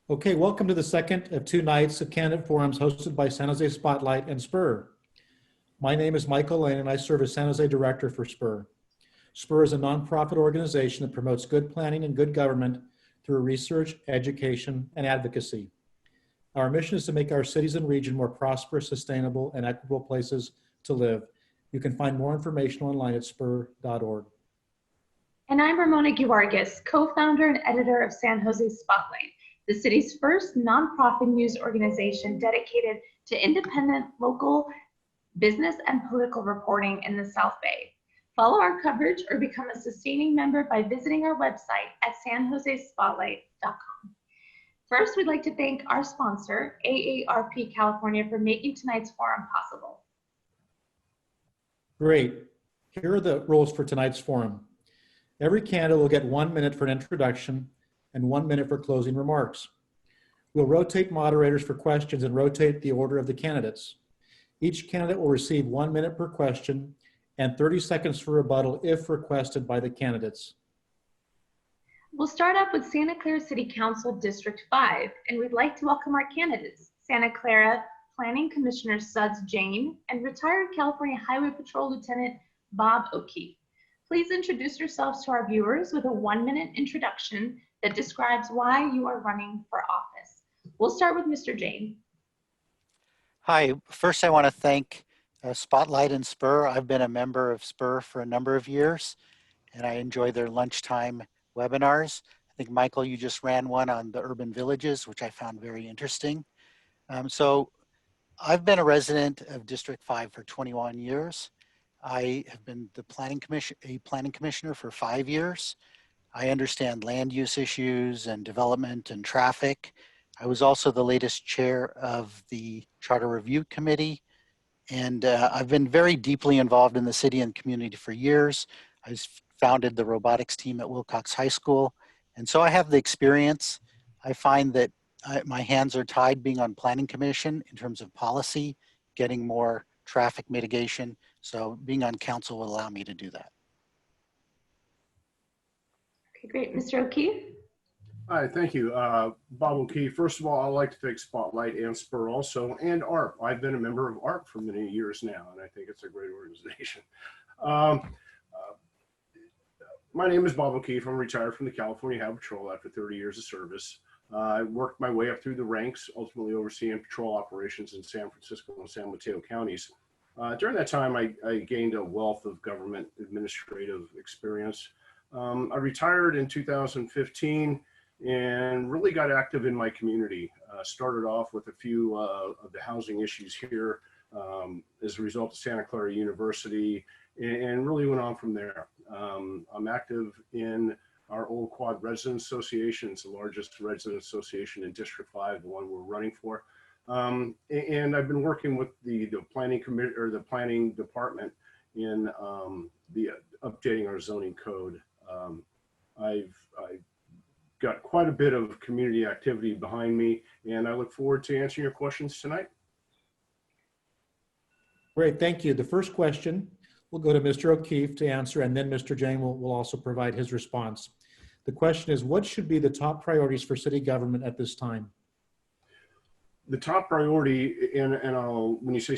Okay, welcome to the second of two nights of candidate forums hosted by San Jose Spotlight and Spur. My name is Michael Lane and I serve as San Jose Director for Spur. Spur is a nonprofit organization that promotes good planning and good government through research, education, and advocacy. Our mission is to make our cities and region more prosperous, sustainable, and equitable places to live. You can find more information online at spur.org. And I'm Ramona Guargas, co-founder and editor of San Jose Spotlight, the city's first nonprofit news organization dedicated to independent local business and political reporting in the South Bay. Follow our coverage or become a sustaining member by visiting our website at sanjosespotlight.com. First, we'd like to thank our sponsor, AARP California, for making tonight's forum possible. Great. Here are the rules for tonight's forum. Every candidate will get 1 minute for an introduction and 1 minute for closing remarks. We'll rotate moderators for questions and rotate the order of the candidates. Each candidate will receive 1 minute per question and 30 seconds for rebuttal if requested by the candidates. We'll start up with Santa Clara City Council District 5, and we'd like to welcome our candidates, Santa Clara Planning Commissioner Suds Jane and retired California Highway Patrol Lieutenant Bob O'Keefe. Please introduce yourselves to our viewers with a 1 minute introduction that describes why you are running for office. We'll start with Mr. Jane. Hi, first I want to thank Spotlight and Spur. I've been a member of Spur for a number of years and I enjoy their lunchtime webinars. I think Michael, you just ran one on the urban villages, which I found very interesting. So I've been a resident of District 5 for 21 years. I have been a planning commissioner for 5 years. I understand land use issues and development and traffic. I was also the latest chair of the Charter Review Committee. And I've been very deeply involved in the city and community for years. I founded the robotics team at Wilcox High School. And so I have the experience. I find that my hands are tied being on planning commission in terms of policy, getting more traffic mitigation. So being on council will allow me to do that. Okay, great. Mr. O'Keefe? Hi, thank you. Bob O'Keefe. First of all, I'd like to thank Spotlight and Spur also, and ARP. I've been a member of ARP for many years now, and I think it's a great organization. My name is Bob O'Keefe. I'm retired from the California Highway Patrol after 30 years of service. I worked my way up through the ranks, ultimately overseeing patrol operations in San Francisco and San Mateo counties. During that time, I gained a wealth of government administrative experience. I retired in 2015 and really got active in my community. Started off with a few of the housing issues here as a result of Santa Clara University and really went on from there. I'm active in our Old Quad Resident Association. It's the largest resident association in District 5, the one we're running for. And I've been working with the planning committee or the planning department in updating our zoning code. I've got quite a bit of community activity behind me, and I look forward to answering your questions tonight. Great, thank you. The first question will go to Mr. O'Keefe to answer, and then Mr. Jane will also provide his response. The question is, what should be the top priorities for city government at this time? The top priority, and when you say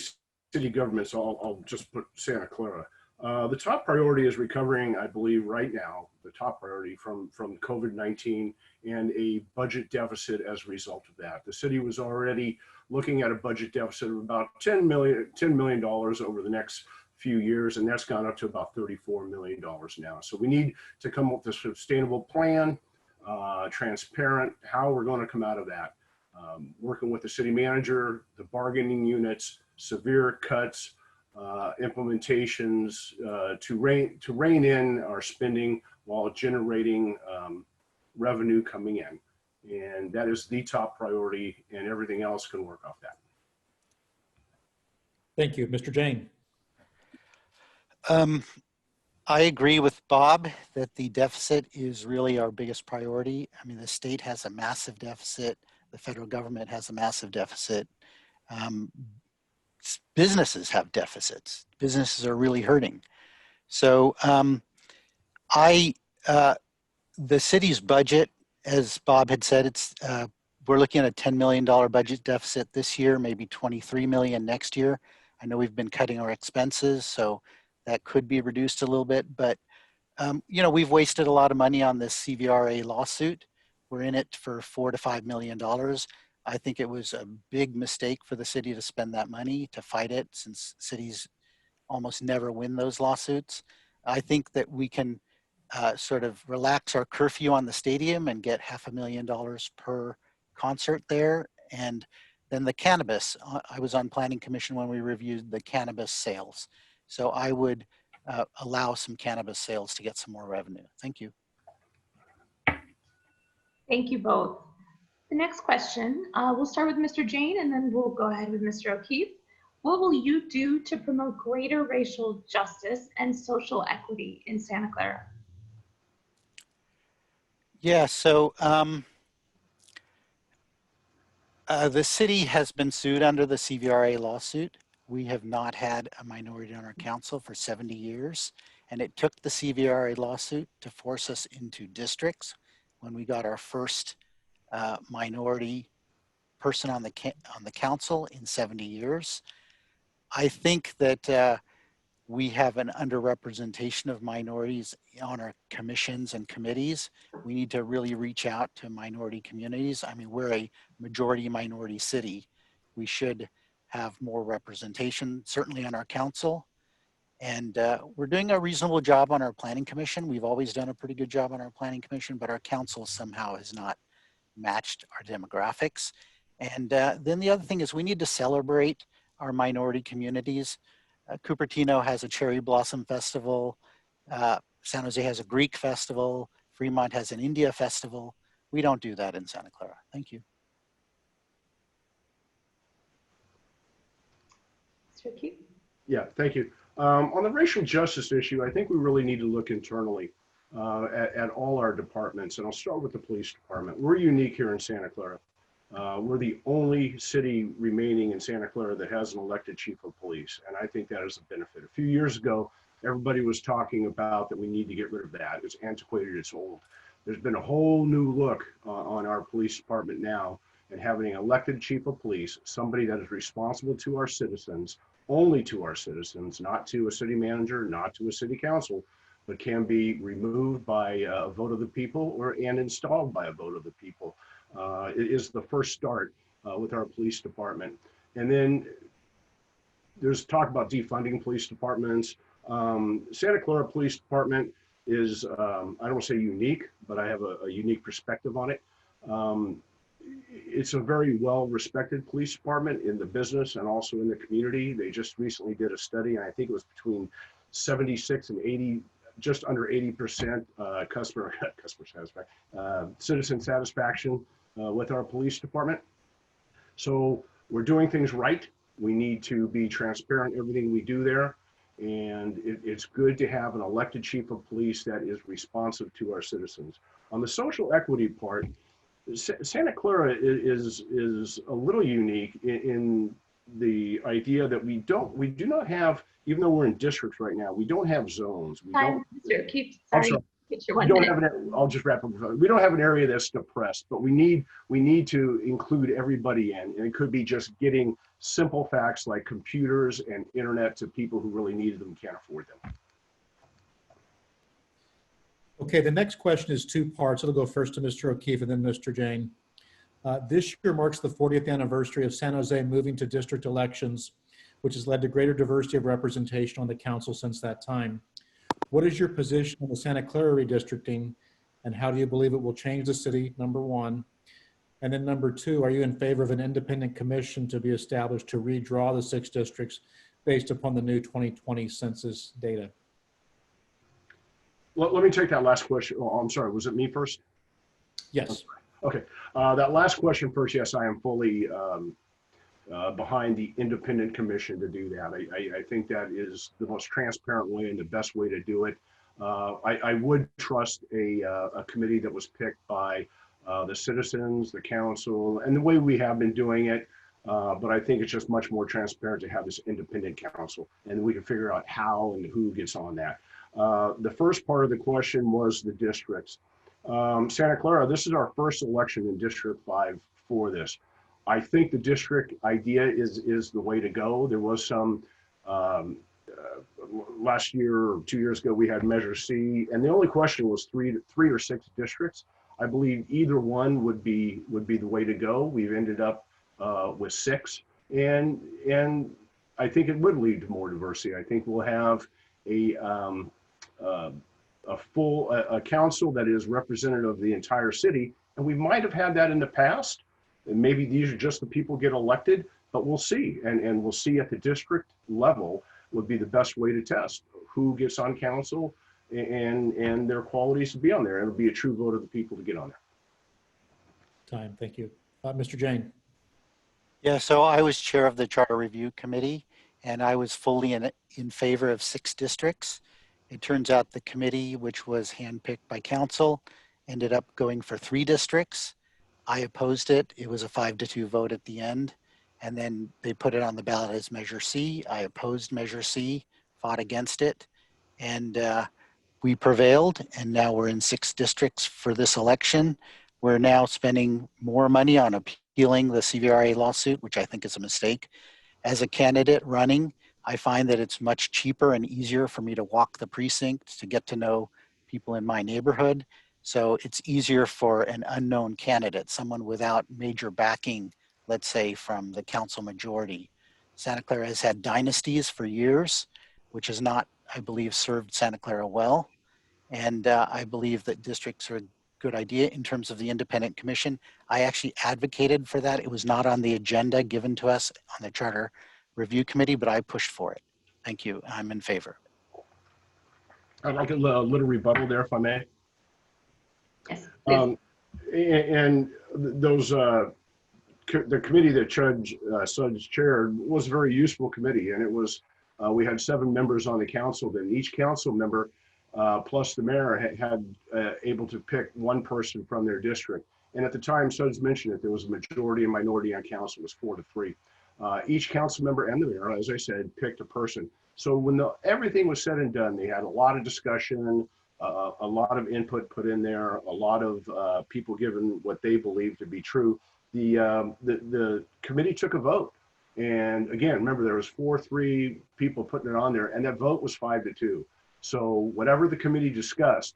city governments, I'll just put Santa Clara. The top priority is recovering, I believe right now, the top priority from COVID-19 and a budget deficit as a result of that. The city was already looking at a budget deficit of about $10 million over the next few years, and that's gone up to about $34 million now. So we need to come up with a sustainable plan, transparent, how we're going to come out of that. Working with the city manager, the bargaining units, severe cuts, implementations to rein in our spending while generating revenue coming in. And that is the top priority, and everything else can work off that. Thank you. Mr. Jane. I agree with Bob that the deficit is really our biggest priority. I mean, the state has a massive deficit. The federal government has a massive deficit. Businesses have deficits. Businesses are really hurting. So the city's budget, as Bob had said, it's we're looking at a $10 million budget deficit this year, maybe 23 million next year. I know we've been cutting our expenses, so that could be reduced a little bit, but you know, we've wasted a lot of money on this CVRA lawsuit. We're in it for $4 to $5 million. I think it was a big mistake for the city to spend that money to fight it, since cities almost never win those lawsuits. I think that we can sort of relax our curfew on the stadium and get $500,000 per concert there. And then the cannabis, I was on planning commission when we reviewed the cannabis sales. So I would allow some cannabis sales to get some more revenue. Thank you. Thank you both. The next question, we'll start with Mr. Jane and then we'll go ahead with Mr. O'Keefe. What will you do to promote greater racial justice and social equity in Santa Clara? Yeah, so the city has been sued under the CVRA lawsuit. We have not had a minority on our council for 70 years, and it took the CVRA lawsuit to force us into districts when we got our first minority person on the council in 70 years. I think that we have an underrepresentation of minorities on our commissions and committees. We need to really reach out to minority communities. I mean, we're a majority minority city. We should have more representation, certainly on our council. And we're doing a reasonable job on our planning commission. We've always done a pretty good job on our planning commission, but our council somehow has not matched our demographics. And then the other thing is we need to celebrate our minority communities. Cupertino has a Cherry Blossom Festival. San Jose has a Greek festival. Fremont has an India festival. We don't do that in Santa Clara. Thank you. Mr. O'Keefe? Yeah, thank you. On the racial justice issue, I think we really need to look internally at all our departments, and I'll start with the police department. We're unique here in Santa Clara. We're the only city remaining in Santa Clara that has an elected chief of police, and I think that is a benefit. A few years ago, everybody was talking about that we need to get rid of that. It's antiquated, it's old. There's been a whole new look on our police department now, and having an elected chief of police, somebody that is responsible to our citizens, only to our citizens, not to a city manager, not to a city council, but can be removed by a vote of the people and installed by a vote of the people. It is the first start with our police department. And then there's talk about defunding police departments. Santa Clara Police Department is, I don't want to say unique, but I have a unique perspective on it. It's a very well-respected police department in the business and also in the community. They just recently did a study, and I think it was between 76 and 80, just under 80% citizen satisfaction with our police department. So we're doing things right. We need to be transparent in everything we do there. And it's good to have an elected chief of police that is responsive to our citizens. On the social equity part, Santa Clara is a little unique in the idea that we do not have, even though we're in districts right now, we don't have zones. We don't. Mr. O'Keefe, sorry. I'll just wrap up. We don't have an area that's depressed, but we need to include everybody in, and it could be just getting simple facts like computers and internet to people who really need them and can't afford them. Okay, the next question is two parts. It'll go first to Mr. O'Keefe and then Mr. Jane. This year marks the 40th anniversary of San Jose moving to district elections, which has led to greater diversity of representation on the council since that time. What is your position on the Santa Clara redistricting, and how do you believe it will change the city, number one? And then number two, are you in favor of an independent commission to be established to redraw the 6 districts based upon the new 2020 census data? Let me take that last question. Oh, I'm sorry, was it me first? Yes. Okay, that last question first. Yes, I am fully behind the independent commission to do that. I think that is the most transparent way and the best way to do it. I would trust a committee that was picked by the citizens, the council, and the way we have been doing it. But I think it's just much more transparent to have this independent council, and we can figure out how and who gets on that. The first part of the question was the districts. Santa Clara, this is our first election in District 5 for this. I think the district idea is the way to go. There was some, last year or 2 years ago, we had Measure C, and the only question was three or six districts. I believe either one would be the way to go. We've ended up with 6, and I think it would lead to more diversity. I think we'll have a full council that is representative of the entire city, and we might have had that in the past. And maybe these are just the people get elected, but we'll see, and we'll see at the district level would be the best way to test who gets on council and their qualities to be on there. It'll be a true vote of the people to get on there. Time, thank you. Mr. Jane. Yeah, so I was chair of the Charter Review Committee, and I was fully in favor of 6 districts. It turns out the committee, which was handpicked by council, ended up going for 3 districts. I opposed it. It was a 5-2 vote at the end. And then they put it on the ballot as Measure C. I opposed Measure C, fought against it. And we prevailed, and now we're in 6 districts for this election. We're now spending more money on appealing the CVRA lawsuit, which I think is a mistake. As a candidate running, I find that it's much cheaper and easier for me to walk the precinct to get to know people in my neighborhood. So it's easier for an unknown candidate, someone without major backing, let's say from the council majority. Santa Clara has had dynasties for years, which has not, I believe, served Santa Clara well. And I believe that districts are a good idea in terms of the independent commission. I actually advocated for that. It was not on the agenda given to us on the Charter Review Committee, but I pushed for it. Thank you. I'm in favor. I'd like a little rebuttal there, if I may. Yes, please. And those the committee that Judge Suggs chaired was a very useful committee, and it was we had 7 members on the council. Then each council member plus the mayor had able to pick one person from their district. And at the time, Suggs mentioned it, there was a majority and minority on council. It was 4-3. Each council member and the mayor, as I said, picked a person. So when everything was said and done, they had a lot of discussion, a lot of input put in there, a lot of people given what they believed to be true. The committee took a vote. And again, remember, there was 4-3 people putting it on there, and that vote was 5-2. So whatever the committee discussed,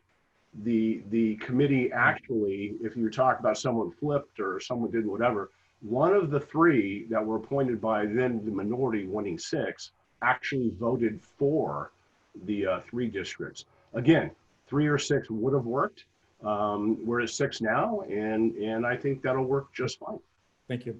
the committee actually, if you talk about someone flipped or someone did whatever, one of the 3 that were appointed by then the minority winning 6 actually voted for the 3 districts. Again, 3 or 6 would have worked. We're at 6 now, and I think that'll work just fine. Thank you.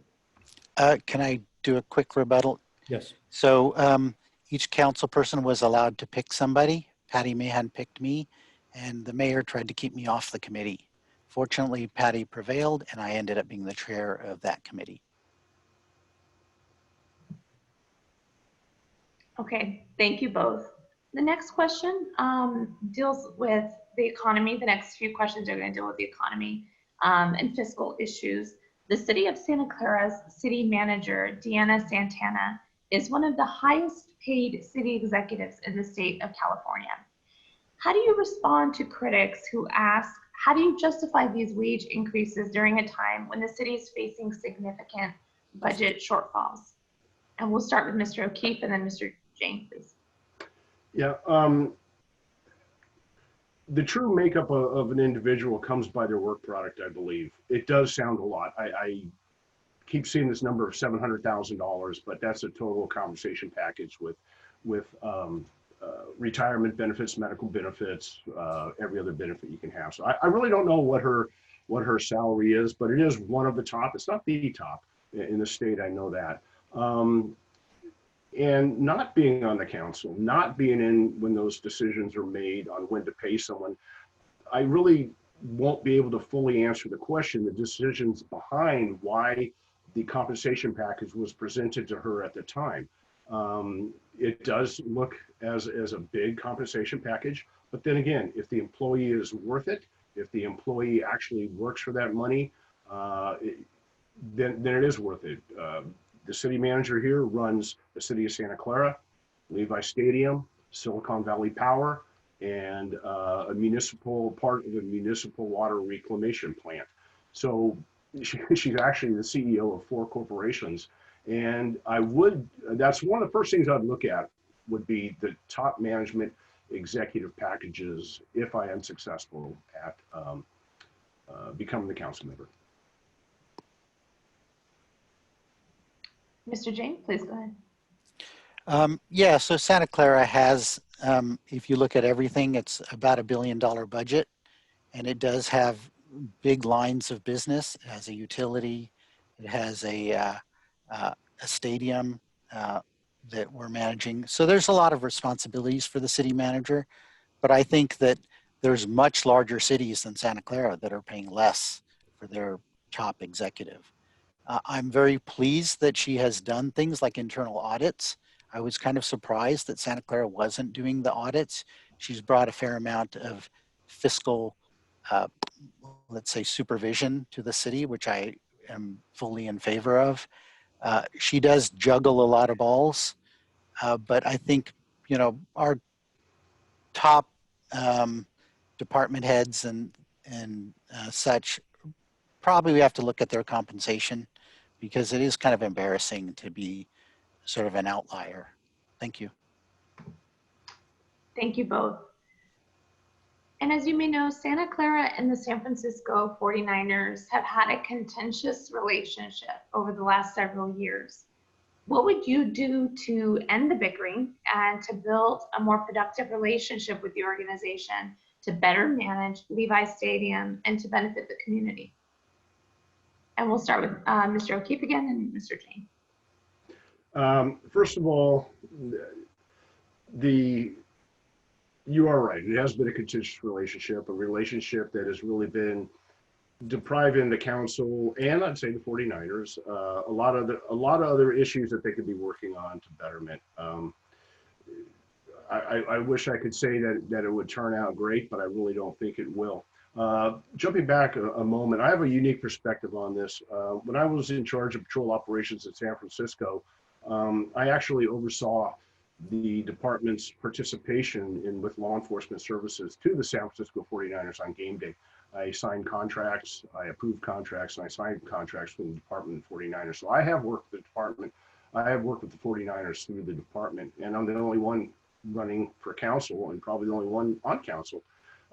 Can I do a quick rebuttal? Yes. So each council person was allowed to pick somebody. Patty Mahan picked me, and the mayor tried to keep me off the committee. Fortunately, Patty prevailed, and I ended up being the chair of that committee. Okay, thank you both. The next question deals with the economy. The next few questions are going to deal with the economy and fiscal issues. The city of Santa Clara's city manager, Deanna Santana, is one of the highest paid city executives in the state of California. How do you respond to critics who ask, how do you justify these wage increases during a time when the city is facing significant budget shortfalls? And we'll start with Mr. O'Keefe and then Mr. Jane, please. Yeah, the true makeup of an individual comes by their work product, I believe. It does sound a lot. I keep seeing this number of $700,000, but that's a total compensation package with retirement benefits, medical benefits, every other benefit you can have. So I really don't know what her salary is, but it is one of the top. It's not the top in the state, I know that. And not being on the council, not being in when those decisions are made on when to pay someone, I really won't be able to fully answer the question, the decisions behind why the compensation package was presented to her at the time. It does look as a big compensation package, but then again, if the employee is worth it, if the employee actually works for that money, then it is worth it. The city manager here runs the city of Santa Clara, Levi Stadium, Silicon Valley Power, and a municipal part of a municipal water reclamation plant. So she's actually the CEO of 4 corporations. And that's one of the first things I'd look at would be the top management executive packages if I am successful at becoming the council member. Mr. Jain, please go ahead. Yeah, so Santa Clara has, if you look at everything, it's about $1 billion budget, and it does have big lines of business. It has a utility, it has a stadium that we're managing. So there's a lot of responsibilities for the city manager, but I think that there's much larger cities than Santa Clara that are paying less for their top executive. I'm very pleased that she has done things like internal audits. I was kind of surprised that Santa Clara wasn't doing the audits. She's brought a fair amount of fiscal, let's say, supervision to the city, which I am fully in favor of. She does juggle a lot of balls, but I think, our top department heads and such, probably we have to look at their compensation, because it is kind of embarrassing to be sort of an outlier. Thank you. Thank you both. And as you may know, Santa Clara and the San Francisco 49ers have had a contentious relationship over the last several years. What would you do to end the bickering and to build a more productive relationship with the organization to better manage Levi Stadium and to benefit the community? And we'll start with Mr. O'Keefe again and Mr. Jain. First of all, you are right. It has been a contentious relationship, a relationship that has really been depriving the council and I'd say the 49ers a lot of other issues that they could be working on to betterment. I wish I could say that it would turn out great, but I really don't think it will. Jumping back a moment, I have a unique perspective on this. When I was in charge of patrol operations in San Francisco, I actually oversaw the department's participation with law enforcement services to the San Francisco 49ers on game day. I signed contracts, I approved contracts, and I signed contracts with the department and 49ers. So I have worked with the department. I have worked with the 49ers through the department, and I'm the only one running for council and probably the only one on council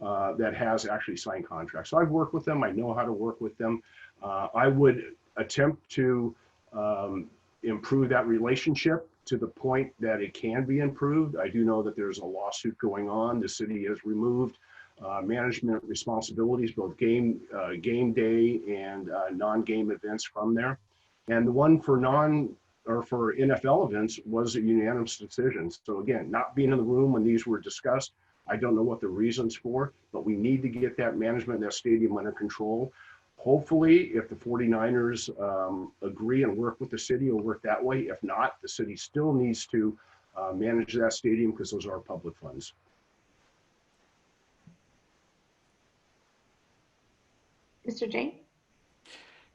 that has actually signed contracts. So I've worked with them. I know how to work with them. I would attempt to improve that relationship to the point that it can be improved. I do know that there's a lawsuit going on. The city has removed management responsibilities, both game day and non-game events from there. And the one for for NFL events was a unanimous decision. So again, not being in the room when these were discussed, I don't know what the reasons for, but we need to get that management, that stadium under control. Hopefully, if the 49ers agree and work with the city, it'll work that way. If not, the city still needs to manage that stadium because those are public funds. Mr. Jain?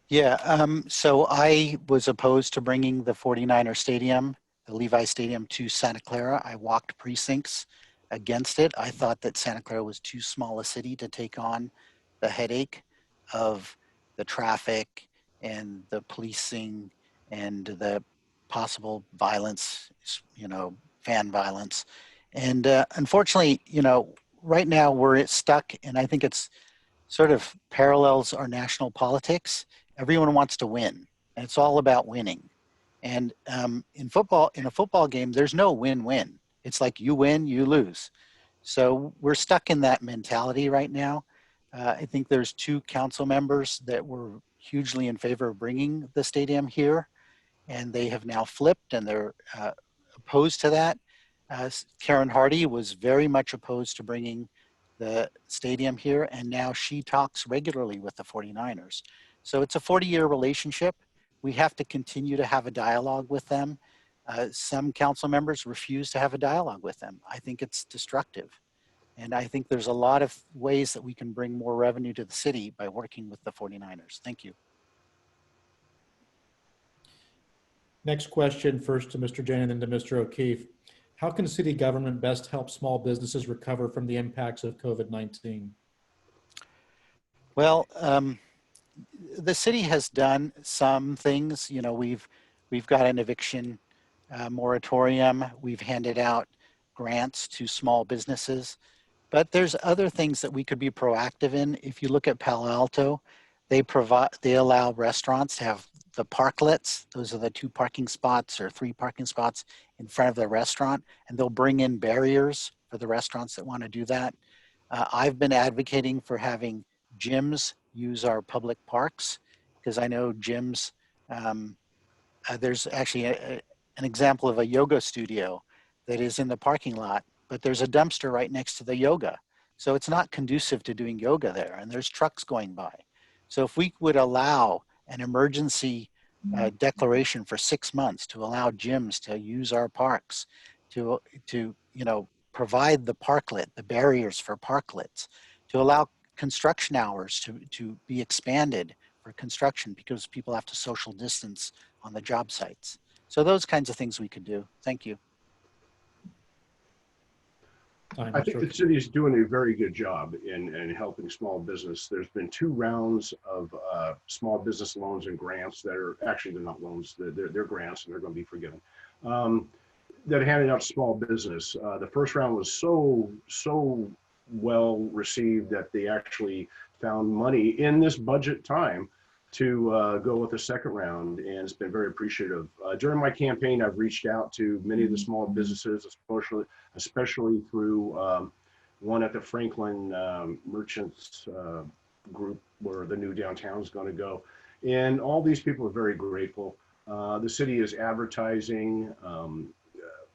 Yeah, so I was opposed to bringing the 49er stadium, the Levi Stadium, to Santa Clara. I walked precincts against it. I thought that Santa Clara was too small a city to take on the headache of the traffic and the policing and the possible violence, fan violence. And unfortunately, right now we're stuck, and I think it's sort of parallels our national politics. Everyone wants to win, and it's all about winning. And in a football game, there's no win-win. It's like you win, you lose. So we're stuck in that mentality right now. I think there's 2 council members that were hugely in favor of bringing the stadium here, and they have now flipped and they're opposed to that. Karen Hardy was very much opposed to bringing the stadium here, and now she talks regularly with the 49ers. So it's a 40-year relationship. We have to continue to have a dialogue with them. Some council members refuse to have a dialogue with them. I think it's destructive. And I think there's a lot of ways that we can bring more revenue to the city by working with the 49ers. Thank you. Next question, first to Mr. Jain and then to Mr. O'Keefe. How can city government best help small businesses recover from the impacts of COVID-19? Well, the city has done some things. You know, we've got an eviction moratorium. We've handed out grants to small businesses, but there's other things that we could be proactive in. If you look at Palo Alto, they allow restaurants to have the parklets. Those are the 2 parking spots or 3 parking spots in front of the restaurant, and they'll bring in barriers for the restaurants that want to do that. I've been advocating for having gyms use our public parks, because I know gyms, there's actually an example of a yoga studio that is in the parking lot, but there's a dumpster right next to the yoga. So it's not conducive to doing yoga there, and there's trucks going by. So if we would allow an emergency declaration for 6 months to allow gyms to use our parks, to provide the parklet, the barriers for parklets, to allow construction hours to be expanded for construction because people have to social distance on the job sites. So those kinds of things we could do. Thank you. I think the city is doing a very good job in helping small business. There's been 2 rounds of small business loans and grants that are actually, they're not loans, they're grants, and they're going to be forgiven. That are handed out to small business. The first round was so well received that they actually found money in this budget time to go with the second round, and it's been very appreciative. During my campaign, I've reached out to many of the small businesses, especially through one at the Franklin Merchants group where the new downtown is going to go. And all these people are very grateful. The city is advertising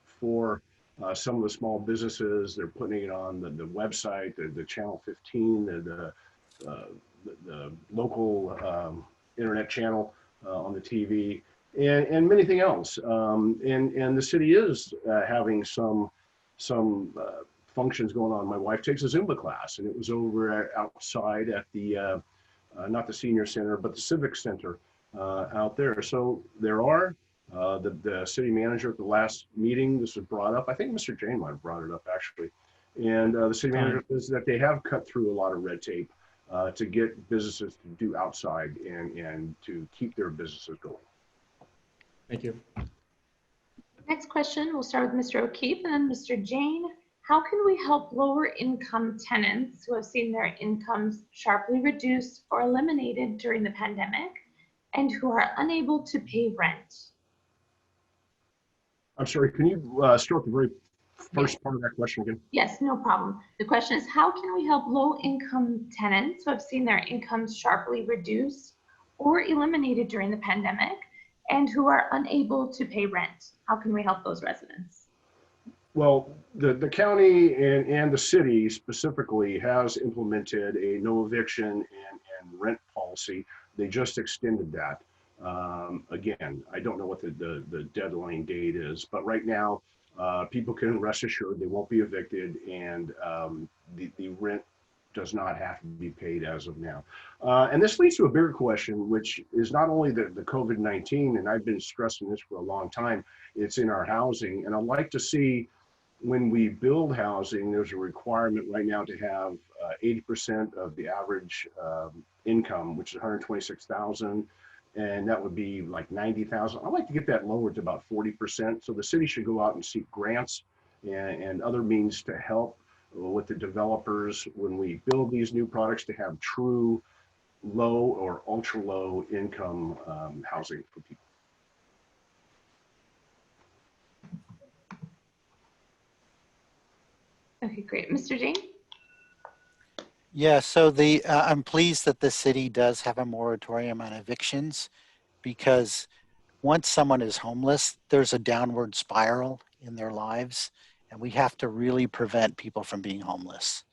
for some of the small businesses. They're putting it on the website, the Channel 15, the local internet channel on the TV, and anything else. And the city is having some functions going on. My wife takes a Zumba class, and it was over outside at the not the senior center, but the civic center out there. So there are the city manager at the last meeting, this was brought up. I think Mr. Jane might have brought it up actually. And the city manager says that they have cut through a lot of red tape to get businesses to do outside and to keep their businesses going. Thank you. Next question, we'll start with Mr. O'Keefe and then Mr. Jane. How can we help lower income tenants who have seen their incomes sharply reduced or eliminated during the pandemic and who are unable to pay rent? I'm sorry, can you start the very first part of that question again? Yes, no problem. The question is, how can we help low-income tenants who have seen their incomes sharply reduced or eliminated during the pandemic and who are unable to pay rent? How can we help those residents? Well, the county and the city specifically has implemented a no eviction and rent policy. They just extended that. Again, I don't know what the deadline date is, but right now, people can rest assured they won't be evicted, and the rent does not have to be paid as of now. And this leads to a bigger question, which is not only the COVID-19, and I've been stressing this for a long time, it's in our housing. And I'd like to see, when we build housing, there's a requirement right now to have 80% of the average income, which is 126,000. And that would be like 90,000. I'd like to get that lowered to about 40%. So the city should go out and seek grants and other means to help with the developers when we build these new products to have true low or ultra low income housing for people. Okay, great. Mr. Jane? Yeah, so I'm pleased that the city does have a moratorium on evictions, because once someone is homeless, there's a downward spiral in their lives, and we have to really prevent people from being homeless.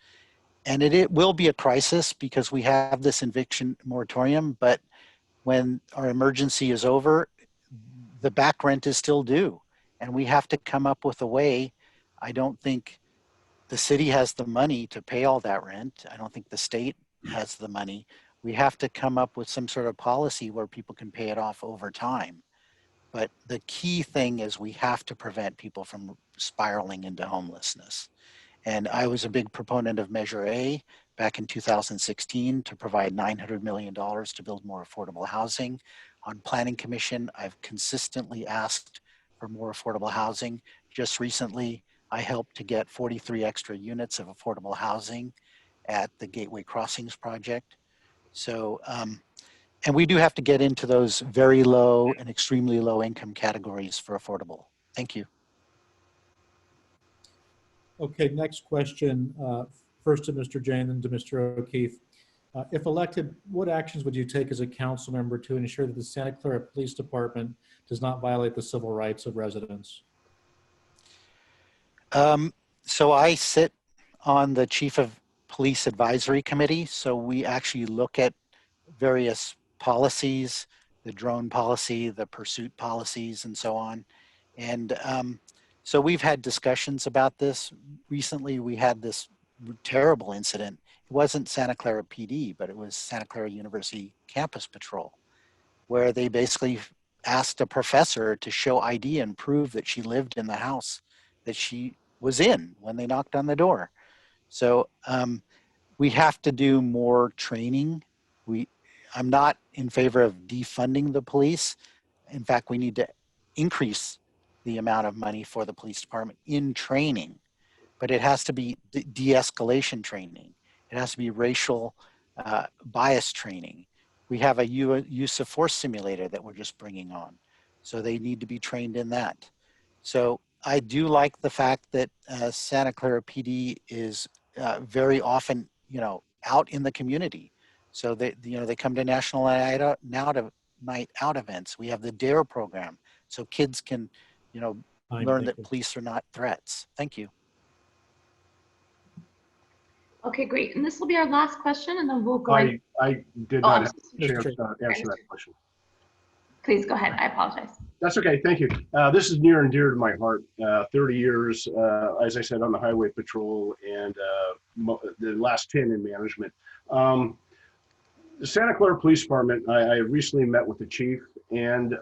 And it will be a crisis because we have this eviction moratorium, but when our emergency is over, the back rent is still due, and we have to come up with a way. I don't think the city has the money to pay all that rent. I don't think the state has the money. We have to come up with some sort of policy where people can pay it off over time. But the key thing is we have to prevent people from spiraling into homelessness. And I was a big proponent of Measure A back in 2016 to provide $900 million to build more affordable housing. On Planning Commission, I've consistently asked for more affordable housing. Just recently, I helped to get 43 extra units of affordable housing at the Gateway Crossings project. So, and we do have to get into those very low and extremely low income categories for affordable. Thank you. Okay, next question, first to Mr. Jain and to Mr. O'Keefe. If elected, what actions would you take as a council member to ensure that the Santa Clara Police Department does not violate the civil rights of residents? So I sit on the Chief of Police Advisory Committee. So we actually look at various policies, the drone policy, the pursuit policies, and so on. And so we've had discussions about this. Recently, we had this terrible incident. It wasn't Santa Clara PD, but it was Santa Clara University Campus Patrol, where they basically asked a professor to show ID and prove that she lived in the house that she was in when they knocked on the door. So we have to do more training. I'm not in favor of defunding the police. In fact, we need to increase the amount of money for the police department in training, but it has to be de-escalation training. It has to be racial bias training. We have a use of force simulator that we're just bringing on. So they need to be trained in that. So I do like the fact that Santa Clara PD is very often, out in the community. So they come to National Night Out events. We have the DARE program, so kids can, learn that police are not threats. Thank you. Okay, great. And this will be our last question, and then we'll go. I did Oh, not I'm have a chance to answer that question. Please go ahead. I apologize. That's okay. Thank you. This is near and dear to my heart. 30 years, as I said, on the highway patrol, and the last 10 in management. The Santa Clara Police Department, I recently met with the chief and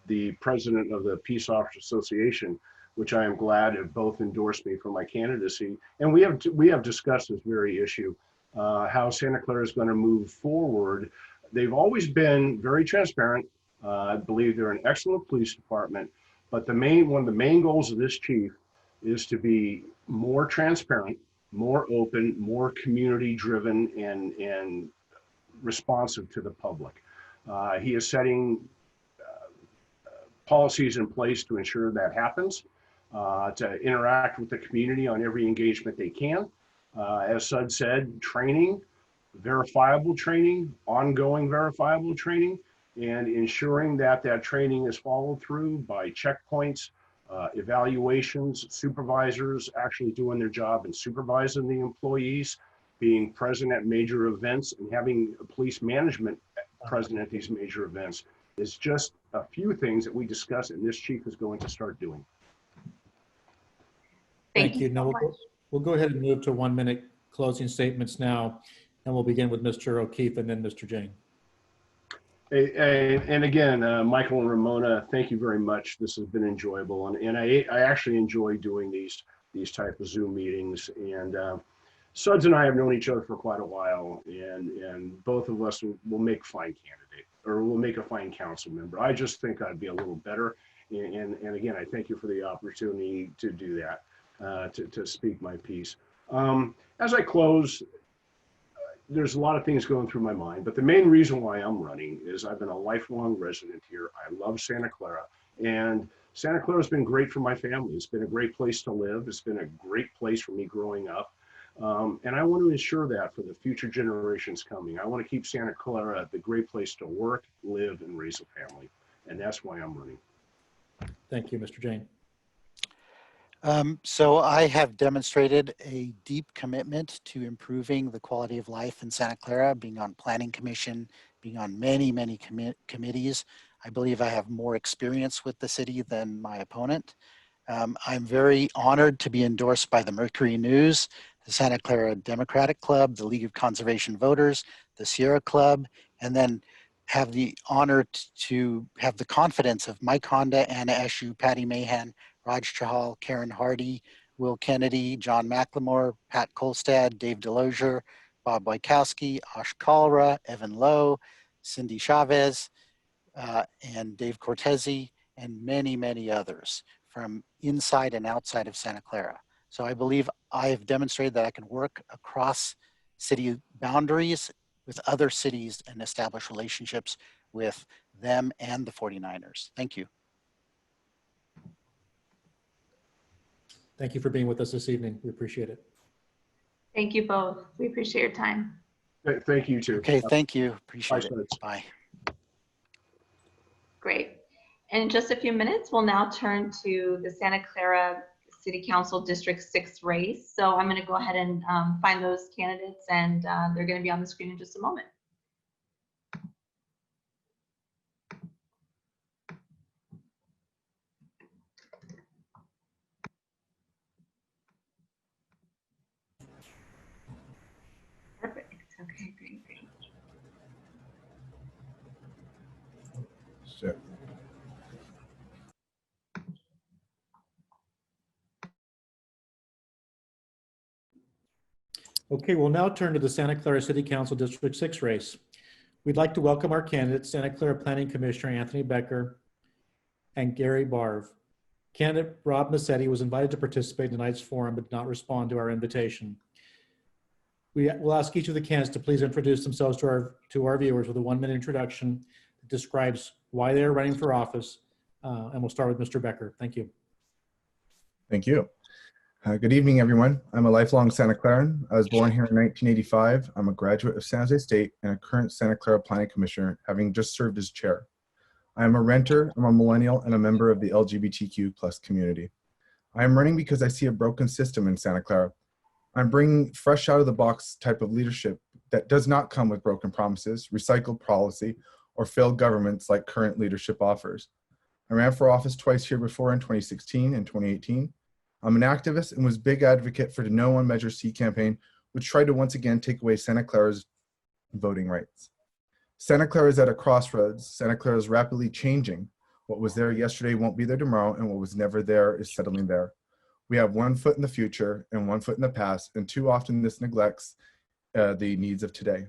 the president of the Peace Officers Association, which I am glad have both endorsed me for my candidacy. And we have discussed this very issue, how Santa Clara is going to move forward. They've always been very transparent. I believe they're an excellent police department, but one of the main goals of this chief is to be more transparent, more open, more community driven, and responsive to the public. He is setting policies in place to ensure that happens, to interact with the community on every engagement they can. As Sud said, training, verifiable training, ongoing verifiable training, and ensuring that training is followed through by checkpoints, evaluations, supervisors actually doing their job and supervising the employees, being present at major events, and having police management present at these major events is just a few things that we discuss, and this chief is going to start doing. Thank you. Now we'll go ahead and move to 1 minute closing statements now, and we'll begin with Mr. O'Keefe and then Mr. Jain. And again, Michael and Ramona, thank you very much. This has been enjoyable, and I actually enjoy doing these type of Zoom meetings. And Suds and I have known each other for quite a while, and both of us will make fine candidate, or will make a fine council member. I just think I'd be a little better. And again, I thank you for the opportunity to do that, to speak my piece. As I close, there's a lot of things going through my mind, but the main reason why I'm running is I've been a lifelong resident here. I love Santa Clara, and Santa Clara has been great for my family. It's been a great place to live. It's been a great place for me growing up. And I want to ensure that for the future generations coming. I want to keep Santa Clara the great place to work, live, and raise a family. And that's why I'm running. Thank you, Mr. Jain. So I have demonstrated a deep commitment to improving the quality of life in Santa Clara, being on Planning Commission, being on many, many committees. I believe I have more experience with the city than my opponent. I'm very honored to be endorsed by the Mercury News, the Santa Clara Democratic Club, the League of Conservation Voters, the Sierra Club, and then have the honor to have the confidence of Mike Honda, Anna Eshu, Patty Mahan, Raj Chahal, Karen Hardy, Will Kennedy, John McLemore, Pat Kolstad, Dave Delozier, Bob Wojkowski, Ash Kalra, Evan Lowe, Cindy Chavez, and Dave Cortese, and many, many others from inside and outside of Santa Clara. So I believe I have demonstrated that I can work across city boundaries with other cities and establish relationships with them and the 49ers. Thank you. Thank you for being with us this evening. We appreciate it. Thank you both. We appreciate your time. Thank you too. Okay, thank you. Appreciate it. Sides. Bye. Great. In just a few minutes, we'll now turn to the Santa Clara City Council District 6 race. So I'm going to go ahead and find those candidates, and they're going to be on the screen in just a moment. Perfect. Okay, great. So, Okay, we'll now turn to the Santa Clara City Council District 6 race. We'd like to welcome our candidates, Santa Clara Planning Commissioner Anthony Becker and Gary Barv. Candidate Rob Massetti was invited to participate in tonight's forum but did not respond to our invitation. We will ask each of the candidates to please introduce themselves to our viewers with a 1-minute introduction that describes why they are running for office. And we'll start with Mr. Becker. Thank you. thank you. Good evening, everyone. I'm a lifelong Santa Claran. I was born here in 1985. I'm a graduate of San Jose State and a current Santa Clara Planning Commissioner, having just served as chair. I am a renter, I'm a millennial, and a member of the LGBTQ+ community. I am running because I see a broken system in Santa Clara. I'm bringing fresh out of the box type of leadership that does not come with broken promises, recycled policy, or failed governments like current leadership offers. I ran for office twice here before in 2016 and 2018. I'm an activist and was a big advocate for the No One Measure C campaign, which tried to once again take away Santa Clara's voting rights. Santa Clara is at a crossroads. Santa Clara is rapidly changing. What was there yesterday won't be there tomorrow, and what was never there is settling there. We have 1 foot in the future and 1 foot in the past, and too often this neglects the needs of today.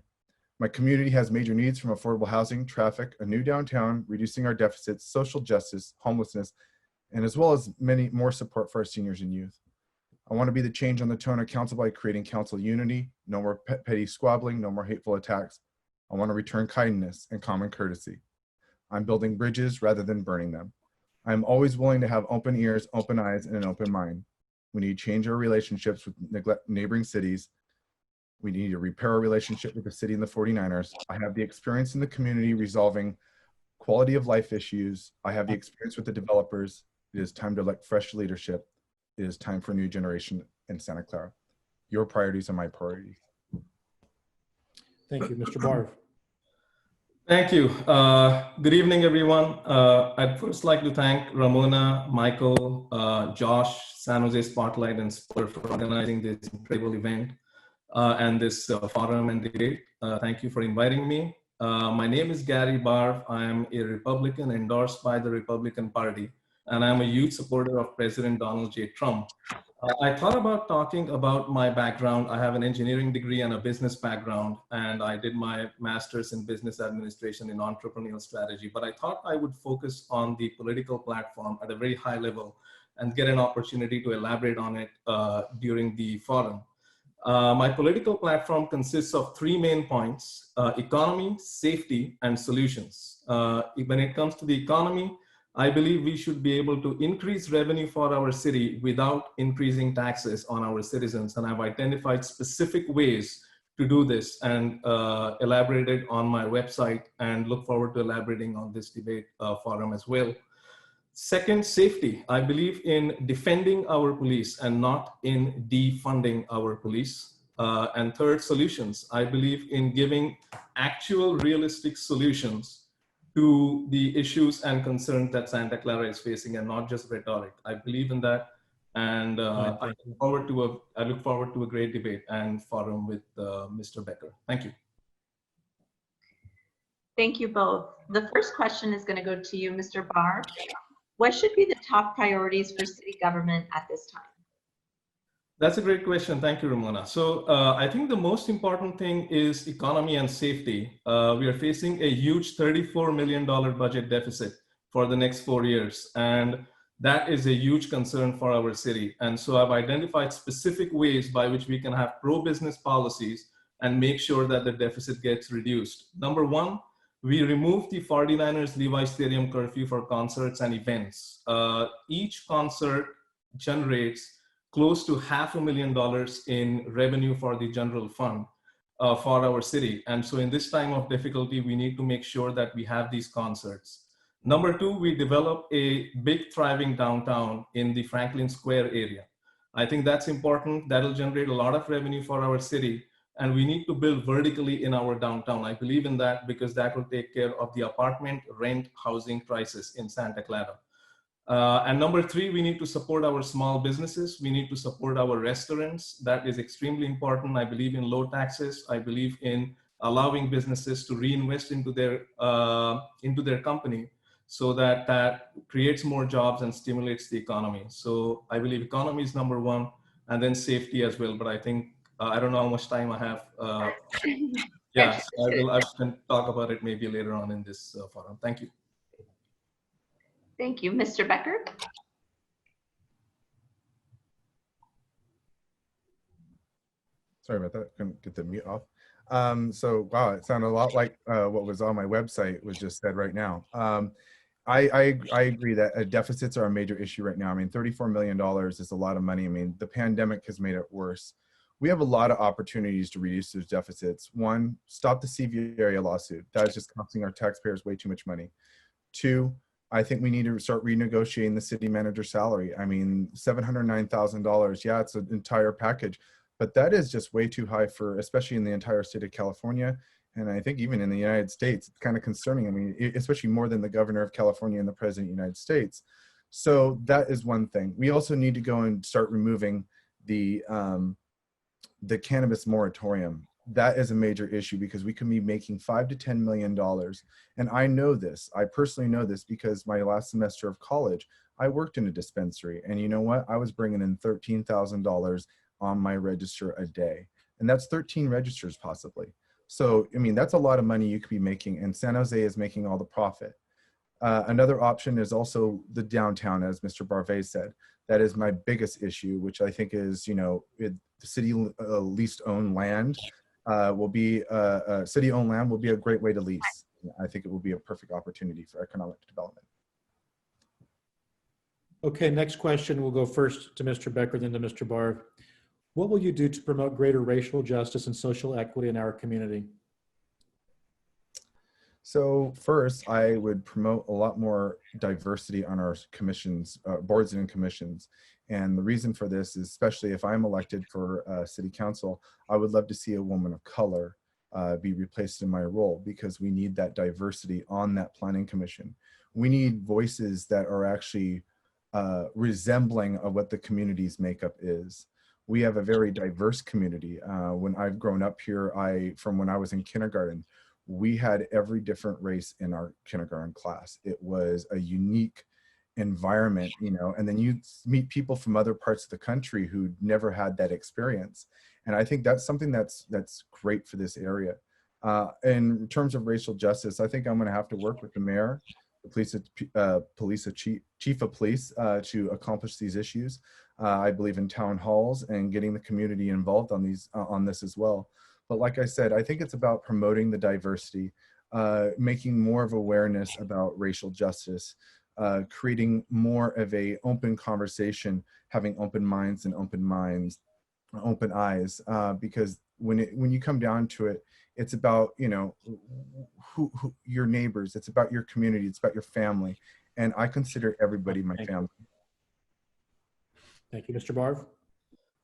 My community has major needs from affordable housing, traffic, a new downtown, reducing our deficits, social justice, homelessness, and as well as many more support for our seniors and youth. I want to be the change on the tone of council by creating council unity, no more petty squabbling, no more hateful attacks. I want to return kindness and common courtesy. I'm building bridges rather than burning them. I'm always willing to have open ears, open eyes, and an open mind. We need to change our relationships with neighboring cities. We need to repair our relationship with the city and the 49ers. I have the experience in the community resolving quality of life issues. I have the experience with the developers. It is time to elect fresh leadership. It is time for a new generation in Santa Clara. Your priorities are my priorities. Thank you, Mr. Barv. Thank you. Good evening, everyone. I'd first like to thank Ramona, Michael, Josh, San Jose Spotlight, and Spur for organizing this incredible event and this forum and debate. Thank you for inviting me. My name is Gary Barv. I am a Republican endorsed by the Republican Party, and I'm a youth supporter of President Donald J. Trump. I thought about talking about my background. I have an engineering degree and a business background, and I did my master's in business administration in entrepreneurial strategy, but I thought I would focus on the political platform at a very high level and get an opportunity to elaborate on it during the forum. My political platform consists of 3 main points: economy, safety, and solutions. When it comes to the economy, I believe we should be able to increase revenue for our city without increasing taxes on our citizens. And I've identified specific ways to do this and elaborated on my website, and look forward to elaborating on this debate forum as well. Second, safety. I believe in defending our police and not in defunding our police. And third, solutions. I believe in giving actual realistic solutions to the issues and concerns that Santa Clara is facing, and not just rhetoric. I believe in that, and I look forward to a great debate and forum with Mr. Becker. Thank you. Thank you both. The first question is going to go to you, Mr. Barr. What should be the top priorities for city government at this time? That's a great question. Thank you, Ramona. So I think the most important thing is economy and safety. We are facing a huge $34 million budget deficit for the next 4 years. And that is a huge concern for our city. And so I've identified specific ways by which we can have pro-business policies and make sure that the deficit gets reduced. Number one, we removed the 49ers Levi Stadium curfew for concerts and events. Each concert generates close to $500,000 in revenue for the general fund for our city. And so in this time of difficulty, we need to make sure that we have these concerts. Number two, we develop a big thriving downtown in the Franklin Square area. I think that's important. That'll generate a lot of revenue for our city. And we need to build vertically in our downtown. I believe in that because that will take care of the apartment rent housing crisis in Santa Clara. And number three, we need to support our small businesses. We need to support our restaurants. That is extremely important. I believe in low taxes. I believe in allowing businesses to reinvest into their company so that that creates more jobs and stimulates the economy. So I believe economy is number one, and then safety as well. But I think, I don't know how much time I have. Yeah, so I can talk about it maybe later on in this forum. Thank you. Thank you. Mr. Becker? Sorry about that. Couldn't get the mute off. So wow, it sounded a lot like what was on my website was just said right now. I agree that deficits are a major issue right now. I mean, $34 million is a lot of money. I mean, the pandemic has made it worse. We have a lot of opportunities to reduce those deficits. One, stop the CV area lawsuit. That is just costing our taxpayers way too much money. Two, I think we need to start renegotiating the city manager salary. I mean, $709,000, yeah, it's an entire package, but that is just way too high for, especially in the entire state of California. And I think even in the United States, it's kind of concerning. I mean, especially more than the governor of California and the president of the United States. So that is one thing. We also need to go and start removing the cannabis moratorium. That is a major issue because we can be making $5 to $10 million. And I know this, I personally know this because my last semester of college, I worked in a dispensary, and you know what? I was bringing in $13,000 on my register a day. And that's 13 registers possibly. So, I mean, that's a lot of money you could be making, and San Jose is making all the profit. Another option is also the downtown, as Mr. Barvey said. That is my biggest issue, which I think is, you know, the city leased owned land will be, city-owned land will be a great way to lease. I think it will be a perfect opportunity for economic development. Okay, next question. We'll go first to Mr. Becker, then to Mr. Barr. What will you do to promote greater racial justice and social equity in our community? So first, I would promote a lot more diversity on our commissions, boards and commissions. And the reason for this is, especially if I'm elected for city council, I would love to see a woman of color be replaced in my role, because we need that diversity on that planning commission. We need voices that are actually resembling of what the community's makeup is. We have a very diverse community. When I've grown up here, from when I was in kindergarten, we had every different race in our kindergarten class. It was a unique environment, you know, and then you meet people from other parts of the country who never had that experience. And I think that's something that's great for this area. In terms of racial justice, I think I'm gonna have to work with the mayor, the chief of police to accomplish these issues. I believe in town halls and getting the community involved on this as well. But like I said, I think it's about promoting the diversity, making more of awareness about racial justice, creating more of a open conversation, having open minds and open eyes, because when you come down to it, it's about, you know, who your neighbors, it's about your community, it's about your family. And I consider everybody my family. Thank you, Mr. Barr.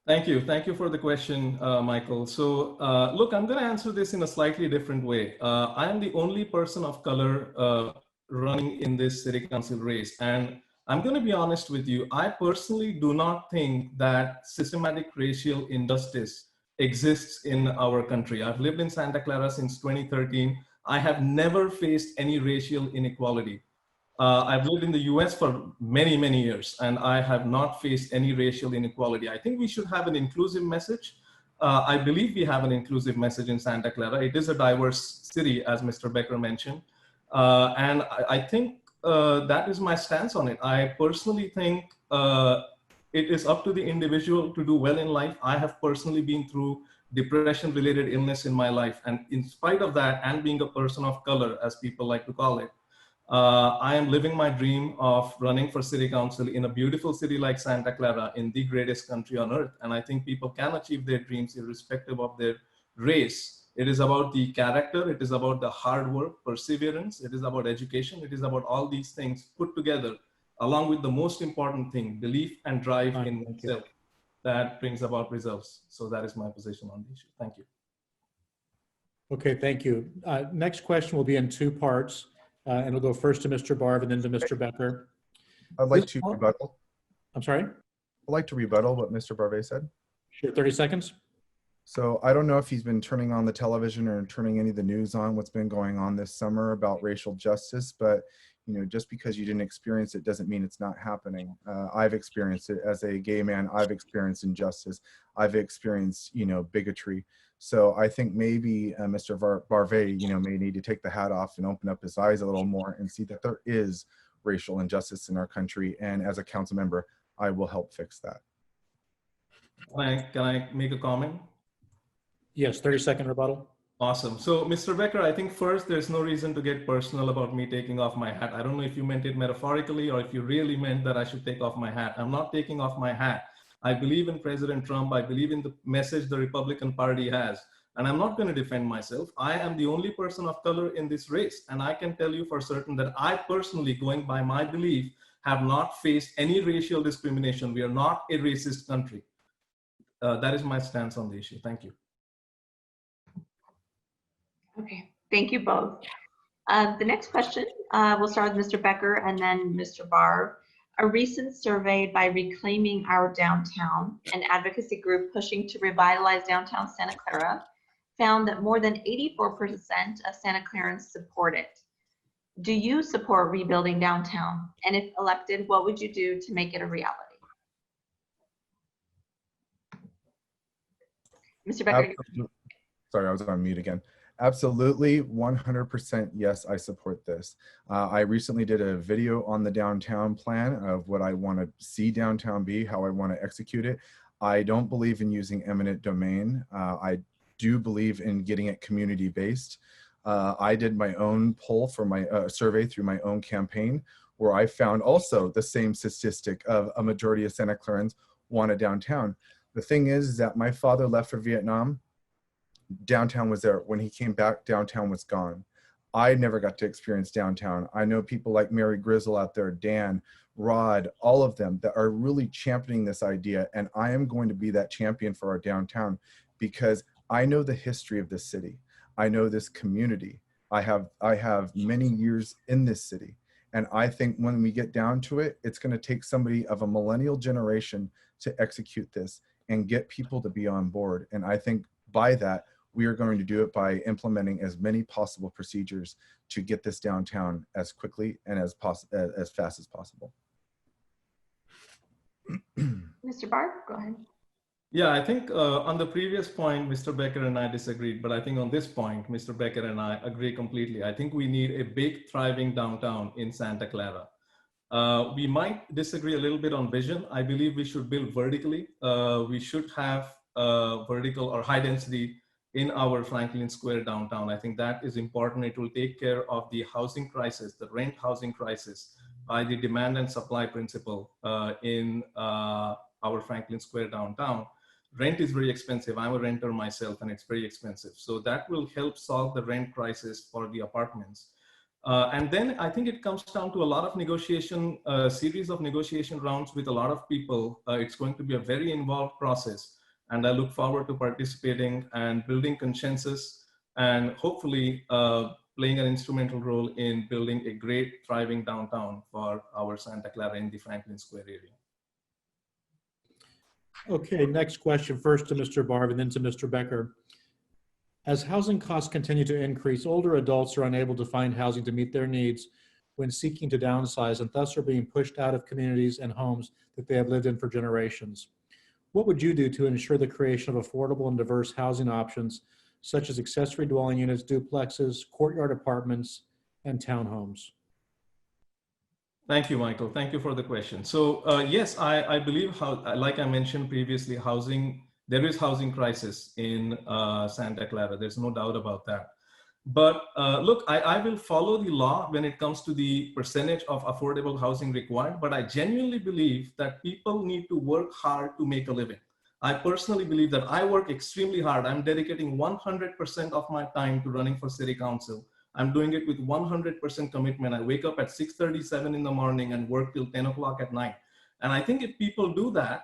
Thank you. Thank you for the question, Michael. So look, I'm going to answer this in a slightly different way. I am the only person of color running in this city council race. And I'm going to be honest with you. I personally do not think that systematic racial injustice exists in our country. I've lived in Santa Clara since 2013. I have never faced any racial inequality. I've lived in the US for many, many years, and I have not faced any racial inequality. I think we should have an inclusive message. I believe we have an inclusive message in Santa Clara. It is a diverse city, as Mr. Becker mentioned. And I think that is my stance on it. I personally think it is up to the individual to do well in life. I have personally been through depression-related illness in my life. And in spite of that, and being a person of color, as people like to call it, I am living my dream of running for city council in a beautiful city like Santa Clara, in the greatest country on earth. And I think people can achieve their dreams irrespective of their race. It is about the character. It is about the hard work, perseverance. It is about education. It is about all these things put together, along with the most important thing, belief and drive in oneself, that brings about results. So that is my position on the issue. Thank you. Okay, thank you. Next question will be in two parts. And it'll go first to Mr. Barv and then to Mr. Becker. I'd like to rebuttal. I'm sorry? I'd like to rebuttal what Mr. Barve said. Sure, 30 seconds. So I don't know if he's been turning on the television or turning any of the news on what's been going on this summer about racial justice, but you know, just because you didn't experience it doesn't mean it's not happening. I've experienced it as a gay man. I've experienced injustice. I've experienced, you know, bigotry. So I think maybe Mr. Barve, you know, may need to take the hat off and open up his eyes a little more and see that there is racial injustice in our country. And as a council member, I will help fix that. Can I make a comment? Yes, 30-second rebuttal. Awesome. So, Mr. Becker, I think first, there's no reason to get personal about me taking off my hat. I don't know if you meant it metaphorically or if you really meant that I should take off my hat. I'm not taking off my hat. I believe in President Trump. I believe in the message the Republican Party has. And I'm not going to defend myself. I am the only person of color in this race. And I can tell you for certain that I personally, going by my belief, have not faced any racial discrimination. We are not a racist country. That is my stance on the issue. Thank you. Okay, thank you both. The next question, we'll start with Mr. Becker and then Mr. Barr. A recent survey by Reclaiming Our Downtown, an advocacy group pushing to revitalize downtown Santa Clara, found that more than 84% of Santa Clarans support it. Do you support rebuilding downtown? And if elected, what would you do to make it a reality? Mr. Becker. Sorry, I was on mute again. Absolutely, 100% yes, I support this. I recently did a video on the downtown plan of what I want to see downtown be, how I want to execute it. I don't believe in using eminent domain. I do believe in getting it community-based. I did my own poll for my survey through my own campaign, where I found also the same statistic of a majority of Santa Clarans want a downtown. The thing is that my father left for Vietnam. Downtown was there. When he came back, downtown was gone. I never got to experience downtown. I know people like Mary Grizzle out there, Dan, Rod, all of them that are really championing this idea. And I am going to be that champion for our downtown because I know the history of this city. I know this community. I have many years in this city. And I think when we get down to it, it's going to take somebody of a millennial generation to execute this and get people to be on board. And I think by that, we are going to do it by implementing as many possible procedures to get this downtown as quickly and as fast as possible. Mr. Barr, go ahead. Yeah, I think on the previous point, Mr. Becker and I disagreed, but I think on this point, Mr. Becker and I agree completely. I think we need a big, thriving downtown in Santa Clara. We might disagree a little bit on vision. I believe we should build vertically. We should have vertical or high density in our Franklin Square downtown. I think that is important. It will take care of the housing crisis, the rent housing crisis, by the demand and supply principle in our Franklin Square downtown. Rent is very expensive. I'm a renter myself, and it's very expensive. So that will help solve the rent crisis for the apartments. And then I think it comes down to a lot of negotiation, series of negotiation rounds with a lot of people. It's going to be a very involved process. And I look forward to participating and building consensus and hopefully playing an instrumental role in building a great, thriving downtown for our Santa Clara in the Franklin Square area. Okay, next question first to Mr. Barb and then to Mr. Becker. As housing costs continue to increase, older adults are unable to find housing to meet their needs when seeking to downsize and thus are being pushed out of communities and homes that they have lived in for generations. What would you do to ensure the creation of affordable and diverse housing options such as accessory dwelling units, duplexes, courtyard apartments, and townhomes? Thank you, Michael. Thank you for the question. So yes, I believe like I mentioned previously, there is housing crisis in Santa Clara. There's no doubt about that. But look, I will follow the law when it comes to the percentage of affordable housing required, but I genuinely believe that people need to work hard to make a living. I personally believe that I work extremely hard. I'm dedicating 100% of my time to running for city council. I'm doing it with 100% commitment. I wake up at 6:37 in the morning and work till 10 o'clock at night. And I think if people do that,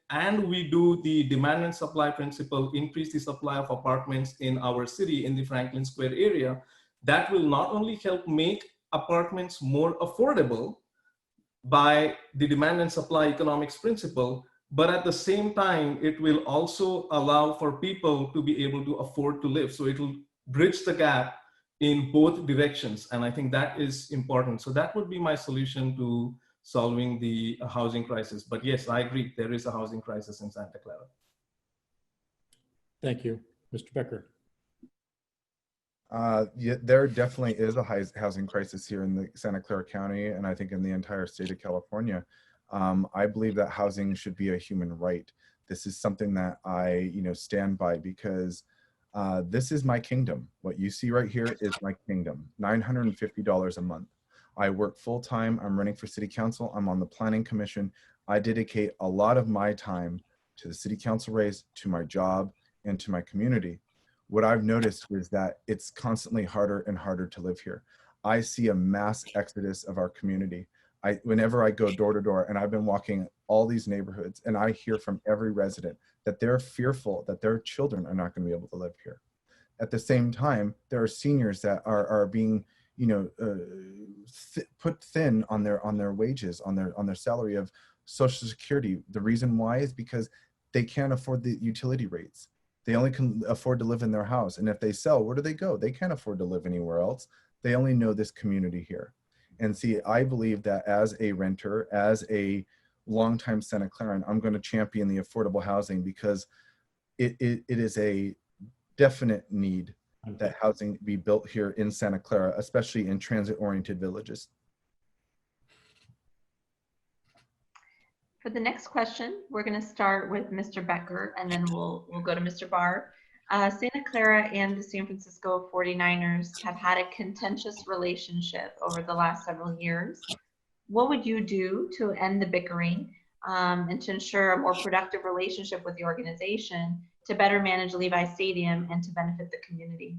and we do the demand and supply principle, increase the supply of apartments in our city, in the Franklin Square area, that will not only help make apartments more affordable by the demand and supply economics principle, but at the same time, it will also allow for people to be able to afford to live. So it will bridge the gap in both directions. And I think that is important. So that would be my solution to solving the housing crisis. But yes, I agree, there is a housing crisis in Santa Clara. Thank you. Mr. Becker. Yeah, there definitely is a housing crisis here in the Santa Clara County, and I think in the entire state of California. I believe that housing should be a human right. This is something that I, stand by because this is my kingdom. What you see right here is my kingdom. $950 a month. I work full time. I'm running for city council. I'm on the planning commission. I dedicate a lot of my time to the city council race, to my job, and to my community. What I've noticed is that it's constantly harder and harder to live here. I see a mass exodus of our community. Whenever I go door to door, and I've been walking all these neighborhoods, and I hear from every resident that they're fearful that their children are not going to be able to live here. At the same time, there are seniors that are being, put thin on their wages, on their salary of Social Security. The reason why is because they can't afford the utility rates. They only can afford to live in their house. And if they sell, where do they go? They can't afford to live anywhere else. They only know this community here. And see, I believe that as a renter, as a longtime Santa Claran, I'm going to champion the affordable housing because it is a definite need that housing be built here in Santa Clara, especially in transit-oriented villages. For the next question, we're going to start with Mr. Becker, and then we'll go to Mr. Barr. Santa Clara and the San Francisco 49ers have had a contentious relationship over the last several years. What would you do to end the bickering and to ensure a more productive relationship with the organization to better manage Levi Stadium and to benefit the community?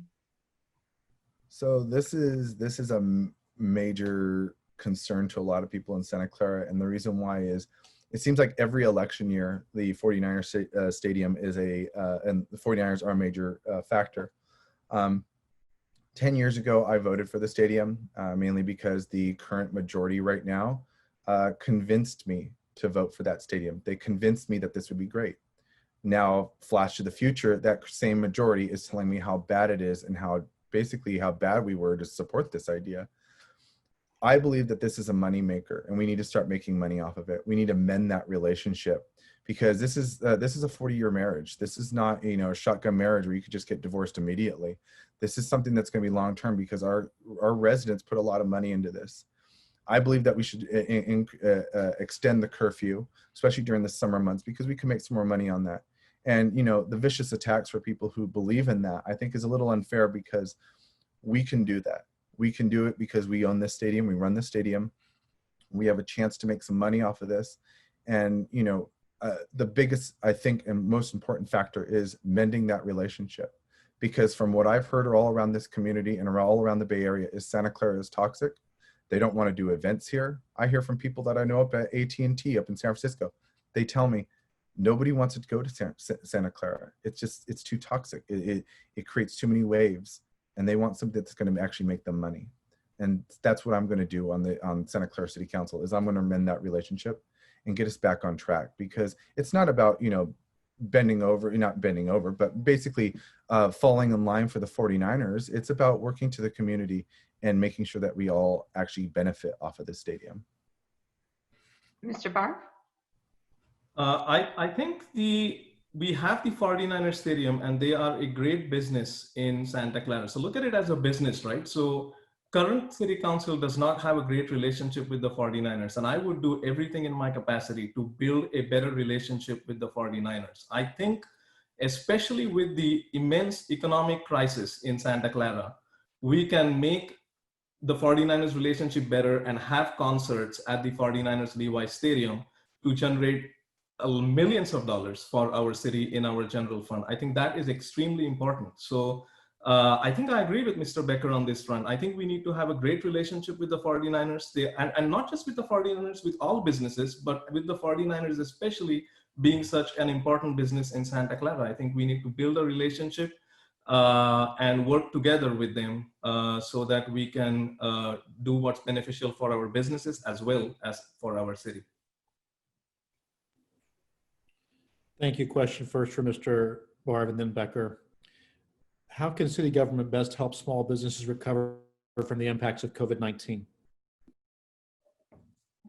So this is a major concern to a lot of people in Santa Clara, and the reason why is it seems like every election year the 49ers stadium is and the 49ers are a major factor. 10 years ago, I voted for the stadium mainly because the current majority right now convinced me to vote for that stadium. They convinced me that this would be great. Now, flash to the future, that same majority is telling me how bad it is and how bad we were to support this idea. I believe that this is a money maker and we need to start making money off of it. We need to mend that relationship because this is a 40-year marriage. This is not, a shotgun marriage where you could just get divorced immediately. This is something that's going to be long-term because our residents put a lot of money into this. I believe that we should extend the curfew, especially during the summer months, because we can make some more money on that. And, the vicious attacks for people who believe in that, I think is a little unfair because we can do that. We can do it because we own this stadium, we run the stadium, we have a chance to make some money off of this. And, the biggest, I think, and most important factor is mending that relationship. Because from what I've heard all around this community and all around the Bay Area is Santa Clara is toxic. They don't want to do events here. I hear from people that I know up at AT&T up in San Francisco. They tell me nobody wants to go to Santa Clara. It's too toxic. It creates too many waves. And they want something that's going to actually make them money. And that's what I'm going to do on Santa Clara City Council is I'm going to mend that relationship and get us back on track because it's not about, not bending over, but basically falling in line for the 49ers. It's about working to the community and making sure that we all actually benefit off of the stadium. Mr. Barr? I think we have the 49ers Stadium, and they are a great business in Santa Clara. So look at it as a business, right? So current city council does not have a great relationship with the 49ers, and I would do everything in my capacity to build a better relationship with the 49ers. I think, especially with the immense economic crisis in Santa Clara, we can make the 49ers relationship better and have concerts at the 49ers Levi's Stadium to generate millions of dollars for our city in our general fund. I think that is extremely important. So I think I agree with Mr. Becker on this front. I think we need to have a great relationship with the 49ers, and not just with the 49ers, with all businesses, but with the 49ers especially, being such an important business in Santa Clara. I think we need to build a relationship and work together with them so that we can do what's beneficial for our businesses as well as for our city. Thank you. Question first for Mr. Barr and then Becker. How can city government best help small businesses recover from the impacts of COVID-19?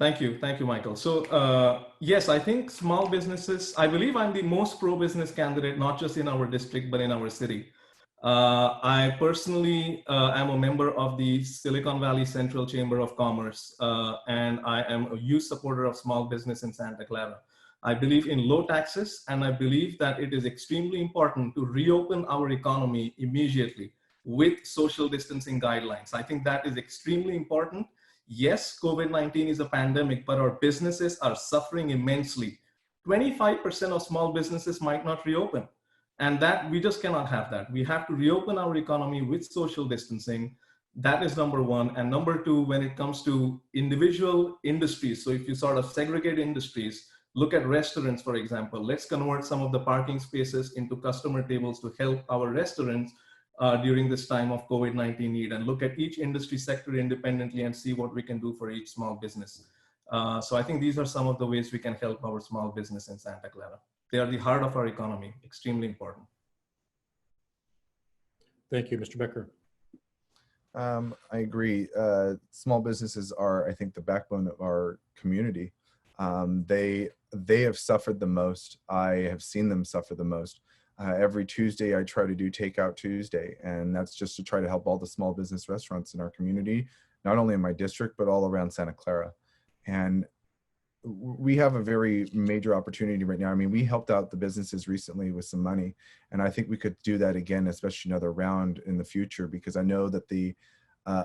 Thank you, Michael. So yes, I think small businesses, I believe I'm the most pro-business candidate, not just in our district, but in our city. I personally am a member of the Silicon Valley Central Chamber of Commerce, and I am a huge supporter of small business in Santa Clara. I believe in low taxes, and I believe that it is extremely important to reopen our economy immediately with social distancing guidelines. I think that is extremely important. Yes, COVID-19 is a pandemic, but our businesses are suffering immensely. 25% of small businesses might not reopen, and that we just cannot have that. We have to reopen our economy with social distancing. That is number one. And number two, when it comes to individual industries, so if you sort of segregate industries, look at restaurants, for example. Let's convert some of the parking spaces into customer tables to help our restaurants during this time of COVID-19 need, and look at each industry sector independently and see what we can do for each small business. So I think these are some of the ways we can help our small business in Santa Clara. They are the heart of our economy, extremely important. Thank you, Mr. Becker. I agree. Small businesses are, I think, the backbone of our community. They have suffered the most. I have seen them suffer the most. Every Tuesday, I try to do Takeout Tuesday, and that's just to try to help all the small business restaurants in our community, not only in my district, but all around Santa Clara. And we have a very major opportunity right now. I mean, we helped out the businesses recently with some money, and I think we could do that again, especially another round in the future, because I know that the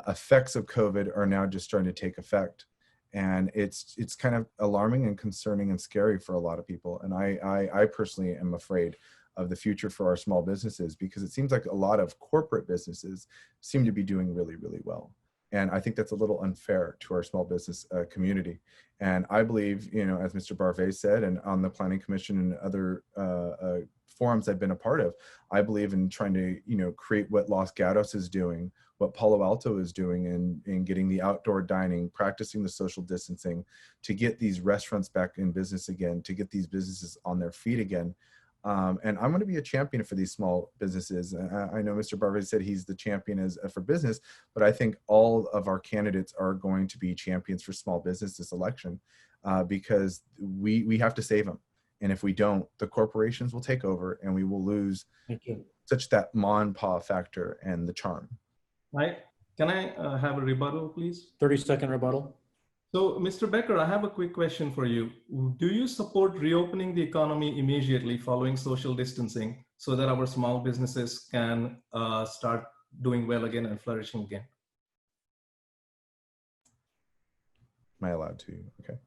effects of COVID are now just starting to take effect. And it's kind of alarming and concerning and scary for a lot of people. And I personally am afraid of the future for our small businesses, because it seems like a lot of corporate businesses seem to be doing really, really well. And I think that's a little unfair to our small business community. And I believe, you know, as Mr. Barvey said, and on the Planning Commission and other forums I've been a part of, I believe in trying to, you know, create what Los Gatos is doing, what Palo Alto is doing in getting the outdoor dining, practicing the social distancing, to get these restaurants back in business again, to get these businesses on their feet again. And I'm going to be a champion for these small businesses. I know Mr. Barber said he's the champion for business, but I think all of our candidates are going to be champions for small business this election, because we have to save them. And if we don't, the corporations will take over and we will lose such that ma and pa factor and the charm. Right. Can I have a rebuttal, please? 30-second rebuttal. So, Mr. Becker, I have a quick question for you. Do you support reopening the economy immediately following social distancing so that our small businesses can start doing well again and flourishing again? Am I allowed to? Okay.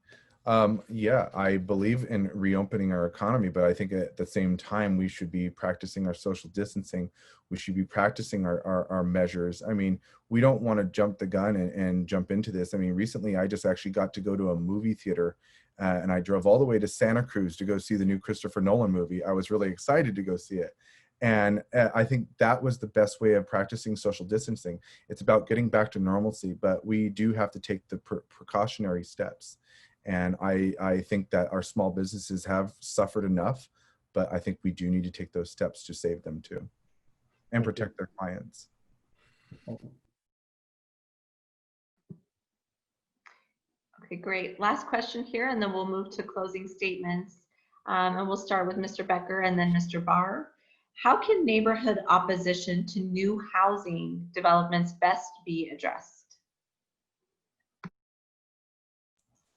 Yeah, I believe in reopening our economy, but I think at the same time, we should be practicing our social distancing. We should be practicing our measures. I mean, we don't want to jump the gun and jump into this. I mean, recently I just actually got to go to a movie theater and I drove all the way to Santa Cruz to go see the new Christopher Nolan movie. I was really excited to go see it. And I think that was the best way of practicing social distancing. It's about getting back to normalcy, but we do have to take the precautionary steps. And I think that our small businesses have suffered enough, but I think we do need to take those steps to save them too. and Thank you. protect their clients. Okay, great. Last question here, and then we'll move to closing statements. And we'll start with Mr. Becker and then Mr. Barr. How can neighborhood opposition to new housing developments best be addressed?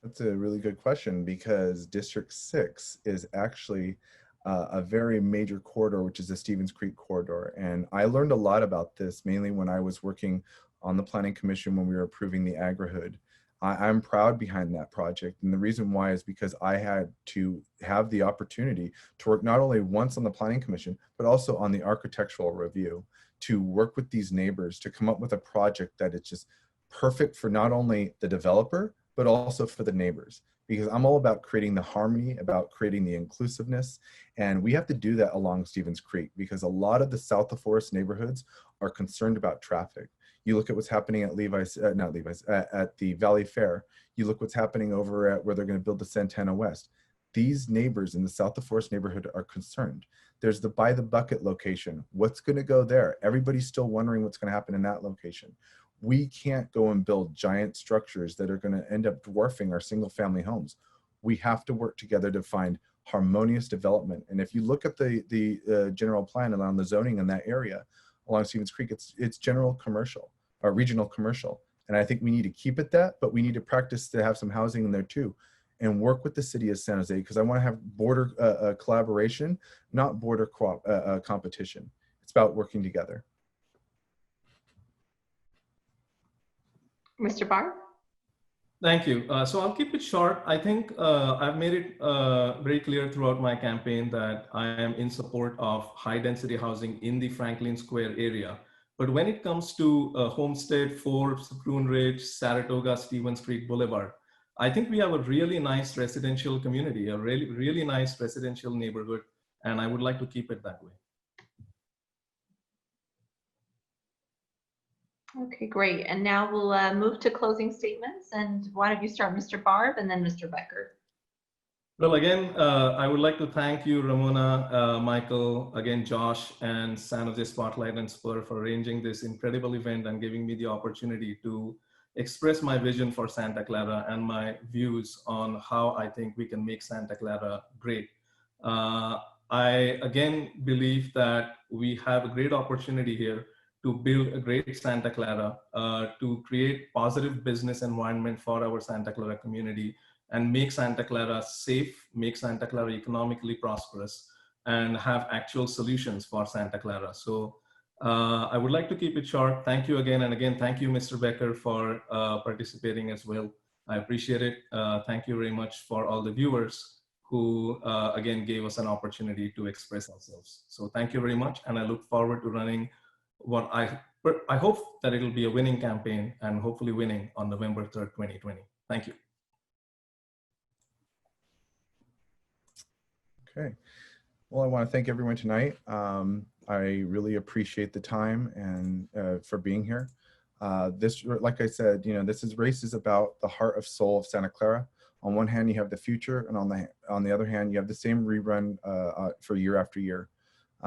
That's a really good question, because District 6 is actually a very major corridor, which is the Stevens Creek corridor. And I learned a lot about this mainly when I was working on the Planning Commission when we were approving the agri-hood. I'm proud behind that project. And the reason why is because I had to have the opportunity to work not only once on the Planning Commission, but also on the architectural review, to work with these neighbors to come up with a project that is just perfect for not only the developer, but also for the neighbors. Because I'm all about creating the harmony, about creating the inclusiveness. And we have to do that along Stevens Creek, because a lot of the South of Forest neighborhoods are concerned about traffic. You look at what's happening at at the Valley Fair. You look what's happening over at where they're going to build the Santana West. These neighbors in the South of Forest neighborhood are concerned. There's the By the Bucket location. What's going to go there? Everybody's still wondering what's going to happen in that location. We can't go and build giant structures that are going to end up dwarfing our single family homes. We have to work together to find harmonious development. And if you look at the general plan around the zoning in that area along Stevens Creek, it's general commercial or regional commercial. And I think we need to keep it that, but we need to practice to have some housing in there too, and work with the city of San Jose, because I want to have border collaboration, not border competition. It's about working together. Mr. Barr? Thank you. So I'll keep it short. I think I've made it very clear throughout my campaign that I am in support of high density housing in the Franklin Square area. But when it comes to Homestead, Forbes, Prune Ridge, Saratoga, Stevens Creek Boulevard, I think we have a really nice residential community, a really nice residential neighborhood, and I would like to keep it that way. Okay, great. And now we'll move to closing statements. And why don't you start, Mr. Barb, and then Mr. Becker? Well, again, I would like to thank you, Ramona, Michael, again, Josh, and San Jose Spotlight and Spur for arranging this incredible event and giving me the opportunity to express my vision for Santa Clara and my views on how I think we can make Santa Clara great. I, again, believe that we have a great opportunity here to build a great Santa Clara, to create positive business environment for our Santa Clara community, and make Santa Clara safe, make Santa Clara economically prosperous, and have actual solutions for Santa Clara. So I would like to keep it short. Thank you again. And again, thank you, Mr. Becker, for participating as well. I appreciate it. Thank you very much for all the viewers who, again, gave us an opportunity to express ourselves. So thank you very much. And I look forward to running what I hope that it'll be a winning campaign, and hopefully winning on November 3rd, 2020. Thank you. Okay. Well, I want to thank everyone tonight. I really appreciate the time and for being here. This, like I said, you know, race is about the heart of soul of Santa Clara. On one hand, you have the future, and on the other hand, you have the same rerun for year after year.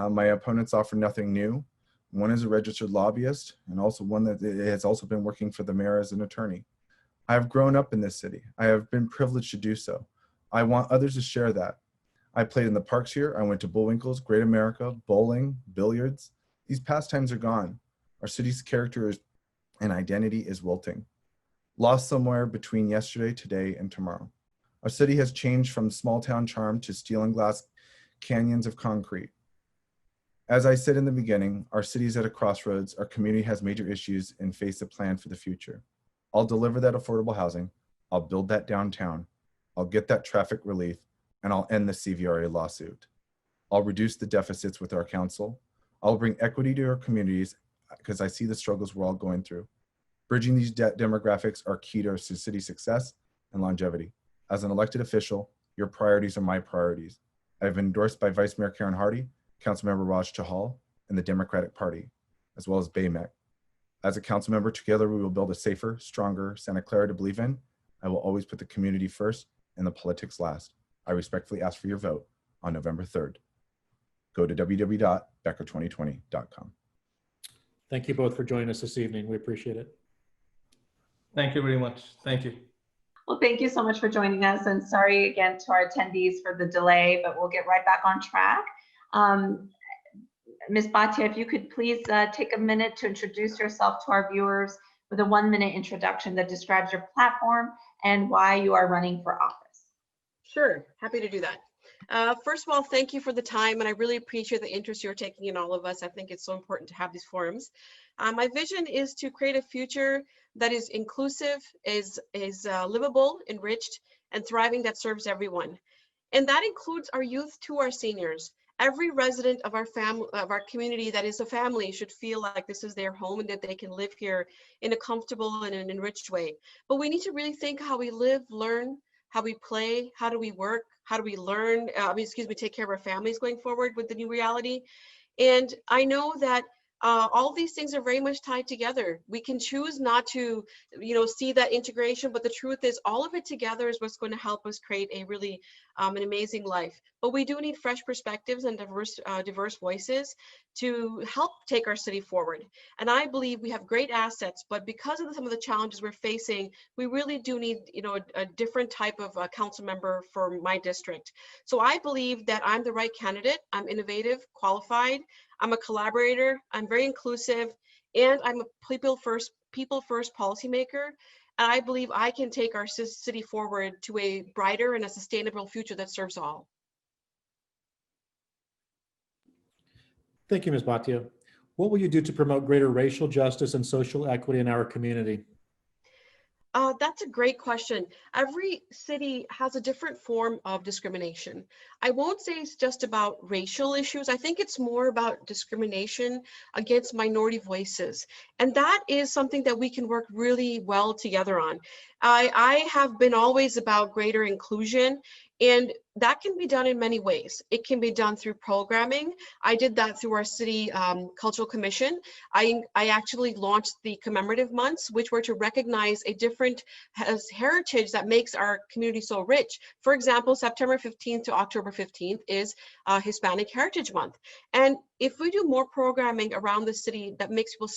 My opponents offer nothing new. One is a registered lobbyist, and also one that has also been working for the mayor as an attorney. I have grown up in this city. I have been privileged to do so. I want others to share that. I played in the parks here. I went to Bullwinkle's, Great America, bowling, billiards. These pastimes are gone. Our city's character and identity is wilting, lost somewhere between yesterday, today, and tomorrow. Our city has changed from small town charm to steel and glass canyons of concrete. As I said in the beginning, our city is at a crossroads. Our community has major issues and face a plan for the future. I'll deliver that affordable housing. I'll build that downtown. I'll get that traffic relief, and I'll end the CVRA lawsuit. I'll reduce the deficits with our council. I'll bring equity to our communities because I see the struggles we're all going through. Bridging these demographics are key to our city's success and longevity. As an elected official, your priorities are my priorities. I've been endorsed by Vice Mayor Karen Hardy, Councilmember Raj Chahal, and the Democratic Party, as well as BAMEC. As a council member, together we will build a safer, stronger Santa Clara to believe in. I will always put the community first and the politics last. I respectfully ask for your vote on November 3rd. Go to www.becker2020.com. Thank you both for joining us this evening. We appreciate it. Thank you very much. Thank you. Well, thank you so much for joining us, and sorry again to our attendees for the delay, but we'll get right back on track. Ms. Bhatia, if you could please take a minute to introduce yourself to our viewers with a 1-minute introduction that describes your platform and why you are running for office. Sure, happy to do that. First of all, thank you for the time, and I really appreciate the interest you're taking in all of us. I think it's so important to have these forums. My vision is to create a future that is inclusive, is livable, enriched, and thriving, that serves everyone. And that includes our youth to our seniors. Every resident of our family, of our community that is a family, should feel like this is their home and that they can live here in a comfortable and an enriched way. But we need to really think how we live, learn, how we play, how do we work, how do we learn, take care of our families going forward with the new reality. And I know that all these things are very much tied together. We can choose not to, see that integration, but the truth is all of it together is what's going to help us create a really an amazing life. But we do need fresh perspectives and diverse voices to help take our city forward. And I believe we have great assets, but because of some of the challenges we're facing, we really do need, a different type of council member for my district. So I believe that I'm the right candidate. I'm innovative, qualified. I'm a collaborator. I'm very inclusive, and I'm a people first policymaker. And I believe I can take our city forward to a brighter and a sustainable future that serves all. Thank you, Ms. Bhatia. What will you do to promote greater racial justice and social equity in our community? That's a great question. Every city has a different form of discrimination. I won't say it's just about racial issues. I think it's more about discrimination against minority voices. And that is something that we can work really well together on. I have been always about greater inclusion, and that can be done in many ways. It can be done through programming. I did that through our city cultural commission. I actually launched the commemorative months, which were to recognize a different heritage that makes our community so rich. For example, September 15th to October 15th is Hispanic Heritage Month. And if we do more programming around the city that makes people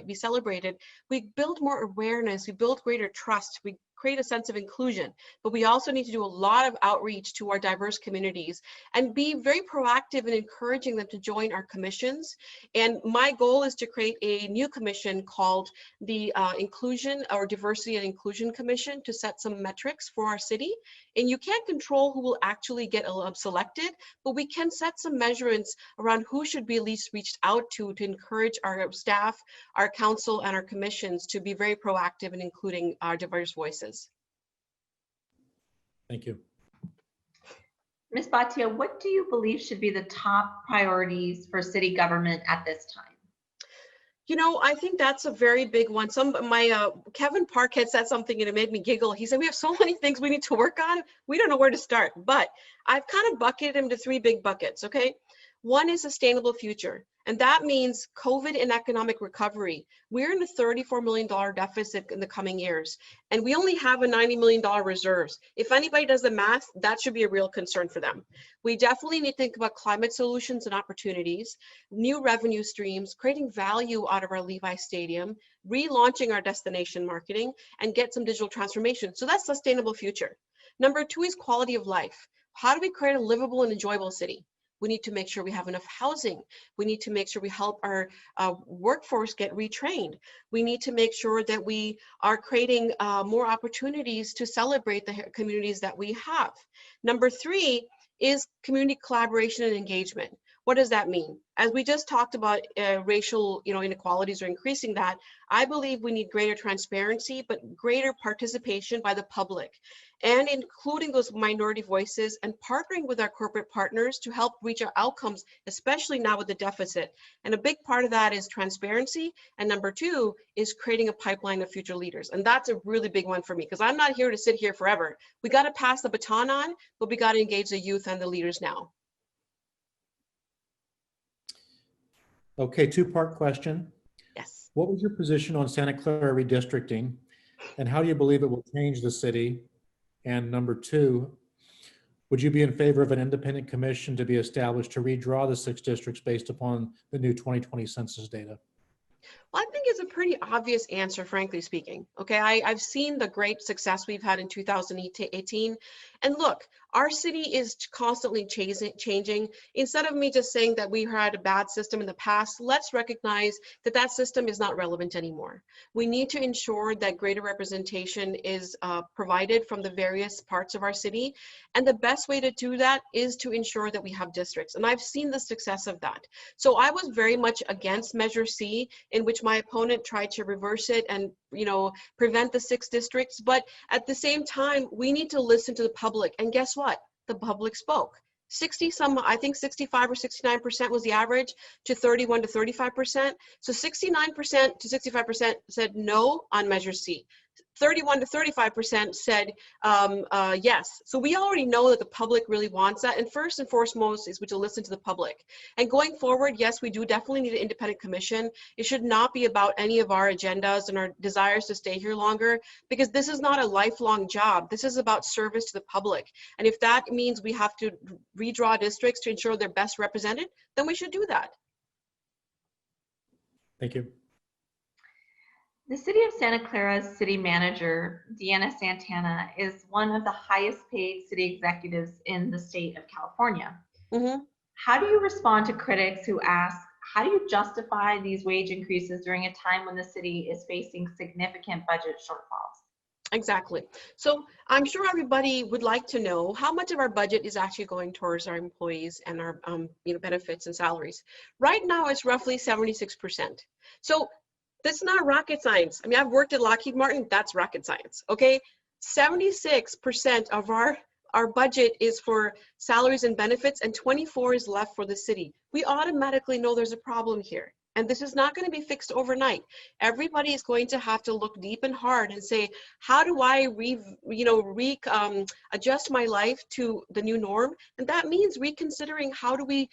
be celebrated, we build more awareness, we build greater trust, we create a sense of inclusion. But we also need to do a lot of outreach to our diverse communities and be very proactive in encouraging them to join our commissions. And my goal is to create a new commission called the Inclusion or Diversity and Inclusion Commission to set some metrics for our city. And you can't control who will actually get selected, but we can set some measurements around who should be least reached out to encourage our staff, our council, and our commissions to be very proactive in including our diverse voices. Thank you. Ms. Bhatia, what do you believe should be the top priorities for city government at this time? I think that's a very big one. Kevin Park had said something and it made me giggle. He said, we have so many things we need to work on. We don't know where to start, but I've kind of bucketed them to 3 big buckets, okay? One is sustainable future, and that means COVID and economic recovery. We're in a $34 million deficit in the coming years, and we only have a $90 million reserves. If anybody does the math, that should be a real concern for them. We definitely need to think about climate solutions and opportunities, new revenue streams, creating value out of our Levi Stadium, relaunching our destination marketing, and get some digital transformation. So that's sustainable future. Number 2 is quality of life. How do we create a livable and enjoyable city? We need to make sure we have enough housing. We need to make sure we help our workforce get retrained. We need to make sure that we are creating more opportunities to celebrate the communities that we have. Number 3 is community collaboration and engagement. What does that mean? As we just talked about racial inequalities are increasing that, I believe we need greater transparency, but greater participation by the public, and including those minority voices and partnering with our corporate partners to help reach our outcomes, especially now with the deficit. And a big part of that is transparency. And number 2 is creating a pipeline of future leaders. And that's a really big one for me, because I'm not here to sit here forever. We got to pass the baton on, but we got to engage the youth and the leaders now. Okay, 2-part question. Yes. What was your position on Santa Clara redistricting, and how do you believe it will change the city? And number 2, would you be in favor of an independent commission to be established to redraw the 6 districts based upon the new 2020 census data? I think it's a pretty obvious answer, frankly speaking. Okay, I've seen the great success we've had in 2018. And look, our city is constantly changing. Instead of me just saying that we had a bad system in the past, let's recognize that that system is not relevant anymore. We need to ensure that greater representation is provided from the various parts of our city. And the best way to do that is to ensure that we have districts. And I've seen the success of that. So I was very much against Measure C, in which my opponent tried to reverse it and, prevent the 6 districts. But at the same time, we need to listen to the public. And guess what? The public spoke. 65 or 69% was the average, to 31 to 35%. So 69% to 65% said no on Measure C. 31 to 35% said yes. So we already know that the public really wants that. And first and foremost is we to listen to the public. And going forward, yes, we do definitely need an independent commission. It should not be about any of our agendas and our desires to stay here longer, because this is not a lifelong job. This is about service to the public. And if that means we have to redraw districts to ensure they're best represented, then we should do that. Thank you. The City of Santa Clara's city manager, Deanna Santana, is one of the highest paid city executives in the state of California. Mm-hmm. How do you respond to critics who ask, how do you justify these wage increases during a time when the city is facing significant budget shortfalls? Exactly. So I'm sure everybody would like to know how much of our budget is actually going towards our employees and our benefits and salaries. Right now, it's roughly 76%. So that's not rocket science. I mean, I've worked at Lockheed Martin. That's rocket science. Okay, 76% of our budget is for salaries and benefits, and 24% is left for the city. We automatically know there's a problem here. And this is not going to be fixed overnight. Everybody is going to have to look deep and hard and say, how do I adjust my life to the new norm? And that means reconsidering how do we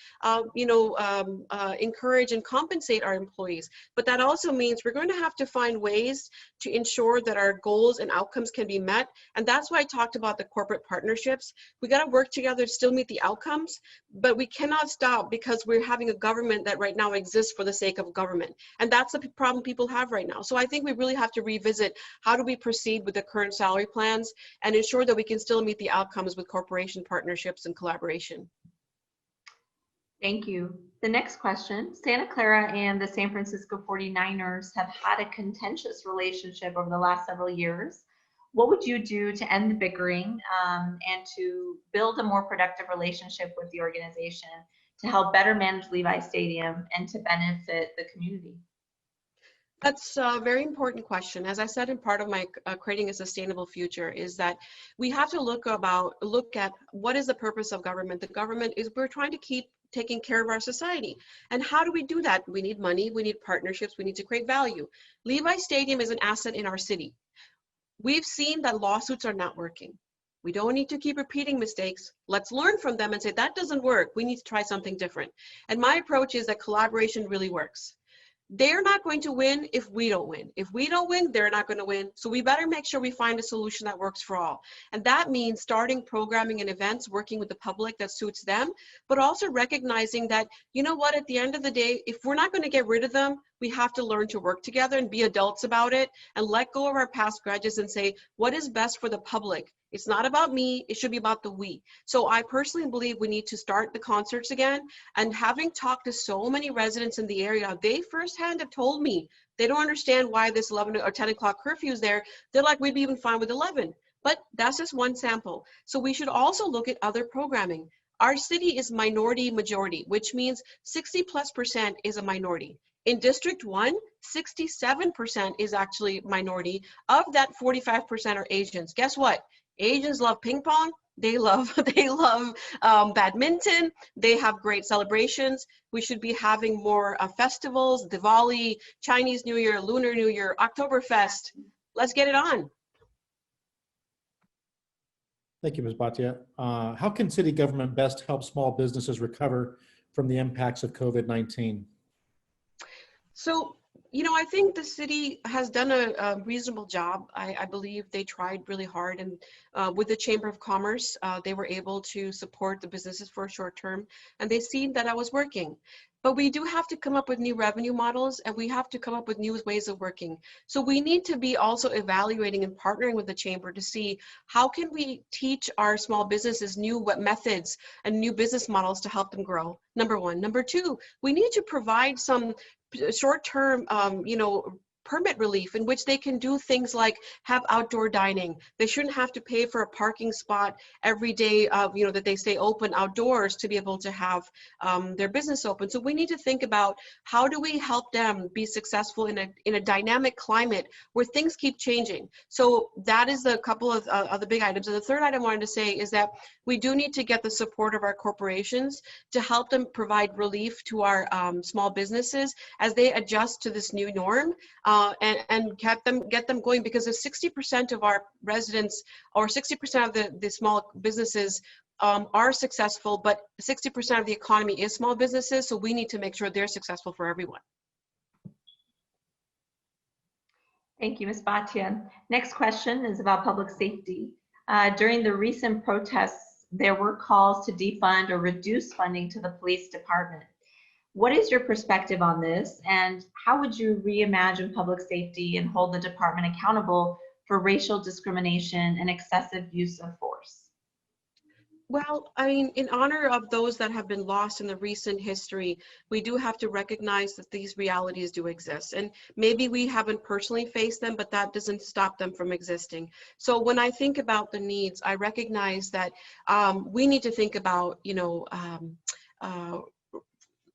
encourage and compensate our employees. But that also means we're going to have to find ways to ensure that our goals and outcomes can be met. And that's why I talked about the corporate partnerships. We got to work together to still meet the outcomes, but we cannot stop because we're having a government that right now exists for the sake of government. And that's the problem people have right now. So I think we really have to revisit how do we proceed with the current salary plans and ensure that we can still meet the outcomes with corporation partnerships and collaboration. Thank you. The next question, Santa Clara and the San Francisco 49ers have had a contentious relationship over the last several years. What would you do to end the bickering and to build a more productive relationship with the organization to help better manage Levi Stadium and to benefit the community? That's a very important question. As I said in part of my creating a sustainable future is that we have to look at what is the purpose of government. The government is we're trying to keep taking care of our society. And how do we do that? We need money, we need partnerships, we need to create value. Levi Stadium is an asset in our city. We've seen that lawsuits are not working. We don't need to keep repeating mistakes. Let's learn from them and say, that doesn't work. We need to try something different. And my approach is that collaboration really works. They're not going to win if we don't win. If we don't win, they're not going to win. So we better make sure we find a solution that works for all. And that means starting programming and events, working with the public that suits them, but also recognizing that, you know what, at the end of the day, if we're not going to get rid of them, we have to learn to work together and be adults about it and let go of our past grudges and say, what is best for the public? It's not about me, it should be about the we. So I personally believe we need to start the concerts again. And having talked to so many residents in the area, they firsthand have told me they don't understand why this 11 or 10 o'clock curfew is there. They're like, we'd be even fine with 11. But that's just one sample. So we should also look at other programming. Our city is minority majority, which means 60+% is a minority. In District 1, 67% is actually minority. Of that, 45% are Asians. Guess what? Asians love ping pong. They love badminton. They have great celebrations. We should be having more festivals, Diwali, Chinese New Year, Lunar New Year, Oktoberfest. Let's get it on. Thank you, Ms. Bhatia. How can city government best help small businesses recover from the impacts of COVID-19? So, I think the city has done a reasonable job. I believe they tried really hard, and with the Chamber of Commerce, they were able to support the businesses for a short term, and they seen that I was working. but we do have to come up with new revenue models, and we have to come up with new ways of working. So we need to be also evaluating and partnering with the chamber to see how can we teach our small businesses new methods and new business models to help them grow. Number one. Number two, we need to provide some short-term, permit relief in which they can do things like have outdoor dining. They shouldn't have to pay for a parking spot every day, that they stay open outdoors to be able to have their business open. So we need to think about how do we help them be successful in a dynamic climate where things keep changing. So that is a couple of the big items. And the third item I wanted to say is that we do need to get the support of our corporations to help them provide relief to our small businesses as they adjust to this new norm. And get them going, because if 60% of our residents or 60% of the small businesses are successful, but 60% of the economy is small businesses, so we need to make sure they're successful for everyone. Thank you, Ms. Bhatia. Next question is about public safety. During the recent protests, there were calls to defund or reduce funding to the police department. What is your perspective on this, and how would you reimagine public safety and hold the department accountable for racial discrimination and excessive use of force? Well, I mean, in honor of those that have been lost in the recent history, we do have to recognize that these realities do exist. And maybe we haven't personally faced them, but that doesn't stop them from existing. So when I think about the needs, I recognize that we need to think about,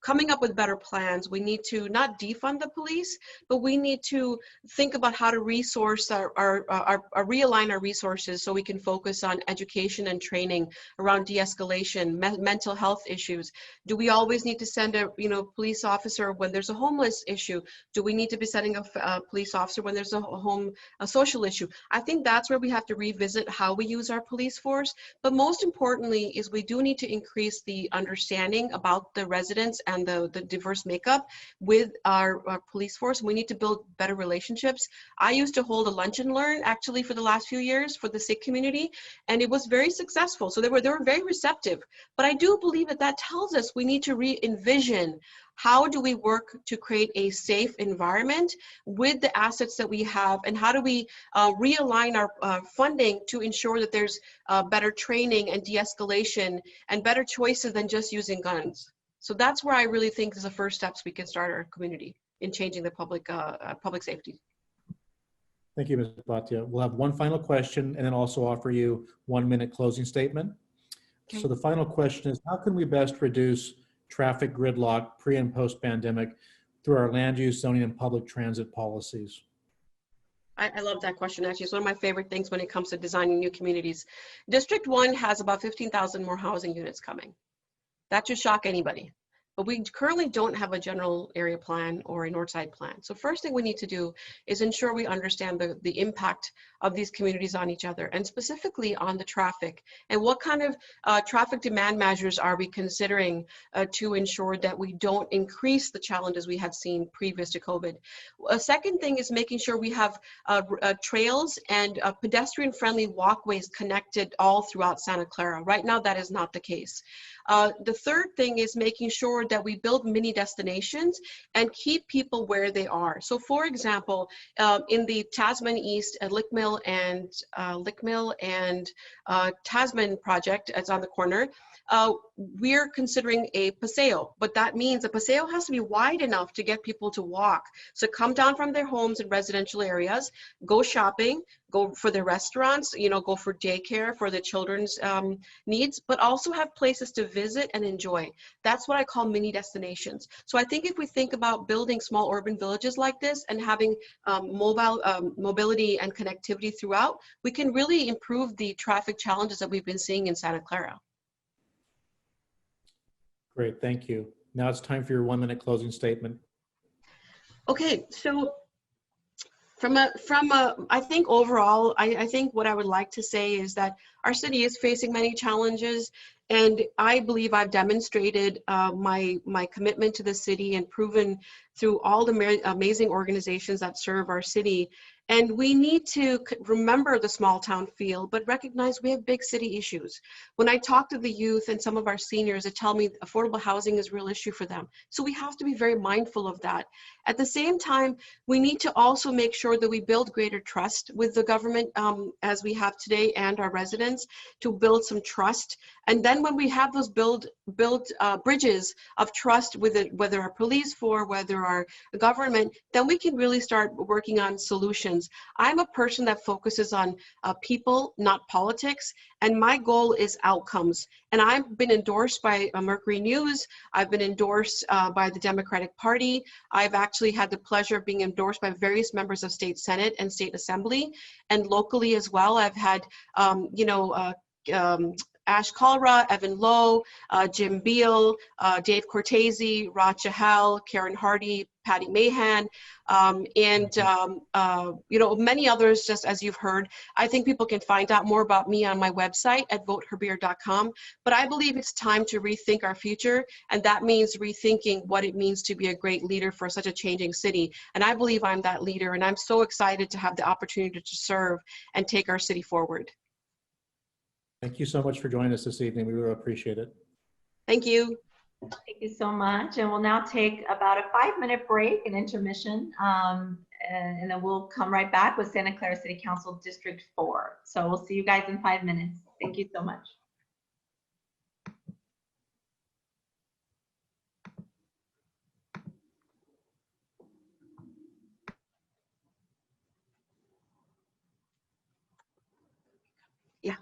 coming up with better plans. We need to not defund the police, but we need to think about how to resource realign our resources so we can focus on education and training around de-escalation, mental health issues. Do we always need to send a police officer when there's a homeless issue? Do we need to be sending a police officer when there's a social issue? I think that's where we have to revisit how we use our police force. But most importantly is we do need to increase the understanding about the residents and the diverse makeup with our police force. We need to build better relationships. I used to hold a lunch and learn actually for the last few years for the Sikh community, and it was very successful. So they were very receptive. But I do believe that tells us we need to re-envision how do we work to create a safe environment with the assets that we have, and how do we realign our funding to ensure that there's better training and de-escalation and better choices than just using guns. So that's where I really think is the first steps we can start our community in changing the public safety. Thank you, Ms. Bhatia. We'll have one final question and then also offer you 1-minute closing statement. Okay. So the final question is, how can we best reduce traffic gridlock pre and post pandemic through our land use, zoning, and public transit policies? I love that question. Actually, it's one of my favorite things when it comes to designing new communities. District 1 has about 15,000 more housing units coming. That should shock anybody. But we currently don't have a general area plan or a north side plan. So first thing we need to do is ensure we understand the impact of these communities on each other, and specifically on the traffic, and what kind of traffic demand measures are we considering to ensure that we don't increase the challenges we had seen previous to COVID. A second thing is making sure we have trails and pedestrian friendly walkways connected all throughout Santa Clara. Right now that is not the case. The third thing is making sure that we build mini destinations and keep people where they are. So for example, in the Tasman East at Lickmill and Tasman project, it's on the corner, we're considering a paseo, but that means a paseo has to be wide enough to get people to walk. So come down from their homes in residential areas, go shopping, go for the restaurants, go for daycare for the children's needs, but also have places to visit and enjoy. That's what I call mini destinations. So I think if we think about building small urban villages like this and having mobility and connectivity throughout, we can really improve the traffic challenges that we've been seeing in Santa Clara. Great, thank you. Now it's time for your 1-minute closing statement. Okay, so I think overall, I think what I would like to say is that our city is facing many challenges, and I believe I've demonstrated my commitment to the city and proven through all the amazing organizations that serve our city And we need to remember the small town feel, but recognize we have big city issues. When I talk to the youth and some of our seniors, they tell me affordable housing is a real issue for them. So we have to be very mindful of that. At the same time, we need to also make sure that we build greater trust with the government as we have today and our residents, to build some trust. And then when we have those build bridges of trust with it, whether our police force, whether our government, then we can really start working on solutions. I'm a person that focuses on people, not politics, and my goal is outcomes. And I've been endorsed by Mercury News. I've been endorsed by the Democratic Party. I've actually had the pleasure of being endorsed by various members of state Senate and state assembly, and locally as well. I've had, Ash Clara, Evan Lowe, Jim Beal, Dave Cortese, Rod Chahal, Karen Hardy, Patty Mahan, and many others, just as you've heard. I think people can find out more about me on my website at voteherbeer.com. But I believe it's time to rethink our future, and that means rethinking what it means to be a great leader for such a changing city. And I believe I'm that leader, and I'm so excited to have the opportunity to serve and take our city forward. Thank you so much for joining us this evening. We really appreciate it. Thank you. Thank you so much. And we'll now take about a 5-minute break, an intermission, and then we'll come right back with Santa Clara City Council District 4. So we'll see you guys in 5 minutes. Thank you so much. Yeah.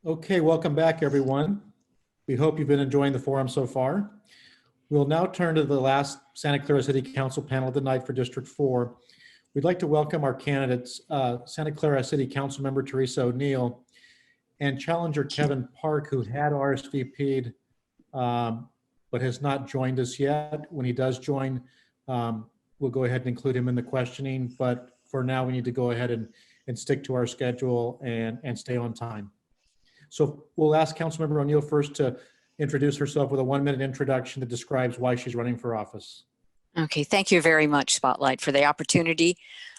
Okay, welcome back, everyone. We hope you've been enjoying the forum so far. We'll now turn to the last Santa Clara City Council panel of the night for District 4. We'd like to welcome our candidates, Santa Clara City Council Member Teresa O'Neill and challenger Kevin Park, who had RSVP'd but has not joined us yet. When he does join, we'll go ahead and include him in the questioning. But for now, we need to go ahead and stick to our schedule and stay on time. So we'll ask Councilmember O'Neill first to introduce herself with a 1-minute introduction that describes why she's running for office. Okay, thank you very much, Spotlight, for the opportunity.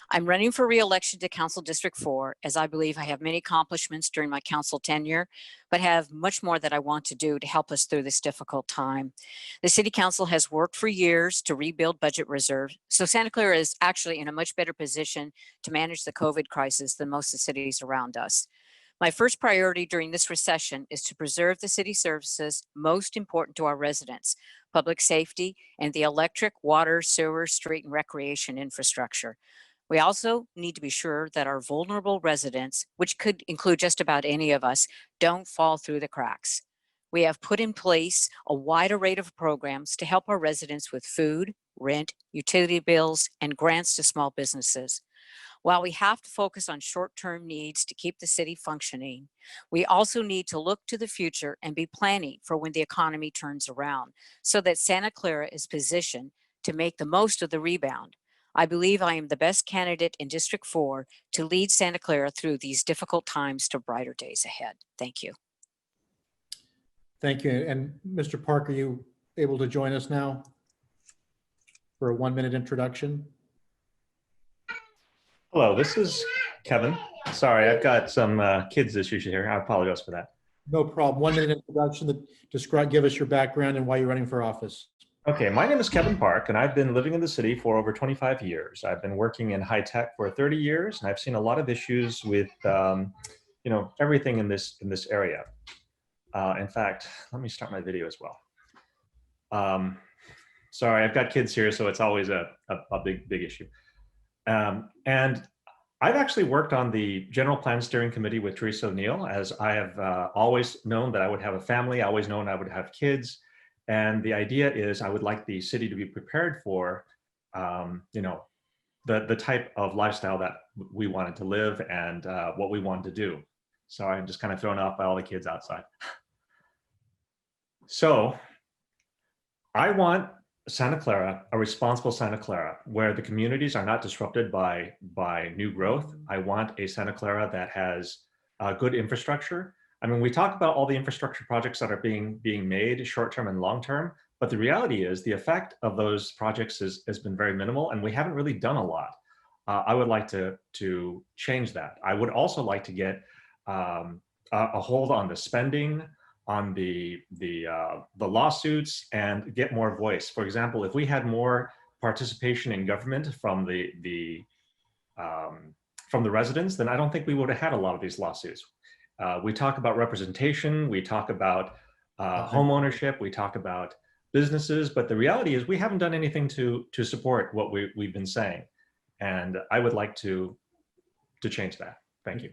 I'm running for re-election to Council District 4, as I believe I have many accomplishments during my council tenure, but have much more that I want to do to help us through this difficult time. The City Council has worked for years to rebuild budget reserves, so Santa Clara is actually in a much better position to manage the COVID crisis than most of the cities around us. My first priority during this recession is to preserve the city services most important to our residents, public safety, and the electric, water, sewer, street, and recreation infrastructure. We also need to be sure that our vulnerable residents, which could include just about any of us, don't fall through the cracks. We have put in place a wide array of programs to help our residents with food, rent, utility bills, and grants to small businesses. While we have to focus on short-term needs to keep the city functioning, we also need to look to the future and be planning for when the economy turns around so that Santa Clara is positioned to make the most of the rebound. I believe I am the best candidate in District 4 to lead Santa Clara through these difficult times to brighter days ahead. Thank you. Thank you. And Mr. Park, are you able to join us now for a 1-minute introduction? Hello, this is Kevin. Sorry, I've got some kids issues here. I apologize for that. No problem. 1-minute introduction that give us your background and why you're running for office. Okay, my name is Kevin Park, and I've been living in the city for over 25 years. I've been working in high tech for 30 years, and I've seen a lot of issues with, everything in this area. In fact, let me start my video as well. Sorry, I've got kids here, so it's always a big issue. And I've actually worked on the General Plan Steering Committee with Teresa O'Neill, as I have always known that I would have a family, always known I would have kids. And the idea is I would like the city to be prepared for, the type of lifestyle that we wanted to live and what we wanted to do. So I'm just kind of thrown off by all the kids outside. So I want Santa Clara, a responsible Santa Clara, where the communities are not disrupted by new growth. I want a Santa Clara that has good infrastructure. I mean, we talk about all the infrastructure projects that are being made short-term and long-term, but the reality is the effect of those projects has been very minimal, and we haven't really done a lot. I would like to change that. I would also like to get a hold on the spending, on the lawsuits, and get more voice. For example, if we had more participation in government from the residents, then I don't think we would have had a lot of these lawsuits. We talk about representation, we talk about home ownership, we talk about businesses, but the reality is we haven't done anything to support what we've been saying. And I would like to change that. Thank you.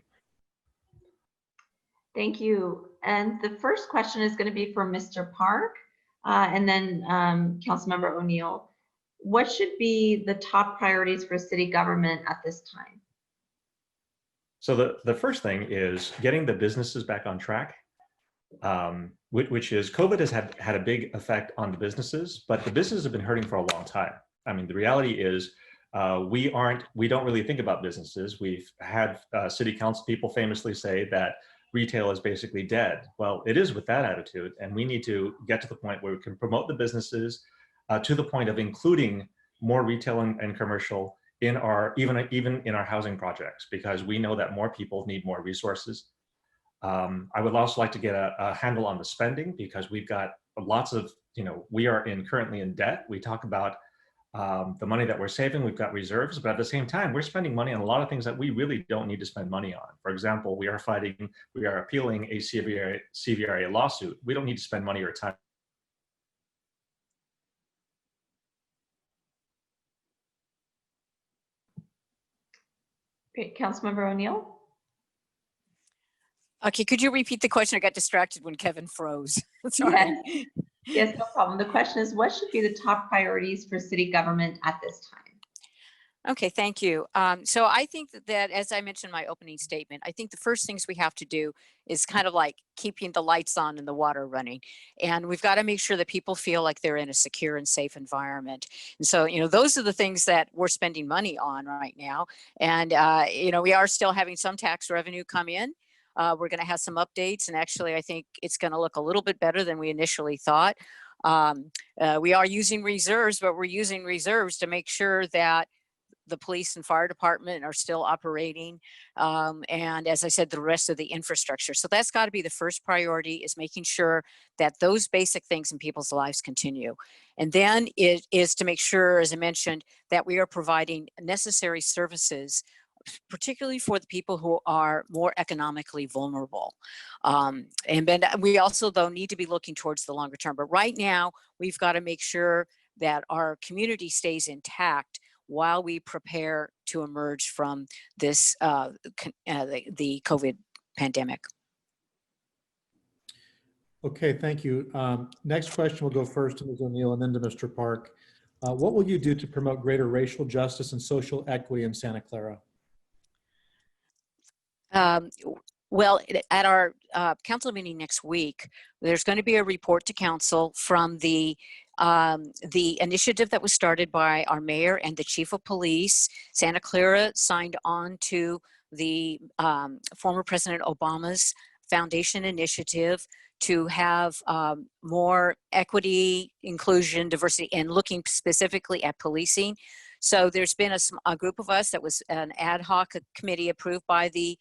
Thank you. And the first question is going to be for Mr. Park and then Councilmember O'Neill. What should be the top priorities for city government at this time? So the first thing is getting the businesses back on track, which is COVID has had a big effect on the businesses, but the businesses have been hurting for a long time. I mean, the reality is we don't really think about businesses. We've had city council people famously say that retail is basically dead. Well, it is with that attitude, and we need to get to the point where we can promote the businesses to the point of including more retail and commercial in our even in our housing projects, because we know that more people need more resources. I would also like to get a handle on the spending, because we've got lots of, we are currently in debt. We talk about the money that we're saving, we've got reserves, but at the same time, we're spending money on a lot of things that we really don't need to spend money on. For example, we are appealing a CVRA lawsuit. We don't need to spend money or time. Great, Councilmember O'Neill. Okay, could you repeat the question? I got distracted when Kevin froze. Sorry. Yes. Yes, no problem. The question is, what should be the top priorities for city government at this time? Okay, thank you. So I think that, as I mentioned in my opening statement, I think the first things we have to do is kind of like keeping the lights on and the water running. And we've got to make sure that people feel like they're in a secure and safe environment. And so, those are the things that we're spending money on right now. And, we are still having some tax revenue come in. We're going to have some updates. And actually, I think it's going to look a little bit better than we initially thought. We are using reserves, but we're using reserves to make sure that the police and fire department are still operating. And as I said, the rest of the infrastructure. So that's got to be the first priority, is making sure that those basic things in people's lives continue. And then it is to make sure, as I mentioned, that we are providing necessary services, particularly for the people who are more economically vulnerable. And then we also, though, need to be looking towards the longer term. But right now, we've got to make sure that our community stays intact while we prepare to emerge from this, the COVID pandemic. Okay, thank you. Next question will go first to Ms. O'Neill and then to Mr. Park. What will you do to promote greater racial justice and social equity in Santa Clara? Well, at our council meeting next week, there's going to be a report to council from the initiative that was started by our mayor and the chief of police. Santa Clara signed on to the former President Obama's foundation initiative to have more equity, inclusion, diversity, and looking specifically at policing. So there's been a group of us that was an ad hoc committee approved by the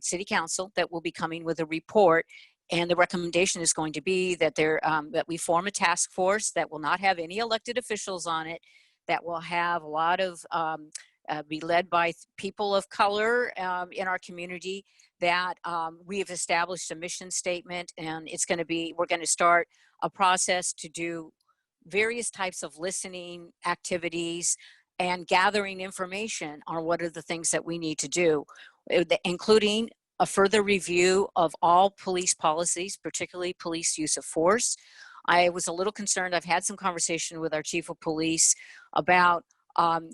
city council that will be coming with a report. And the recommendation is going to be that that we form a task force that will not have any elected officials on it, that will have a lot of, be led by people of color in our community, that we have established a mission statement, and we're going to start a process to do various types of listening activities and gathering information on what are the things that we need to do, including a further review of all police policies, particularly police use of force. I was a little concerned. I've had some conversation with our chief of police about,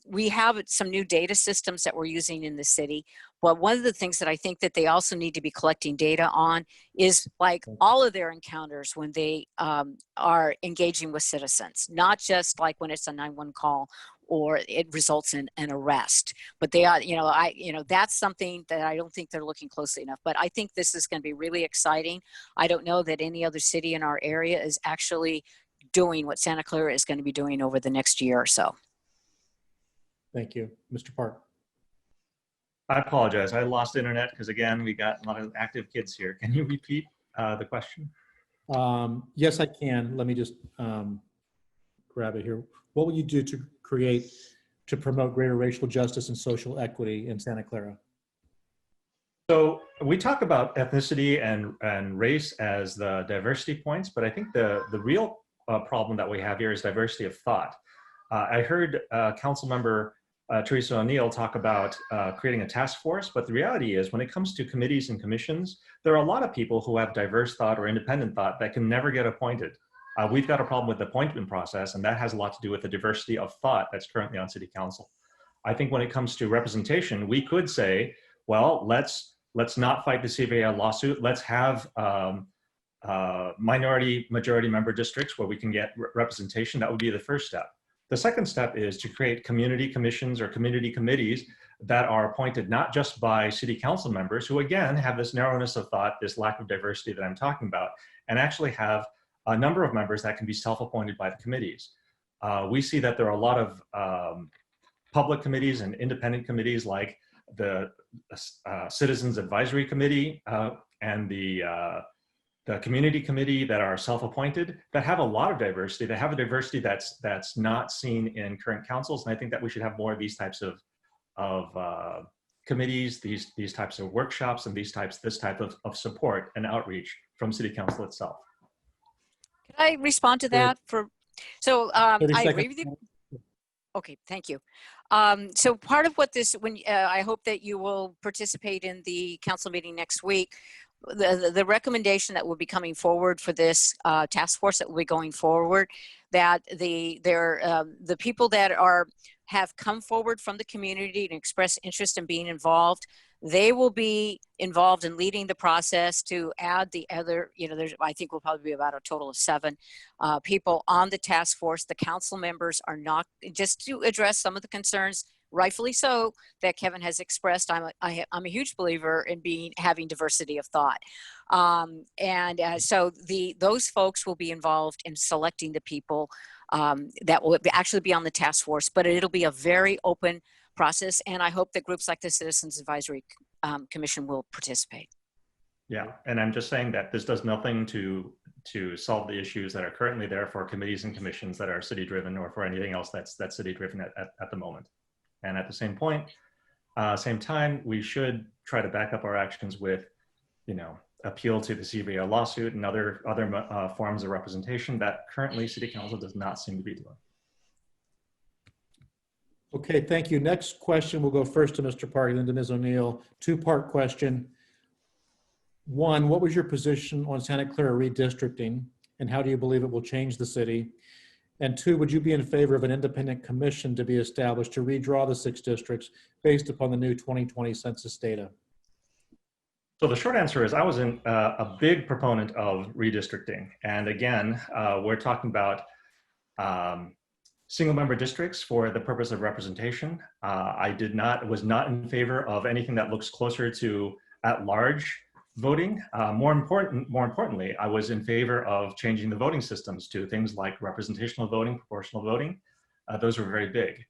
we have some new data systems that we're using in the city, but one of the things that I think that they also need to be collecting data on is like all of their encounters when they are engaging with citizens, not just like when it's a 911 call or it results in an arrest. But they are, that's something that I don't think they're looking closely enough. But I think this is going to be really exciting. I don't know that any other city in our area is actually doing what Santa Clara is going to be doing over the next year or so. Thank you. Mr. Park. I apologize. I lost internet because, again, we got a lot of active kids here. Can you repeat the question? Yes, I can. Let me just grab it here. What will you do to promote greater racial justice and social equity in Santa Clara? So we talk about ethnicity and race as the diversity points, but I think the real problem that we have here is diversity of thought. I heard Council Member Teresa O'Neill talk about creating a task force, but the reality is when it comes to committees and commissions, there are a lot of people who have diverse thought or independent thought that can never get appointed. We've got a problem with the appointment process, and that has a lot to do with the diversity of thought that's currently on City Council. I think when it comes to representation, we could say, well, let's not fight the CVA lawsuit. Let's have minority majority member districts where we can get representation. That would be the first step. The second step is to create community commissions or community committees that are appointed not just by city council members who, again, have this narrowness of thought, this lack of diversity that I'm talking about, and actually have a number of members that can be self-appointed by the committees. We see that there are a lot of public committees and independent committees like the Citizens Advisory Committee and the community committee that are self-appointed that have a lot of diversity, that have a diversity that's not seen in current councils. And I think that we should have more of these types of committees, these types of workshops, and this type of support and outreach from City Council itself. Can I respond to that? So I agree with you. Okay, thank you. So part of what I hope that you will participate in the council meeting next week. the recommendation that will be coming forward for this task force that will be going forward, that the people that have come forward from the community and express interest in being involved, they will be involved in leading the process to add the other, I think will probably be about a total of 7 people on the task force. The council members are not, just to address some of the concerns, rightfully so, that Kevin has expressed. I'm a huge believer in having diversity of thought. So those folks will be involved in selecting the people that will actually be on the task force, but it'll be a very open process. And I hope that groups like the Citizens Advisory Commission will participate. Yeah, and I'm just saying that this does nothing to solve the issues that are currently there for committees and commissions that are city driven, or for anything else that's city driven at the moment. And at the same time, we should try to back up our actions with, appeal to the CBA lawsuit and other forms of representation that currently City Council does not seem to be doing. Okay, thank you. Next question, we'll go first to Mr. Park, then to Ms. O'Neill. 2-part question. 1, what was your position on Santa Clara redistricting, and how do you believe it will change the city? And 2, would you be in favor of an independent commission to be established to redraw the 6 districts based upon the new 2020 census data? So the short answer is I was a big proponent of redistricting. And again, we're talking about single member districts for the purpose of representation. I was not in favor of anything that looks closer to at-large voting. More importantly, I was in favor of changing the voting systems to things like representational voting, proportional voting. Those were very big.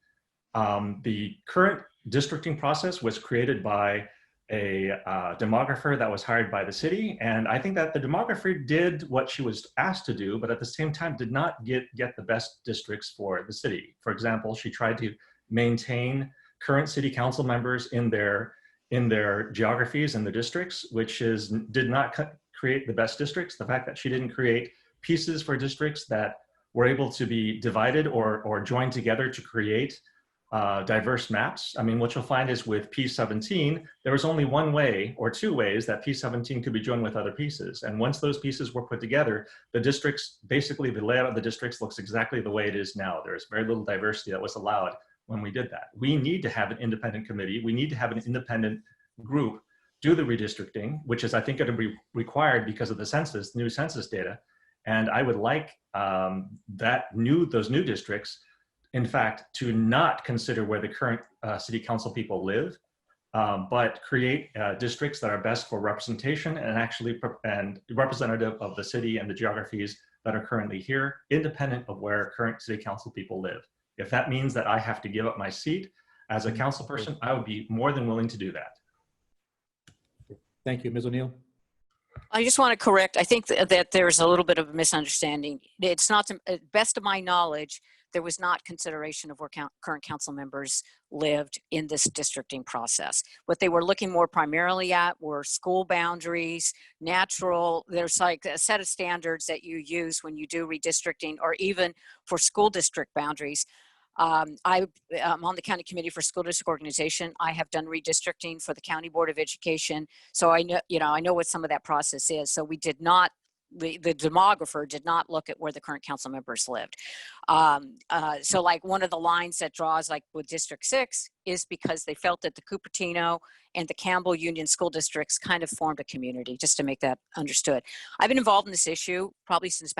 The current districting process was created by a demographer that was hired by the city. And I think that the demographer did what she was asked to do, but at the same time did not get the best districts for the city. For example, she tried to maintain current city council members in their geographies and the districts, which did not create the best districts. The fact that she didn't create pieces for districts that were able to be divided or joined together to create diverse maps. I mean, what you'll find is with P17, there was only one way or 2 ways that P17 could be joined with other pieces. And once those pieces were put together, the districts, basically the layout of the districts looks exactly the way it is now. There's very little diversity that was allowed when we did that. We need to have an independent committee. We need to have an independent group do the redistricting, which is, I think, going to be required because of the new census data. And I would like those new districts, in fact, to not consider where the current city council people live, but create districts that are best for representation and actually representative of the city and the geographies that are currently here, independent of where current city council people live. If that means that I have to give up my seat as a council person, I would be more than willing to do that. Thank you. Ms. O'Neill? I just want to correct, I think that there's a little bit of a misunderstanding. It's not, to best of my knowledge, there was not consideration of where current council members lived in this districting process. What they were looking more primarily at were school boundaries, there's like a set of standards that you use when you do redistricting, or even for school district boundaries. I'm on the county committee for school district organization. I have done redistricting for the County Board of Education. So I know what some of that process is. So we did not, the demographer did not look at where the current council members lived. So like one of the lines that draws like with District 6 is because they felt that the Cupertino and the Campbell Union school districts kind of formed a community, just to make that understood. I've been involved in this issue probably since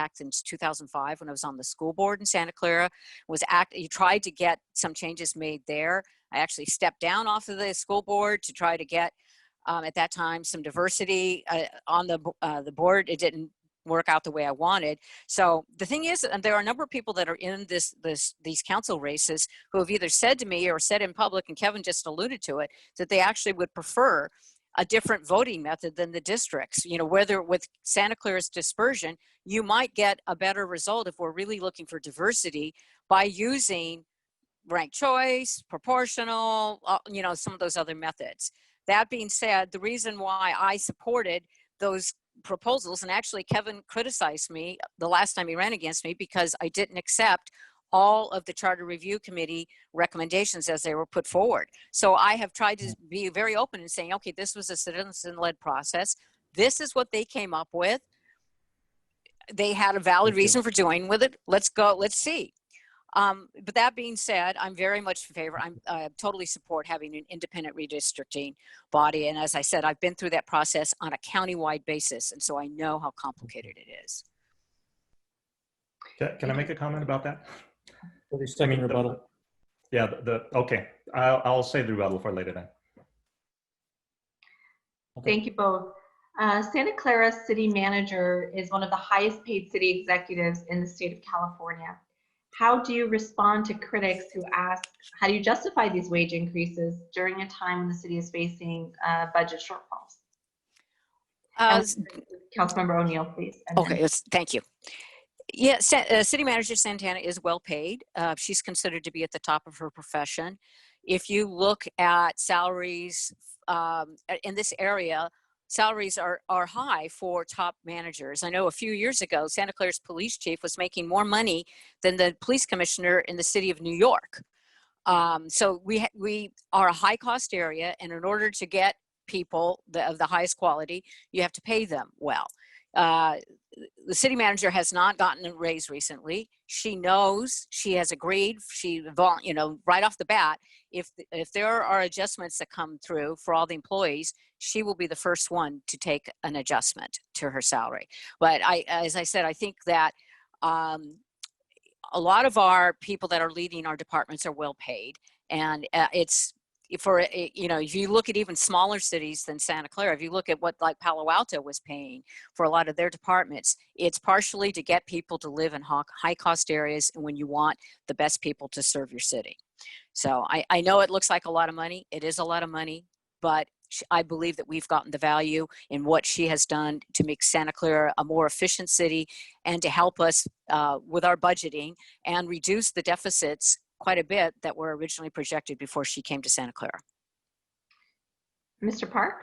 2005 when I was on the school board in Santa Clara. You tried to get some changes made there. I actually stepped down off of the school board to try to get, at that time, some diversity on the board. It didn't work out the way I wanted. So the thing is, and there are a number of people that are in these council races who have either said to me or said in public, and Kevin just alluded to it, that they actually would prefer a different voting method than the districts. Whether with Santa Clara's dispersion, you might get a better result if we're really looking for diversity by using ranked choice, proportional, some of those other methods. That being said, the reason why I supported those proposals, and actually Kevin criticized me the last time he ran against me because I didn't accept all of the Charter Review Committee recommendations as they were put forward. So I have tried to be very open in saying, okay, this was a citizen-led process. This is what they came up with. They had a valid reason for doing with it. Let's go, let's see. But that being said, I'm very much in favor. I totally support having an independent redistricting body. And as I said, I've been through that process on a countywide basis. And so I know how complicated it is. Can I make a comment about that? 30-second rebuttal. Okay. I'll save the rebuttal for later then. Okay. Thank you both. Santa Clara city manager is one of the highest paid city executives in the state of California. How do you respond to critics who ask, how do you justify these wage increases during a time when the city is facing budget shortfalls? Councilmember O'Neill, please. Okay, thank you. Yeah, City Manager Santana is well paid. She's considered to be at the top of her profession. If you look at salaries in this area, salaries are high for top managers. I know a few years ago, Santa Clara's police chief was making more money than the police commissioner in the city of New York. So we are a high cost area, and in order to get people of the highest quality, you have to pay them well. The city manager has not gotten a raise recently. She knows, she has agreed, right off the bat, if there are adjustments that come through for all the employees, she will be the first one to take an adjustment to her salary. But as I said, I think that a lot of our people that are leading our departments are well paid, and if you look at even smaller cities than Santa Clara, if you look at what like Palo Alto was paying for a lot of their departments, it's partially to get people to live in high cost areas and when you want the best people to serve your city. So I know it looks like a lot of money. It is a lot of money, but I believe that we've gotten the value in what she has done to make Santa Clara a more efficient city and to help us with our budgeting and reduce the deficits quite a bit that were originally projected before she came to Santa Clara. Mr. Park?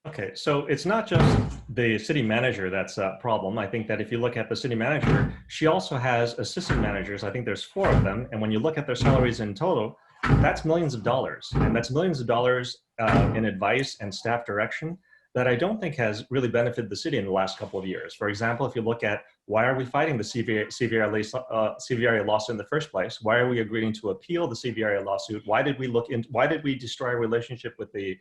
Okay, so it's not just the city manager that's a problem. I think that if you look at the city manager, she also has assistant managers. I think there's 4 of them. And when you look at their salaries in total, that's millions of dollars. And that's millions of dollars in advice and staff direction that I don't think has really benefited the city in the last couple of years. For example, if you look at why are we fighting the CVRA lawsuit in the first place? Why are we agreeing to appeal the CVRA lawsuit? Why did we destroy our relationship with the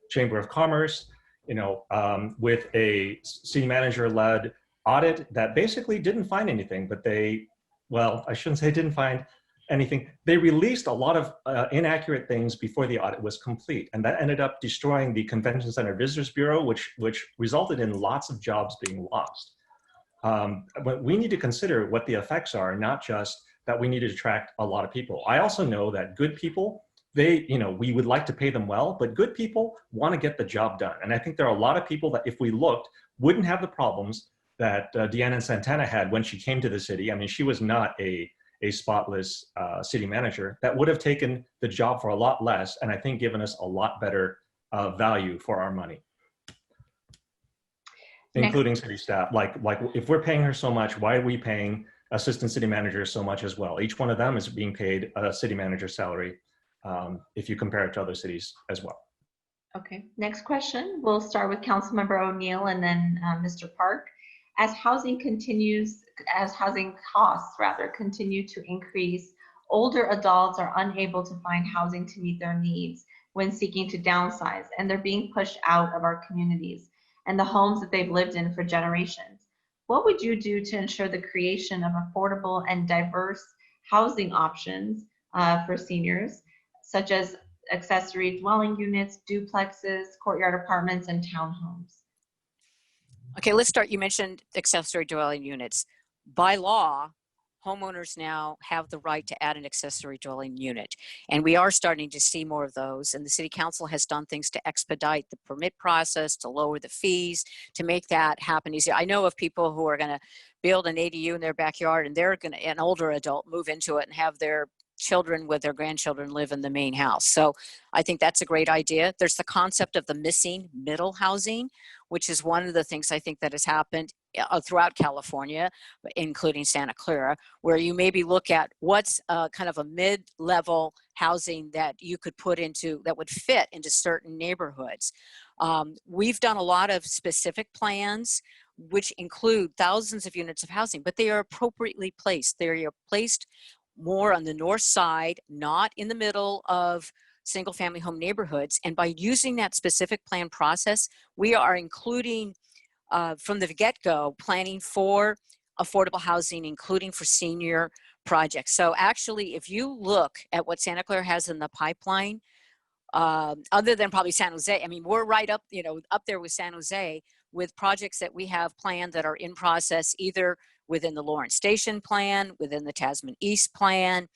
Chamber of Commerce? With a city manager-led audit that basically didn't find anything, but I shouldn't say didn't find anything. They released a lot of inaccurate things before the audit was complete. And that ended up destroying the Convention Center Visitors Bureau, which resulted in lots of jobs being lost. But we need to consider what the effects are, not just that we need to attract a lot of people. I also know that good people, we would like to pay them well, but good people want to get the job done. And I think there are a lot of people that if we looked, wouldn't have the problems that Deanna Santana had when she came to the city. I mean, she was not a spotless city manager that would have taken the job for a lot less, and I think given us a lot better value for our money, including city staff. Like if we're paying her so much, why are we paying assistant city managers so much as well? Each one of them is being paid a city manager salary if you compare it to other cities as well. Okay, next question. We'll start with Councilmember O'Neill and then Mr. Park. As housing costs continue to increase, older adults are unable to find housing to meet their needs when seeking to downsize, and they're being pushed out of our communities and the homes that they've lived in for generations. What would you do to ensure the creation of affordable and diverse housing options for seniors, such as accessory dwelling units, duplexes, courtyard apartments, and townhomes? Okay, let's start. You mentioned accessory dwelling units. By law, homeowners now have the right to add an accessory dwelling unit. And we are starting to see more of those. And the city council has done things to expedite the permit process, to lower the fees, to make that happen easier. I know of people who are going to build an ADU in their backyard, and they're going to, an older adult, move into it and have their children with their grandchildren live in the main house. So I think that's a great idea. There's the concept of the missing middle housing, which is one of the things I think that has happened throughout California, including Santa Clara, where you maybe look at what's kind of a mid-level housing that you could put into, that would fit into certain neighborhoods. We've done a lot of specific plans, which include thousands of units of housing, but they are appropriately placed. They are placed more on the north side, not in the middle of single family home neighborhoods. And by using that specific plan process, we are including from the get-go planning for affordable housing, including for senior projects. So actually, if you look at what Santa Clara has in the pipeline, other than probably San Jose, I mean, we're right up, up there with San Jose with projects that we have planned that are in process, either within the Lawrence Station plan, within the Tasman East plan,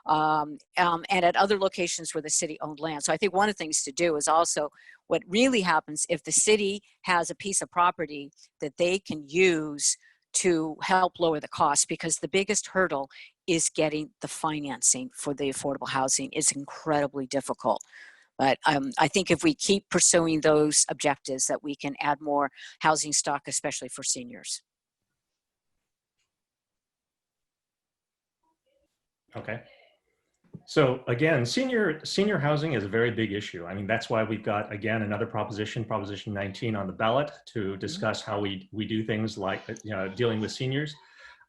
and at other locations where the city owned land. So I think one of the things to do is also what really happens if the city has a piece of property that they can use to help lower the cost, because the biggest hurdle is getting the financing for the affordable housing is incredibly difficult. But I think if we keep pursuing those objectives, that we can add more housing stock, especially for seniors. Okay. So again, senior housing is a very big issue. I mean, that's why we've got, again, another proposition 19 on the ballot to discuss how we do things like, dealing with seniors.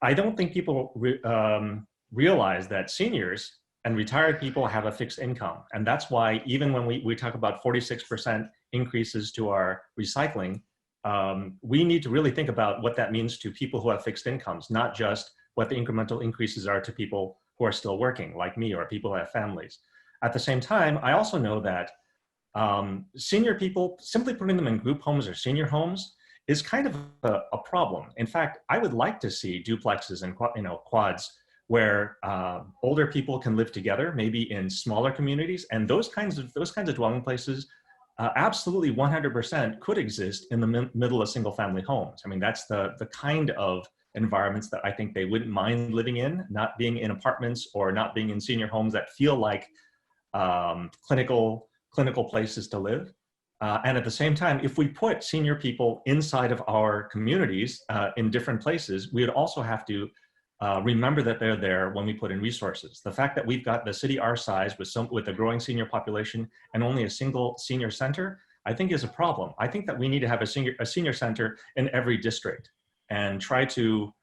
I don't think people realize that seniors and retired people have a fixed income. And that's why even when we talk about 46% increases to our recycling, we need to really think about what that means to people who have fixed incomes, not just what the incremental increases are to people who are still working, like me, or people who have families. At the same time, I also know that senior people, simply putting them in group homes or senior homes is kind of a problem. In fact, I would like to see duplexes and quads where older people can live together, maybe in smaller communities, and those kinds of dwelling places absolutely 100% could exist in the middle of single family homes. I mean, that's the kind of environments that I think they wouldn't mind living in, not being in apartments or not being in senior homes that feel like clinical places to live. And at the same time, if we put senior people inside of our communities in different places, we would also have to remember that they're there when we put in resources. The fact that we've got the city our size with a growing senior population and only a single senior center, I think is a problem. I think that we need to have a senior center in every district and try to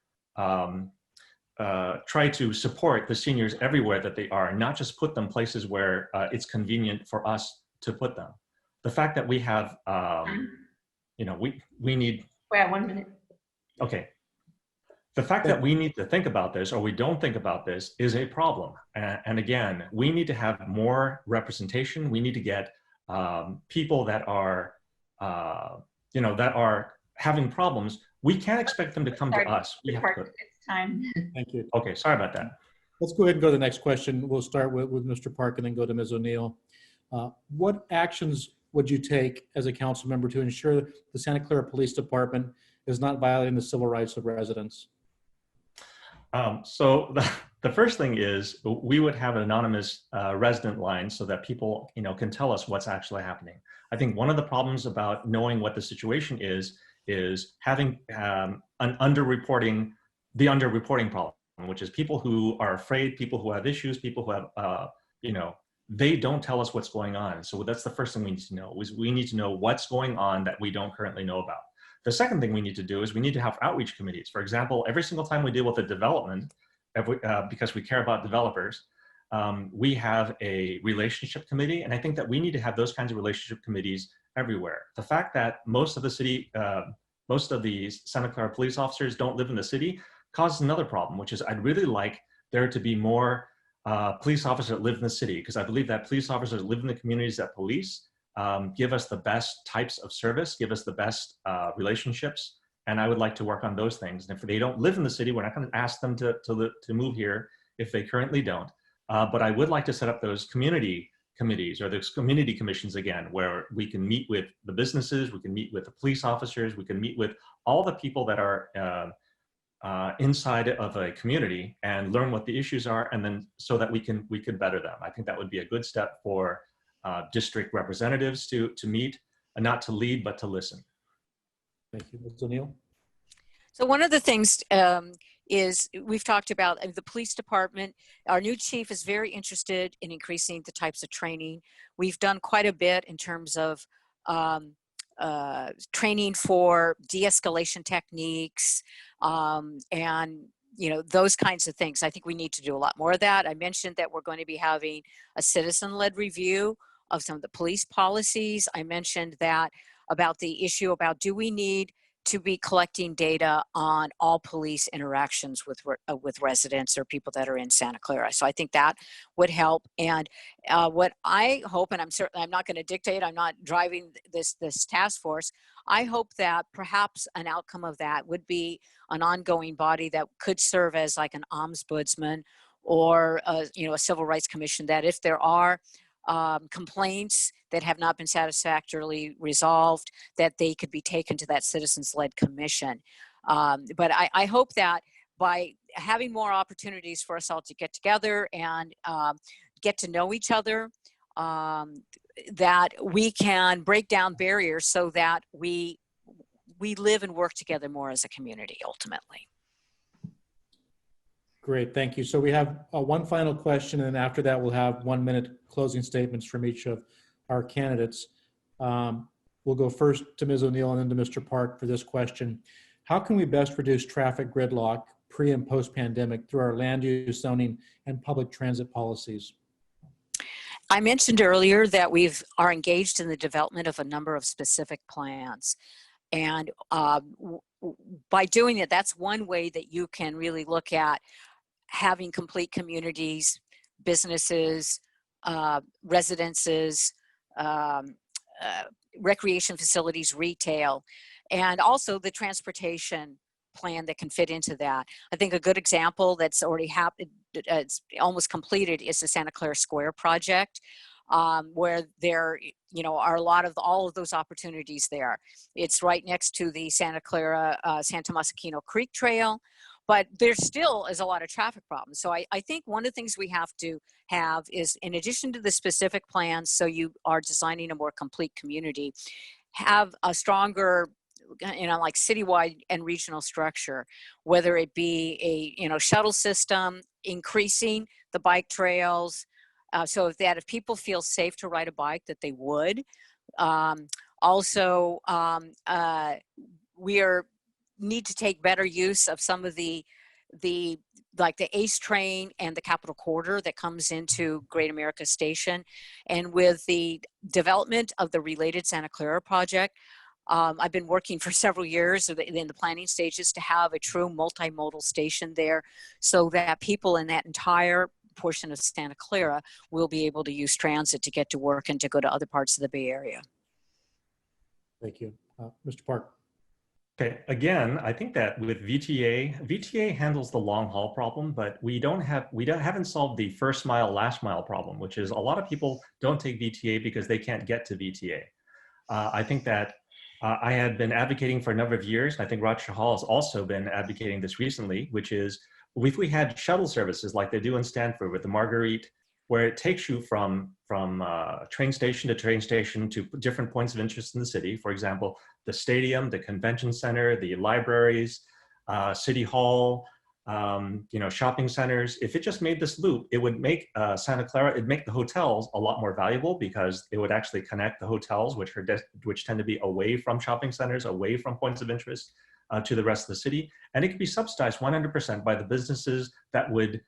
support the seniors everywhere that they are, not just put them places where it's convenient for us to put them. The fact that we have, we need. Wait, 1 minute. Okay. The fact that we need to think about this or we don't think about this is a problem. And again, we need to have more representation. We need to get people that are, that are having problems. We can't expect them to come to us. We have to. It's time. Thank you. Okay, sorry about that. Let's go ahead and go to the next question. We'll start with Mr. Park and then go to Ms. O'Neill. What actions would you take as a council member to ensure the Santa Clara Police Department is not violating the civil rights of residents? So the first thing is we would have an anonymous resident line so that people, can tell us what's actually happening. I think one of the problems about knowing what the situation is having the underreporting problem, which is people who are afraid, people who have issues, people who have, they don't tell us what's going on. So that's the first thing we need to know, is we need to know what's going on that we don't currently know about. The second thing we need to do is we need to have outreach committees. For example, every single time we deal with a development, because we care about developers, we have a relationship committee. And I think that we need to have those kinds of relationship committees everywhere. The fact that most of the Santa Clara police officers don't live in the city causes another problem, which is I'd really like there to be more police officers that live in the city, because I believe that police officers live in the communities that police, give us the best types of service, give us the best relationships, and I would like to work on those things. And if they don't live in the city, we're not going to ask them to move here if they currently don't. But I would like to set up those community committees or those community commissions again, where we can meet with the businesses, we can meet with the police officers, we can meet with all the people that are inside of a community and learn what the issues are, and then so that we can better them. I think that would be a good step for district representatives to meet, and not to lead, but to listen. Thank you. Ms. O'Neill? So one of the things is we've talked about the police department. Our new chief is very interested in increasing the types of training. We've done quite a bit in terms of training for de-escalation techniques, and those kinds of things. I think we need to do a lot more of that. I mentioned that we're going to be having a citizen-led review of some of the police policies. I mentioned that about the issue about, do we need to be collecting data on all police interactions with residents or people that are in Santa Clara. So I think that would help. And what I hope, and I'm not going to dictate, I'm not driving this task force. I hope that perhaps an outcome of that would be an ongoing body that could serve as like an ombudsman or a civil rights commission, that if there are complaints that have not been satisfactorily resolved, that they could be taken to that citizens-led commission. But I hope that by having more opportunities for us all to get together and get to know each other, that we can break down barriers so that we live and work together more as a community ultimately. Great, thank you. So we have one final question, and after that we'll have 1 minute closing statements from each of our candidates. We'll go first to Ms. O'Neill and then to Mr. Park for this question. How can we best reduce traffic gridlock pre and post pandemic through our land use, zoning, and public transit policies? I mentioned earlier that are engaged in the development of a number of specific plans. And by doing it, that's one way that you can really look at having complete communities, businesses, residences, recreation facilities, retail, and also the transportation plan that can fit into that. I think a good example that's already happened, it's almost completed, is the Santa Clara Square project, where there are a lot of all of those opportunities there. It's right next to the Santa Clara Santa Masakino Creek Trail, but there still is a lot of traffic problems. So I think one of the things we have to have is, in addition to the specific plans, so you are designing a more complete community, have a stronger like citywide and regional structure, whether it be a shuttle system, increasing the bike trails, so that if people feel safe to ride a bike, that they would. Also, we need to take better use of some of the ACE train and the Capitol Corridor that comes into Great America Station. And with the development of the Related Santa Clara project, I've been working for several years in the planning stages to have a true multimodal station there, so that people in that entire portion of Santa Clara will be able to use transit to get to work and to go to other parts of the Bay Area. Thank you. Mr. Park. Okay, again, I think that with VTA handles the long haul problem, but we haven't solved the first mile, last mile problem, which is a lot of people don't take VTA because they can't get to VTA. I think that I had been advocating for a number of years, and I think Rochester Hall has also been advocating this recently, which is if we had shuttle services like they do in Stanford with the Marguerite, where it takes you from train station to train station to different points of interest in the city. For example, the stadium, the convention center, the libraries, City Hall, shopping centers. If it just made this loop, it would make Santa Clara, it'd make the hotels a lot more valuable, because it would actually connect the hotels, which tend to be away from shopping centers, away from points of interest, to the rest of the city. And it could be subsidized 100% by the businesses that would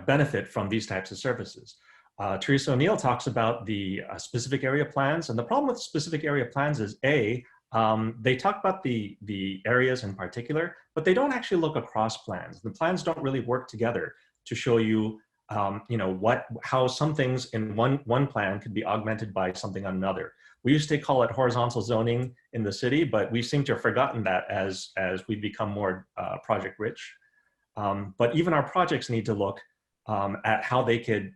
benefit from these types of services. Teresa O'Neill talks about the specific area plans. And the problem with specific area plans is, they talk about the areas in particular, but they don't actually look across plans. The plans don't really work together to show you, how some things in one plan could be augmented by something on another. We used to call it horizontal zoning in the city, but we seem to have forgotten that as we become more project rich. But even our projects need to look at how they could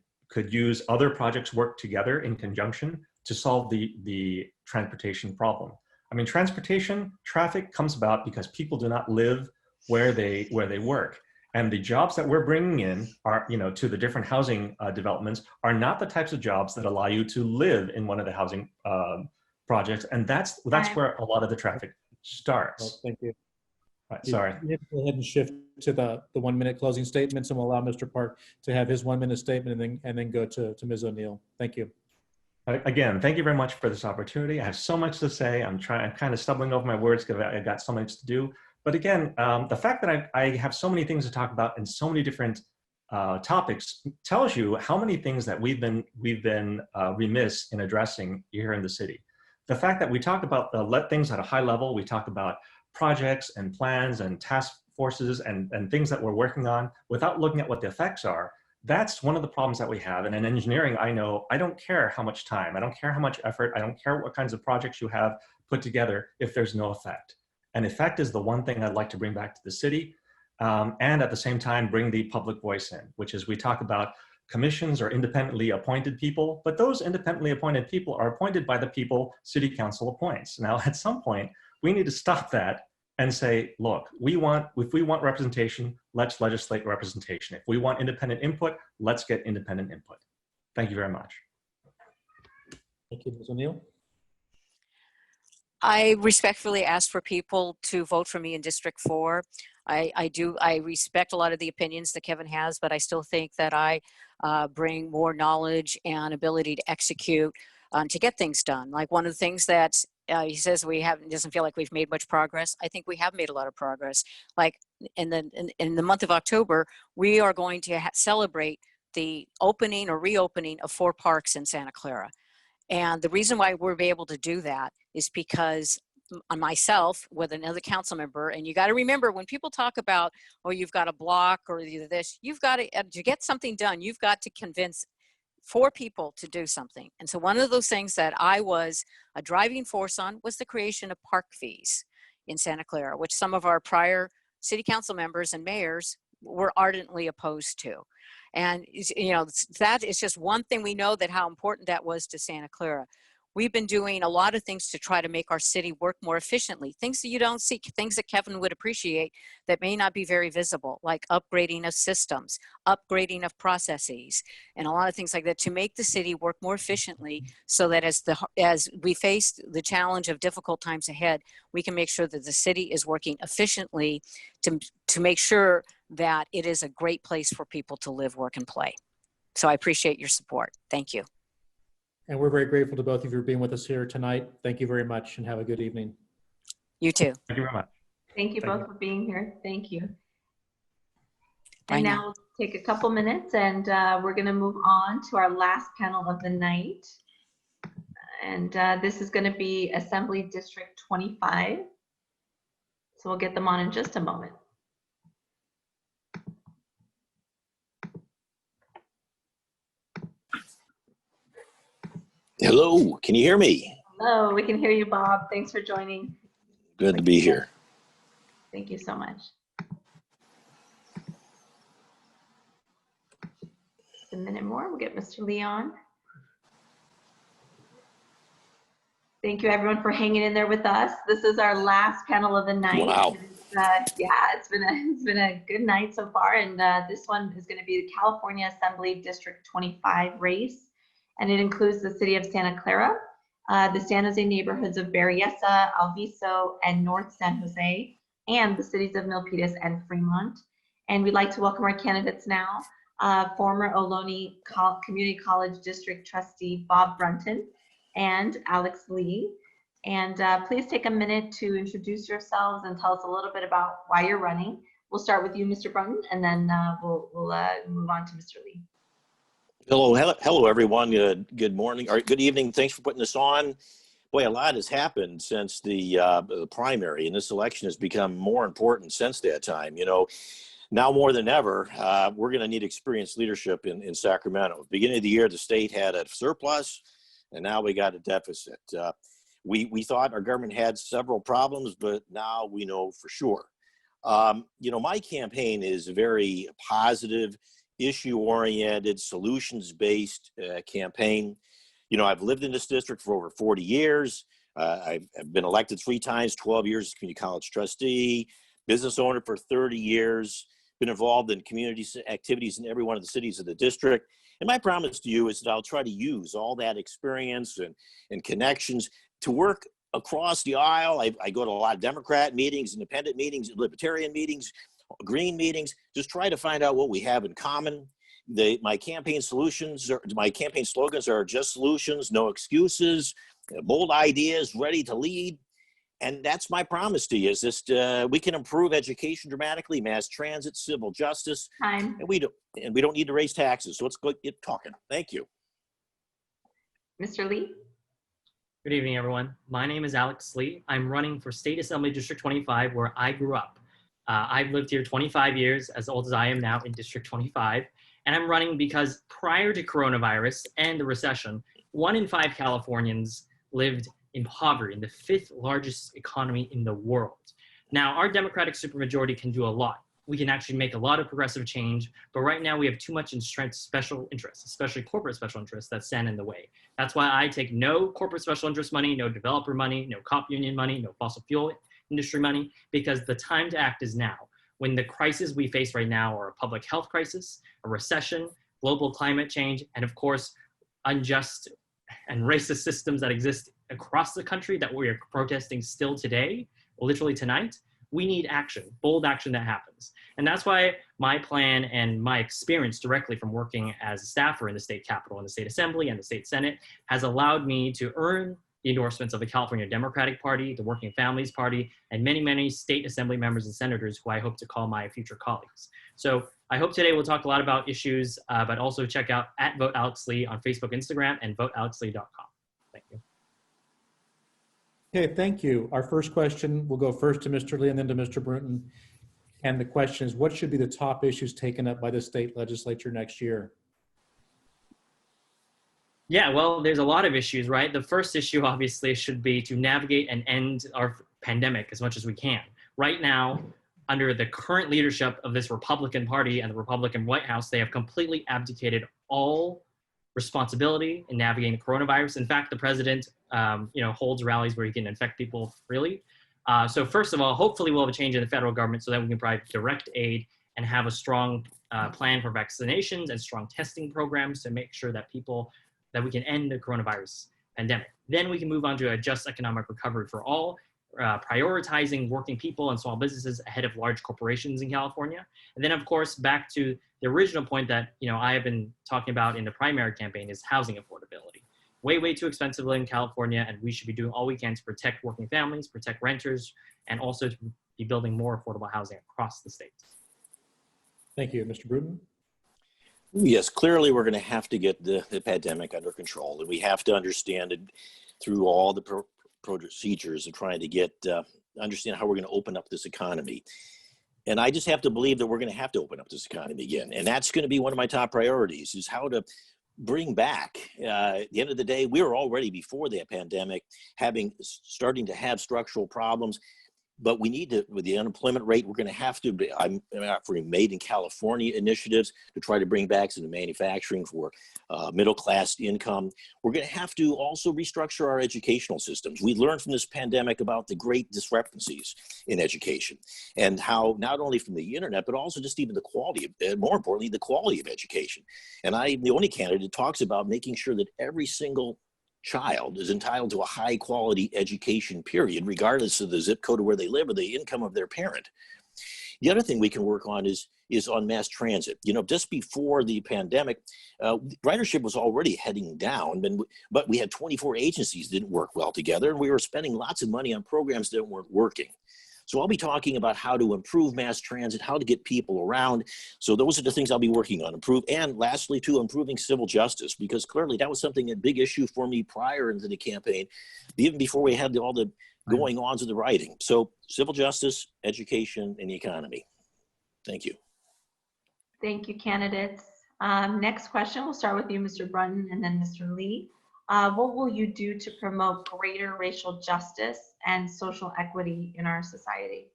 use other projects work together in conjunction to solve the transportation problem. I mean, traffic comes about because people do not live where they work. And the jobs that we're bringing in are, to the different housing developments are not the types of jobs that allow you to live in one of the housing projects. And that's where a lot of the traffic starts. Well, thank you. Right, sorry. You go ahead and shift to the 1 minute closing statements, and we'll allow Mr. Park to have his 1 minute statement and then go to Ms. O'Neill. Thank you. Again, thank you very much for this opportunity. I have so much to say. I'm kind of stumbling over my words because I got so much to do. But again, the fact that I have so many things to talk about and so many different topics tells you how many things that we've been remiss in addressing here in the city. The fact that we talk about things at a high level, we talk about projects and plans and task forces and things that we're working on without looking at what the effects are. That's one of the problems that we have. And in engineering, I know I don't care how much time, I don't care how much effort, I don't care what kinds of projects you have put together if there's no effect. And effect is the one thing I'd like to bring back to the city. And at the same time, bring the public voice in, which is we talk about commissions or independently appointed people, but those independently appointed people are appointed by the people city council appoints. Now, at some point, we need to stop that and say, look, if we want representation, let's legislate representation. If we want independent input, let's get independent input. Thank you very much. Thank you, Ms. O'Neill. I respectfully ask for people to vote for me in District 4. I respect a lot of the opinions that Kevin has, but I still think that I bring more knowledge and ability to execute to get things done. Like one of the things that he says doesn't feel like we've made much progress. I think we have made a lot of progress. Like in the month of October, we are going to celebrate the opening or reopening of 4 parks in Santa Clara. And the reason why we're able to do that is because myself with another council member, and you got to remember when people talk about, oh, you've got a block or this, you've got to get something done. You've got to convince 4 people to do something. And so one of those things that I was a driving force on was the creation of park fees in Santa Clara, which some of our prior city council members and mayors were ardently opposed to. And, you know, that is just one thing we know that how important that was to Santa Clara. We've been doing a lot of things to try to make our city work more efficiently, things that you don't see, things that Kevin would appreciate that may not be very visible, like upgrading of systems, upgrading of processes, and a lot of things like that to make the city work more efficiently so that as we face the challenge of difficult times ahead, we can make sure that the city is working efficiently to make sure that it is a great place for people to live, work, and play. So I appreciate your support. Thank you. And we're very grateful to both of you for being with us here tonight. Thank you very much and have a good evening. You too. Thank you very much. Thank you both for being here. Thank you. Bye And now. now we'll take a couple minutes and we're going to move on to our last panel of the night. And this is going to be Assembly District 25. So we'll get them on in just a moment. Hello, can you hear me? Hello, we can hear you, Bob. Thanks for joining. Good to be here. Thank you so much. Just a minute more, we'll get Mr. Lee on. Thank you everyone for hanging in there with us. This is our last panel of the night. Wow. Yeah, it's been a good night so far, and this one is going to be the California Assembly District 25 race, and it includes the city of Santa Clara, the San Jose neighborhoods of Berryessa, Alviso, and North San Jose, and the cities of Milpitas and Fremont. And we'd like to welcome our candidates now. Former Ohlone Community College District Trustee Bob Brunton and Alex Lee. And please take a minute to introduce yourselves and tell us a little bit about why you're running. We'll start with you, Mr. Brunton, and then we'll move on to Mr. Lee. Hello, everyone. Good morning or good evening. Thanks for putting this on. Boy, a lot has happened since the primary, and this election has become more important since that time. You know, now more than ever, we're going to need experienced leadership in Sacramento. At the beginning of the year, the state had a surplus, and now we got a deficit. We thought our government had several problems, but now we know for sure. You know, my campaign is very positive, issue-oriented, solutions-based campaign. You know, I've lived in this district for over 40 years. I've been elected 3 times, 12 years as community college trustee, business owner for 30 years, been involved in community activities in every one of the cities of the district. And my promise to you is that I'll try to use all that experience and connections to work across the aisle. I go to a lot of Democrat meetings, independent meetings, libertarian meetings, green meetings, just try to find out what we have in common My campaign slogans are just solutions, no excuses, bold ideas, ready to lead. And that's my promise to you, is just we can improve education dramatically, mass transit, civil justice, Time. and we don't need to raise taxes. So let's go get talking. Thank you. Mr. Lee? Good evening, everyone. My name is Alex Lee. I'm running for State Assembly District 25, where I grew up. I've lived here 25 years, as old as I am now in District 25. And I'm running because prior to coronavirus and the recession, 1 in 5 Californians lived in poverty, in the 5th largest economy in the world. Now, our Democratic supermajority can do a lot. We can actually make a lot of progressive change, but right now we have too much entrenched special interests, especially corporate special interests, that stand in the way. That's why I take no corporate special interest money, no developer money, no cop union money, no fossil fuel industry money, because the time to act is now. When the crises we face right now are a public health crisis, a recession, global climate change, and of course, unjust and racist systems that exist across the country that we are protesting still today, literally tonight, we need action, bold action that happens. And that's why my plan and my experience directly from working as a staffer in the state capitol and the state assembly and the state senate has allowed me to earn the endorsements of the California Democratic Party, the Working Families Party, and many, many state assembly members and senators who I hope to call my future colleagues. So I hope today we'll talk a lot about issues, but also check out @VoteAlexLee on Facebook, Instagram, and votealexlee.com. Thank you. Okay, thank you. Our first question will go first to Mr. Lee and then to Mr. Bruton. And the question is, what should be the top issues taken up by the state legislature next year? Yeah, well, there's a lot of issues, right? The first issue obviously should be to navigate and end our pandemic as much as we can. Right now, under the current leadership of this Republican Party and the Republican White House, they have completely abdicated all responsibility in navigating the coronavirus. In fact, the president, holds rallies where he can infect people freely. So first of all, hopefully we'll have a change in the federal government so that we can provide direct aid and have a strong plan for vaccinations and strong testing programs to make sure that we can end the coronavirus pandemic. Then we can move on to a just economic recovery for all, prioritizing working people and small businesses ahead of large corporations in California. And then of course, back to the original point that I have been talking about in the primary campaign is housing affordability. Way, way too expensive in California, and we should be doing all we can to protect working families, protect renters, and also to be building more affordable housing across the state. Thank you. Mr. Bruton? Yes, clearly we're going to have to get the pandemic under control, and we have to understand it through all the procedures of trying to get understand how we're going to open up this economy. And I just have to believe that we're going to have to open up this economy again. And that's going to be one of my top priorities, is how to bring back, at the end of the day, we were already before the pandemic starting to have structural problems. But we need to, with the unemployment rate, we're going to have to, I'm offering Made in California initiatives to try to bring back some manufacturing for middle-class income. We're going to have to also restructure our educational systems. We learned from this pandemic about the great discrepancies in education and how not only from the internet, but also just even the quality, more importantly, the quality of education. And I'm the only candidate that talks about making sure that every single child is entitled to a high quality education, period, regardless of the zip code of where they live or the income of their parent. The other thing we can work on is on mass transit. Just before the pandemic, ridership was already heading down, but we had 24 agencies that didn't work well together, and we were spending lots of money on programs that weren't working. So I'll be talking about how to improve mass transit, how to get people around. So those are the things I'll be working on, and lastly, too, improving civil justice, because clearly that was a big issue for me prior into the campaign, even before we had all the going ons of the writing. So civil justice, education, and the economy. Thank you. Thank you, candidates. Next question, we'll start with you, Mr. Brunton, and then Mr. Lee. What will you do to promote greater racial justice and social equity in our society?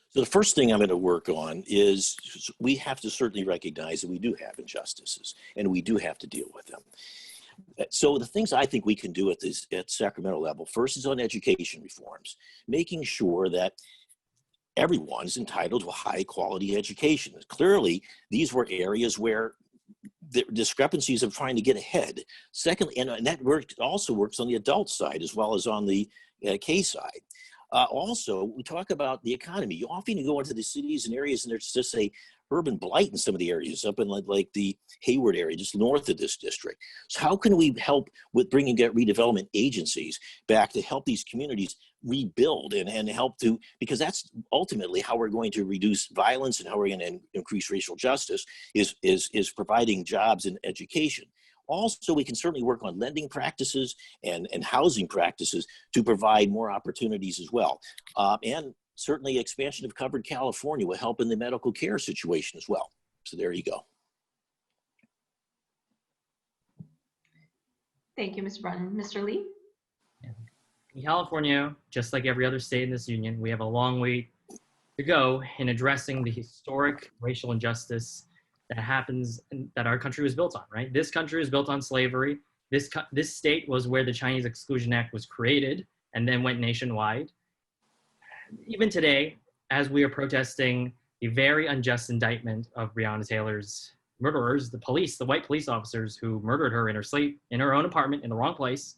So the first thing I'm going to work on is we have to certainly recognize that we do have injustices, and we do have to deal with them. So the things I think we can do at Sacramento level, first is on education reforms, making sure that everyone is entitled to a high quality education. Clearly, these were areas where the discrepancies of trying to get ahead. Secondly, and that also works on the adult side as well as on the K side. Also, we talk about the economy. You often go into the cities and areas and there's just a urban blight in some of the areas up in like the Hayward area, just north of this district. So how can we help with bringing redevelopment agencies back to help these communities rebuild and help to, because that's ultimately how we're going to reduce violence and how we're going to increase racial justice is providing jobs and education. Also, we can certainly work on lending practices and housing practices to provide more opportunities as well. And certainly expansion of covered California will help in the medical care situation as well. So there you go. Thank you, Mr. Brennan. Mr. Lee? In California, just like every other state in this union, we have a long way to go in addressing the historic racial injustice that happens, that our country was built on, right? This country was built on slavery. This state was where the Chinese Exclusion Act was created and then went nationwide. Even today, as we are protesting the very unjust indictment of Breonna Taylor's murderers, the white police officers who murdered her in her sleep, in her own apartment, in the wrong place,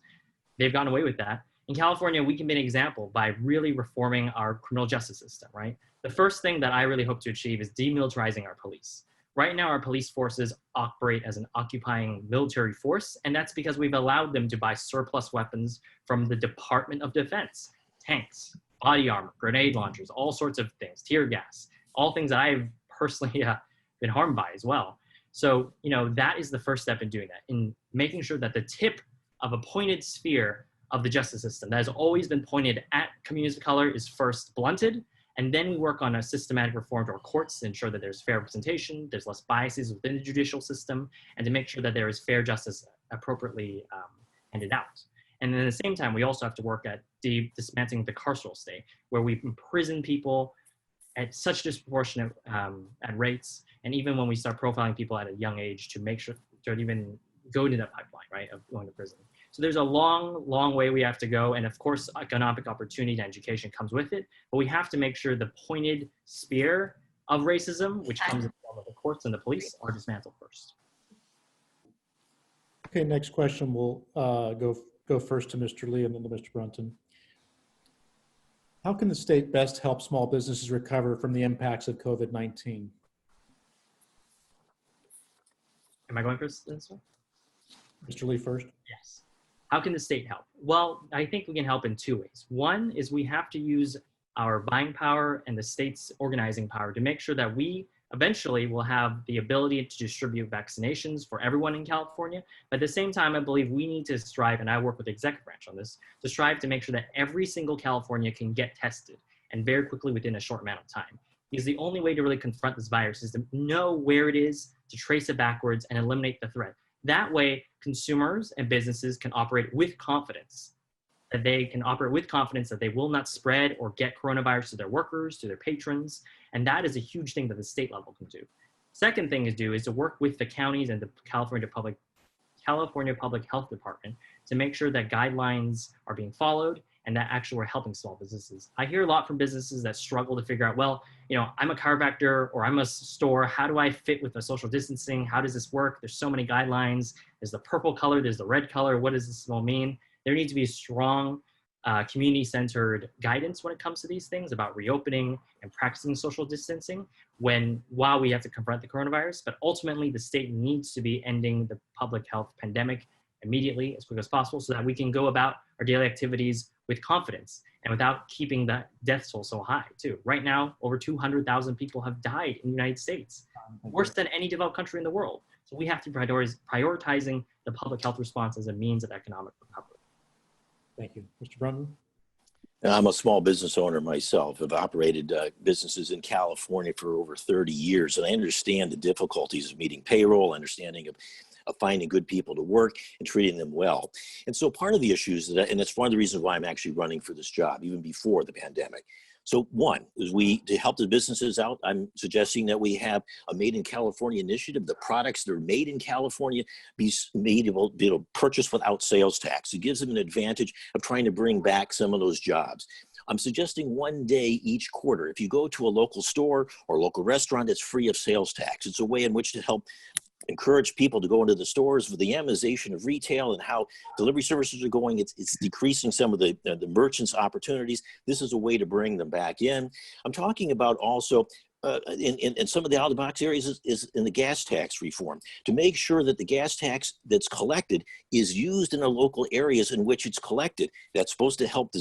they've gotten away with that. In California, we can be an example by really reforming our criminal justice system, right? The first thing that I really hope to achieve is demilitarizing our police. Right now, our police forces operate as an occupying military force, and that's because we've allowed them to buy surplus weapons from the Department of Defense, tanks, body armor, grenade launchers, all sorts of things, tear gas, all things that I've personally been harmed by as well. So, that is the first step in doing that, in making sure that the tip of a pointed sphere of the justice system that has always been pointed at communities of color is first blunted, and then we work on a systematic reform to our courts to ensure that there's fair representation, there's less biases within the judicial system, and to make sure that there is fair justice appropriately handed out. And then at the same time, we also have to work at dismantling the carceral state, where we imprison people at such disproportionate at rates, and even when we start profiling people at a young age to make sure to even go into that pipeline, right, of going to prison. So there's a long, long way we have to go, and of course, economic opportunity and education comes with it, but we have to make sure the pointed spear of racism, which comes in the form of the courts and the police, are dismantled first. Okay, next question will go first to Mr. Lee and then to Mr. Brunton. How can the state best help small businesses recover from the impacts of COVID-19? Am I going first this one? Mr. Lee first. Yes. How can the state help? Well, I think we can help in two ways. One is we have to use our buying power and the state's organizing power to make sure that we eventually will have the ability to distribute vaccinations for everyone in California. But at the same time, I believe we need to strive, and I work with the executive branch on this, to strive to make sure that every single California can get tested, and very quickly within a short amount of time. Because the only way to really confront this virus is to know where it is, to trace it backwards, and eliminate the threat. That way, consumers and businesses can operate with confidence, that they will not spread or get coronavirus to their workers, to their patrons. And that is a huge thing that the state level can do. Second thing is to work with the counties and the California Public Health Department to make sure that guidelines are being followed and that actually we're helping small businesses. I hear a lot from businesses that struggle to figure out, well, I'm a chiropractor or I'm a store. How do I fit with the social distancing? How does this work? There's so many guidelines. There's the purple color, there's the red color. What does this all mean? There needs to be strong community-centered guidance when it comes to these things about reopening and practicing social distancing while we have to confront the coronavirus. But ultimately, the state needs to be ending the public health pandemic immediately, as quick as possible, so that we can go about our daily activities with confidence and without keeping the death toll so high, too. Right now, over 200,000 people have died in the United States, worse than any developed country in the world. So we have to prioritizing the public health response as a means of economic recovery. Thank you. Mr. Brunton? I'm a small business owner myself. I've operated businesses in California for over 30 years, and I understand the difficulties of meeting payroll, understanding of finding good people to work and treating them well. And so part of the issues, and it's one of the reasons why I'm actually running for this job, even before the pandemic. So one is to help the businesses out, I'm suggesting that we have a Made in California initiative. The products that are made in California be able to purchase without sales tax. It gives them an advantage of trying to bring back some of those jobs. I'm suggesting one day each quarter, if you go to a local store or local restaurant, it's free of sales tax. It's a way in which to help encourage people to go into the stores. With the Amazonization of retail and how delivery services are going, it's decreasing some of the merchants' opportunities. This is a way to bring them back in. I'm talking about also in some of the out-of-the-box areas is in the gas tax reform, to make sure that the gas tax that's collected is used in the local areas in which it's collected. That's supposed to help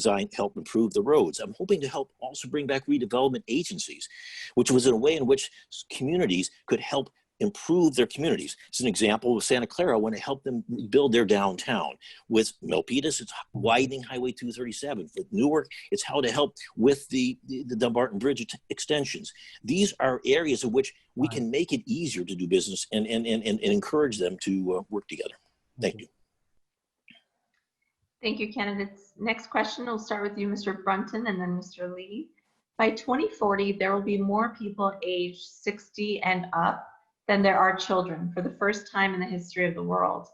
improve the roads. I'm hoping to help also bring back redevelopment agencies, which was in a way in which communities could help improve their communities. It's an example with Santa Clara when it helped them build their downtown. With Milpitas, it's widening Highway 237. With Newark, it's how to help with the Dumbarton Bridge extensions. These are areas in which we can make it easier to do business and encourage them to work together. Thank you. Thank you, candidates. Next question, we'll start with you, Mr. Brunton, and then Mr. Lee. By 2040, there will be more people aged 60 and up than there are children for the first time in the history of the world.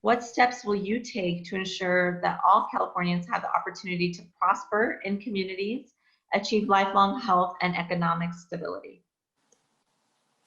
What steps will you take to ensure that all Californians have the opportunity to prosper in communities, achieve lifelong health and economic stability?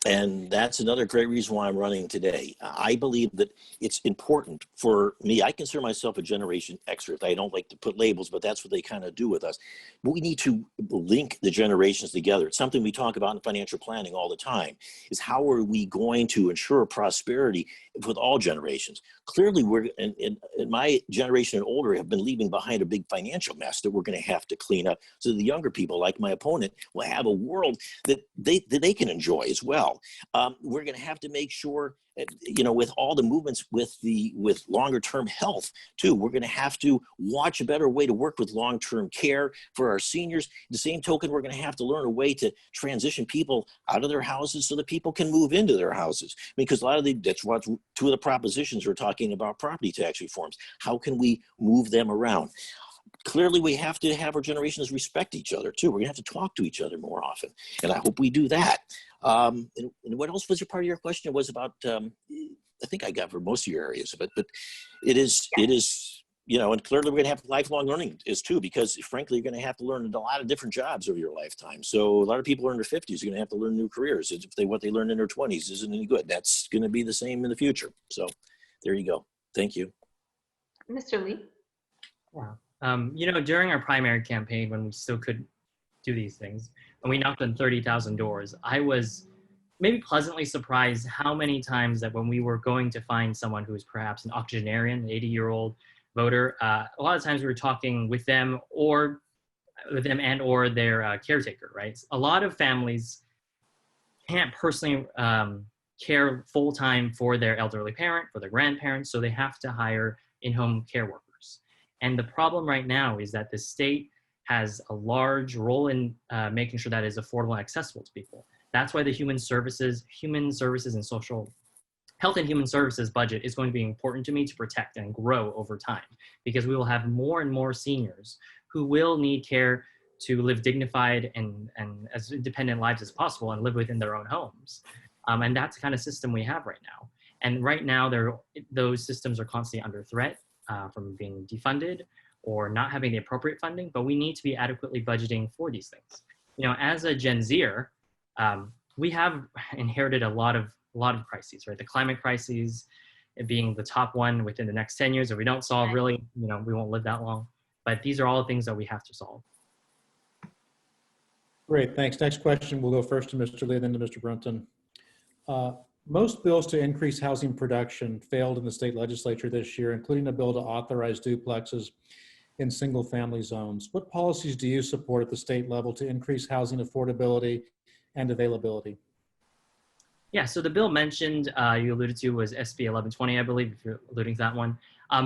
And that's another great reason why I'm running today. I believe that it's important for me. I consider myself a Generation Xer. I don't like to put labels, but that's what they kind of do with us. But we need to link the generations together. It's something we talk about in financial planning all the time, is how are we going to ensure prosperity with all generations? Clearly, we're in my generation and older have been leaving behind a big financial mess that we're going to have to clean up, so the younger people, like my opponent, will have a world that they can enjoy as well. We're going to have to make sure, with all the movements with longer term health too, we're going to have to watch a better way to work with long-term care for our seniors. The same token, we're going to have to learn a way to transition people out of their houses so that people can move into their houses. Because a lot of that's what two of the propositions we're talking about, property tax reforms. How can we move them around? Clearly, we have to have our generations respect each other too. We're gonna have to talk to each other more often, and I hope we do that. And what else was your part of your question? It was about, I think I got for most of your areas, but it is, and clearly we're gonna have lifelong learning is too, because frankly, you're gonna have to learn a lot of different jobs over your lifetime. So a lot of people in their 50s are gonna have to learn new careers. What they learned in their 20s isn't any good. That's gonna be the same in the future. So there you go. Thank you. Mr. Lee? Wow. During our primary campaign, when we still could do these things, and we knocked on 30,000 doors, I was maybe pleasantly surprised how many times that when we were going to find someone who was perhaps an octogenarian, an 80-year-old voter, a lot of times we were talking with them and or their caretaker, right? A lot of families can't personally care full-time for their elderly parent, for their grandparents, so they have to hire in-home care workers. And the problem right now is that the state has a large role in making sure that is affordable and accessible to people. That's why the human services and social health and human services budget is going to be important to me to protect and grow over time, because we will have more and more seniors who will need care to live dignified and as independent lives as possible and live within their own homes. And that's the kind of system we have right now. And right now, those systems are constantly under threat from being defunded or not having the appropriate funding, but we need to be adequately budgeting for these things. As a Gen Zer, we have inherited a lot of crises, right? The climate crises being the top one within the next 10 years. If we don't solve, really, we won't live that long. But these are all things that we have to solve. Great, thanks. Next question, we'll go first to Mr. Lee, then to Mr. Brunton. Most bills to increase housing production failed in the state legislature this year, including a bill to authorize duplexes in single-family zones. What policies do you support at the state level to increase housing affordability and availability? Yeah, so the bill mentioned, you alluded to, was SB 1120, I believe, if you're alluding to that one.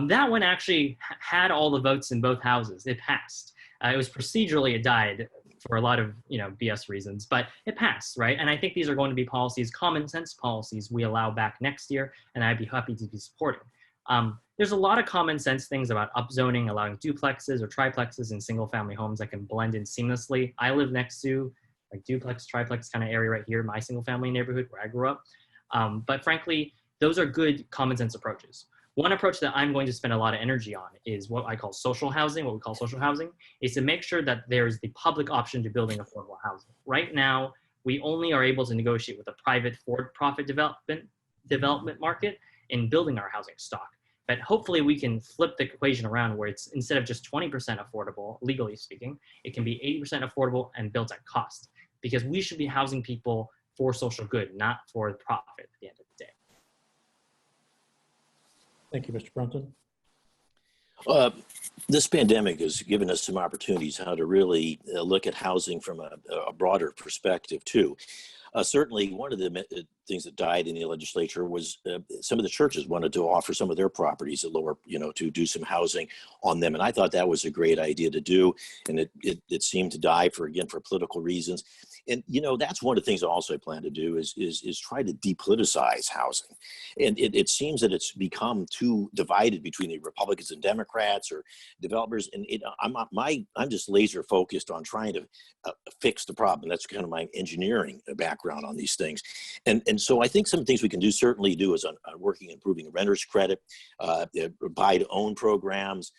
That one actually had all the votes in both houses. It passed. It was procedurally, it died for a lot of BS reasons, but it passed, right? And I think these are going to be policies, common sense policies we allow back next year, and I'd be happy to be supporting. There's a lot of common sense things about upzoning, allowing duplexes or triplexes in single family homes that can blend in seamlessly. I live next to like duplex, triplex kind of area right here, my single family neighborhood where I grew up. But frankly, those are good common sense approaches. One approach that I'm going to spend a lot of energy on is what I call social housing, what we call social housing, is to make sure that there's the public option to building affordable housing. Right now, we only are able to negotiate with a private for-profit development market in building our housing stock. But hopefully we can flip the equation around where it's instead of just 20% affordable, legally speaking, it can be 80% affordable and built at cost. because we should be housing people for social good, not for profit at the end of the day. Thank you, Mr. Brunton. This pandemic has given us some opportunities how to really look at housing from a broader perspective too. Certainly, one of the things that died in the legislature was some of the churches wanted to offer some of their properties at lower, to do some housing on them. And I thought that was a great idea to do. And it seemed to die for political reasons. And, that's one of the things also I plan to do is try to depoliticize housing. And it seems that it's become too divided between the Republicans and Democrats or developers. And I'm just laser focused on trying to fix the problem. That's kind of my engineering background on these things. And so I think some things we can certainly do is on working, improving renter's credit, buy to own programs,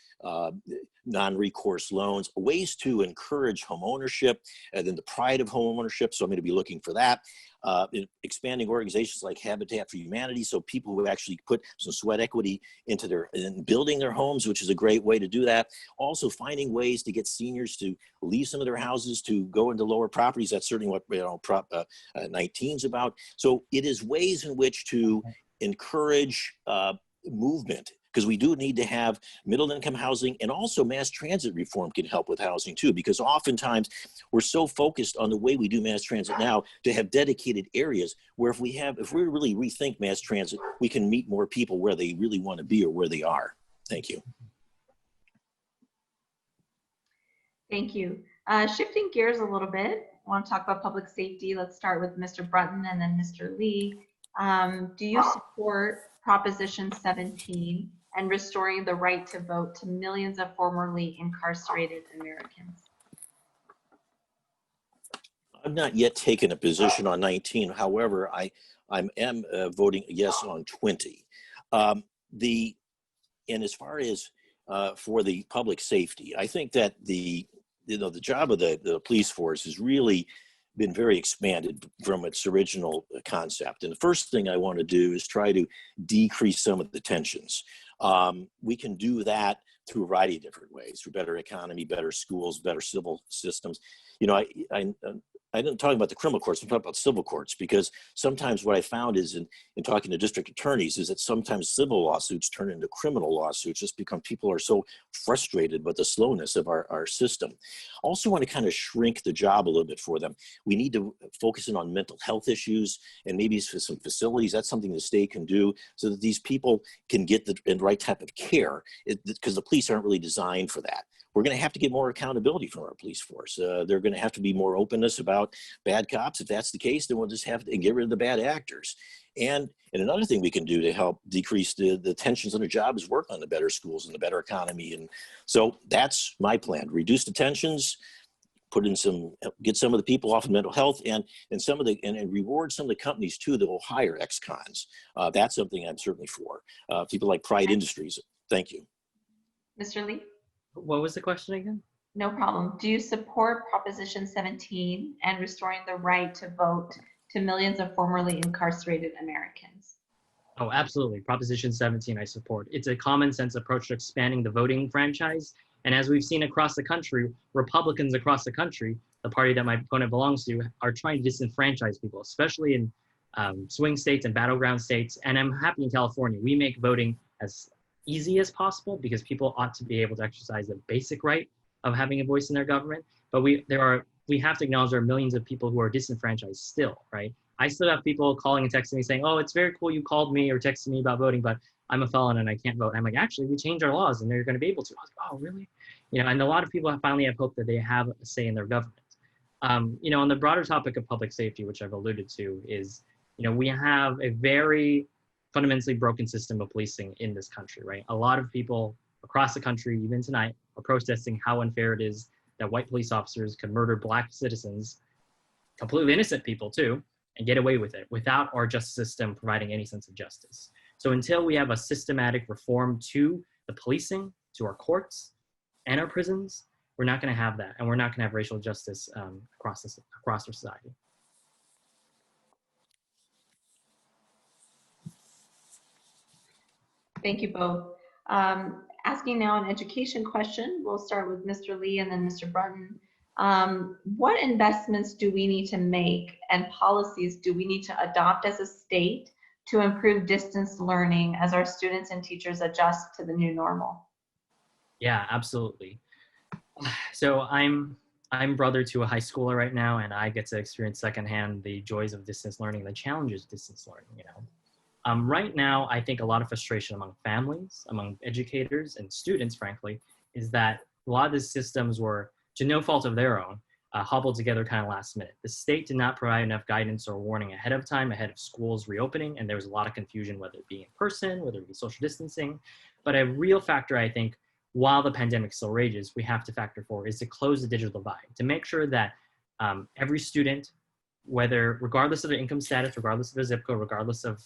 non-recourse loans, ways to encourage home ownership and then the pride of home ownership. So I'm going to be looking for that. Expanding organizations like Habitat for Humanity, so people who actually put some sweat equity into building their homes, which is a great way to do that. Also finding ways to get seniors to leave some of their houses to go into lower properties. That's certainly what Prop 19 is about. So it is ways in which to encourage movement, because we do need to have middle income housing, and also mass transit reform can help with housing too, because oftentimes we're so focused on the way we do mass transit now to have dedicated areas where if we really rethink mass transit, we can meet more people where they really want to be or where they are. Thank you. Thank you. Shifting gears a little bit, I want to talk about public safety. Let's start with Mr. Brunton and then Mr. Lee. Do you support Proposition 17 and restoring the right to vote to millions of formerly incarcerated Americans? I've not yet taken a position on 19. However, I am voting yes on 20. And as far as for the public safety, I think that the job of the police force has really been very expanded from its original concept. And the first thing I want to do is try to decrease some of the tensions. We can do that through a variety of different ways, through better economy, better schools, better civil systems. I didn't talk about the criminal courts, I'm talking about civil courts, because sometimes what I found is in talking to district attorneys is that sometimes civil lawsuits turn into criminal lawsuits just because people are so frustrated with the slowness of our system. Also want to kind of shrink the job a little bit for them. We need to focus in on mental health issues and maybe for some facilities. That's something the state can do so that these people can get the right type of care, because the police aren't really designed for that. We're going to have to get more accountability from our police force. They're going to have to be more openness about bad cops. If that's the case, then we'll just have to get rid of the bad actors. And another thing we can do to help decrease the tensions on the job is work on the better schools and the better economy. And so that's my plan: reduce the tensions, get some of the people off of mental health, and reward some of the companies too that will hire ex-cons. That's something I'm certainly for. People like Pride Industries. Thank you. Mr. Lee? What was the question again? No problem. Do you support Proposition 17 and restoring the right to vote to millions of formerly incarcerated Americans? Oh, absolutely. Proposition 17, I support. It's a common sense approach to expanding the voting franchise. And as we've seen across the country, Republicans across the country, the party that my opponent belongs to, are trying to disenfranchise people, especially in swing states and battleground states. And I'm happy in California, we make voting as easy as possible because people ought to be able to exercise the basic right of having a voice in their government. But we have to acknowledge there are millions of people who are disenfranchised still, right? I still have people calling and texting me saying, oh, it's very cool you called me or texted me about voting, but I'm a felon and I can't vote. I'm like, actually, we changed our laws and they're going to be able to. I was like, oh, really? And a lot of people finally have hope that they have a say in their government. On the broader topic of public safety, which I've alluded to, is, we have a very fundamentally broken system of policing in this country, right? A lot of people across the country, even tonight, are protesting how unfair it is that white police officers can murder Black citizens, completely innocent people too, and get away with it without our justice system providing any sense of justice. So until we have a systematic reform to the policing, to our courts and our prisons, we're not going to have that, and we're not going to have racial justice across our society. Thank you both. Asking now an education question. We'll start with Mr. Lee and then Mr. Brunton. What investments do we need to make and policies do we need to adopt as a state to improve distance learning as our students and teachers adjust to the new normal? Yeah, absolutely. So I'm brother to a high schooler right now, and I get to experience secondhand the joys of distance learning, the challenges of distance learning, you know. Right now, I think a lot of frustration among families, among educators and students, frankly, is that a lot of the systems were, to no fault of their own, hobbled together kind of last minute. The state did not provide enough guidance or warning ahead of time, ahead of schools reopening, and there was a lot of confusion, whether it be in person, whether it be social distancing. But a real factor, I think, while the pandemic still rages, we have to factor for is to close the digital divide, to make sure that every student, regardless of their income status, regardless of their zip code, regardless of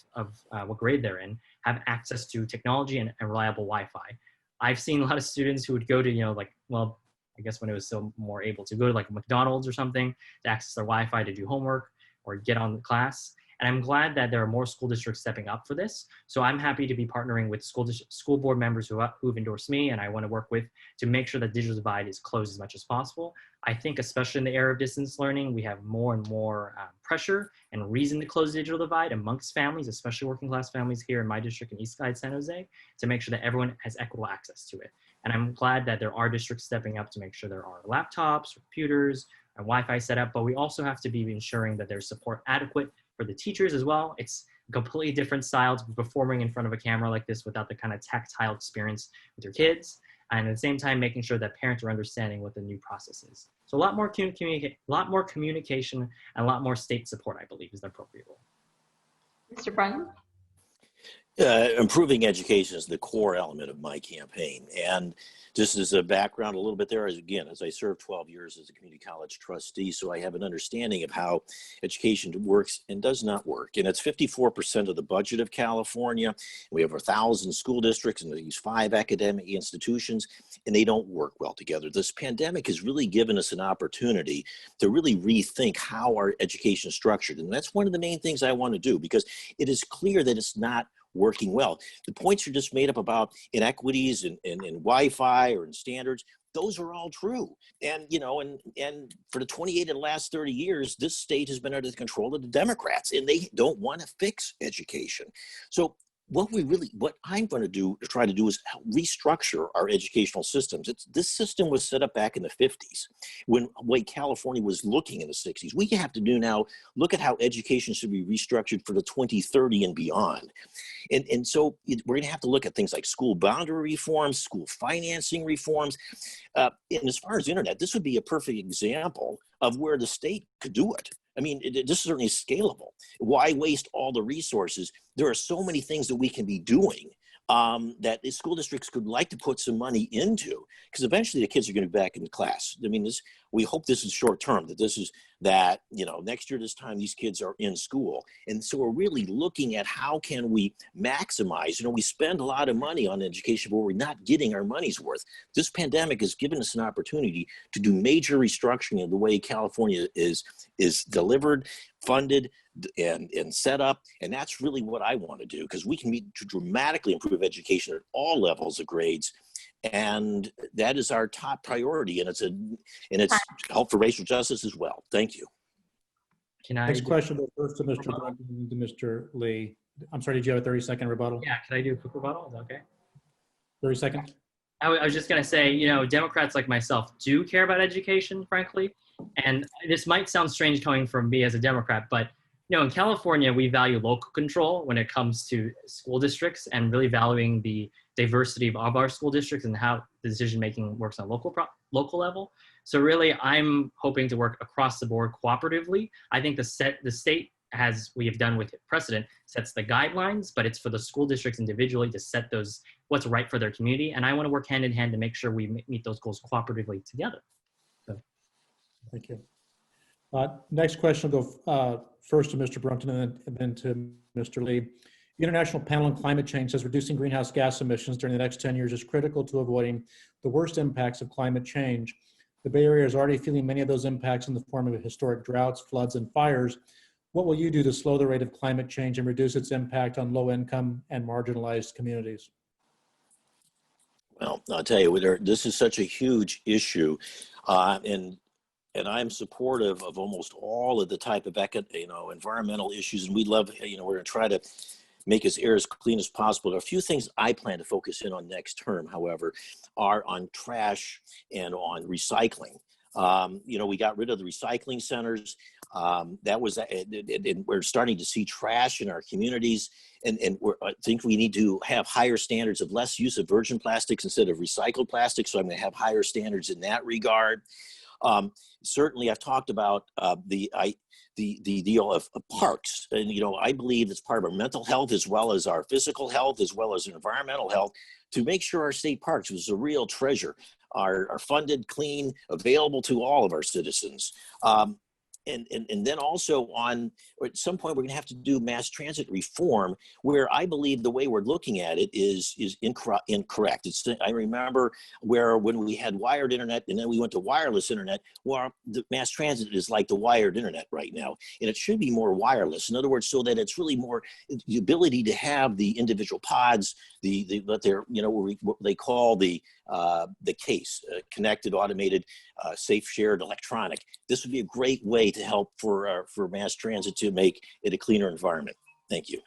what grade they're in, have access to technology and reliable Wi-Fi. I've seen a lot of students who would go to, you know, like, well, I guess when it was still more able to go to like McDonald's or something to access their Wi-Fi to do homework or get on the class. And I'm glad that there are more school districts stepping up for this. So I'm happy to be partnering with school board members who've endorsed me and I want to work with to make sure that digital divide is closed as much as possible. I think especially in the era of distance learning, we have more and more pressure and reason to close the digital divide amongst families, especially working class families here in my district in East Side, San Jose, to make sure that everyone has equitable access to it. And I'm glad that there are districts stepping up to make sure there are laptops, computers, and Wi-Fi set up, but we also have to be ensuring that there's support adequate for the teachers as well. It's a completely different style to be performing in front of a camera like this without the kind of tactile experience with your kids. And at the same time, making sure that parents are understanding what the new process is. So a lot more communication and a lot more state support, I believe, is the appropriate role. Mr. Brunton? Improving education is the core element of my campaign. And just as a background a little bit there, as I served 12 years as a community college trustee, so I have an understanding of how education works and does not work. And it's 54% of the budget of California. We have 1,000 school districts and these 5 academic institutions, and they don't work well together. This pandemic has really given us an opportunity to really rethink how our education is structured. And that's one of the main things I want to do, because it is clear that it's not working well. The points are just made up about inequities in Wi-Fi or in standards. Those are all true. And, you know, and for the 28 of the last 30 years, this state has been under the control of the Democrats, and they don't want to fix education. So what I'm going to try to do is restructure our educational systems. This system was set up back in the 50s when California was looking in the 60s. We have to look at how education should be restructured for the 2030 and beyond. And so we're going to have to look at things like school boundary reforms, school financing reforms. And as far as internet, this would be a perfect example of where the state could do it. I mean, this certainly is scalable. Why waste all the resources? There are so many things that we can be doing that the school districts could like to put some money into, because eventually the kids are going to be back in class. I mean, we hope this is short term, that next year this time these kids are in school. And so we're really looking at how can we maximize, we spend a lot of money on education, but we're not getting our money's worth. This pandemic has given us an opportunity to do major restructuring of the way California is delivered, funded, and set up. And that's really what I want to do, because we can dramatically improve education at all levels of grades. And that is our top priority. And it's help for racial justice as well. Thank you. Next question goes first to Mr. Brunton and to Mr. Lee. I'm sorry, did you have a 30-second rebuttal? Yeah, can I do a quick rebuttal? Is that okay? 30 seconds. I was just going to say, Democrats like myself do care about education, frankly. And this might sound strange coming from me as a Democrat, but in California, we value local control when it comes to school districts and really valuing the diversity of our school districts and how the decision-making works on local level. So really, I'm hoping to work across the board cooperatively. I think the state, as we have done with precedent, sets the guidelines, but it's for the school districts individually to set what's right for their community. And I want to work hand in hand to make sure we meet those goals cooperatively together. So. Thank you. Next question will go first to Mr. Brunton and then to Mr. Lee. The International Panel on Climate Change says reducing greenhouse gas emissions during the next 10 years is critical to avoiding the worst impacts of climate change. The Bay Area is already feeling many of those impacts in the form of historic droughts, floods, and fires. What will you do to slow the rate of climate change and reduce its impact on low-income and marginalized communities? Well, I'll tell you, this is such a huge issue. And and I'm supportive of almost all of the type of environmental issues, and we love, we're going to try to make us air as clean as possible. There are a few things I plan to focus in on next term, however, are on trash and on recycling. We got rid of the recycling centers. We're starting to see trash in our communities, and I think we need to have higher standards of less use of virgin plastics instead of recycled plastics. So I'm going to have higher standards in that regard. Certainly, I've talked about the deal of parks, and I believe it's part of our mental health as well as our physical health as well as our environmental health to make sure our state parks, which is a real treasure, are funded, clean, available to all of our citizens. And then also at some point we're going to have to do mass transit reform, where I believe the way we're looking at it is incorrect. I remember when we had wired internet and then we went to wireless internet. Well, the mass transit is like the wired internet right now, and it should be more wireless. In other words, so that it's really more the ability to have the individual pods, what they call the case, connected, automated, safe, shared, electronic. This would be a great way to help for mass transit to make it a cleaner environment. Thank you.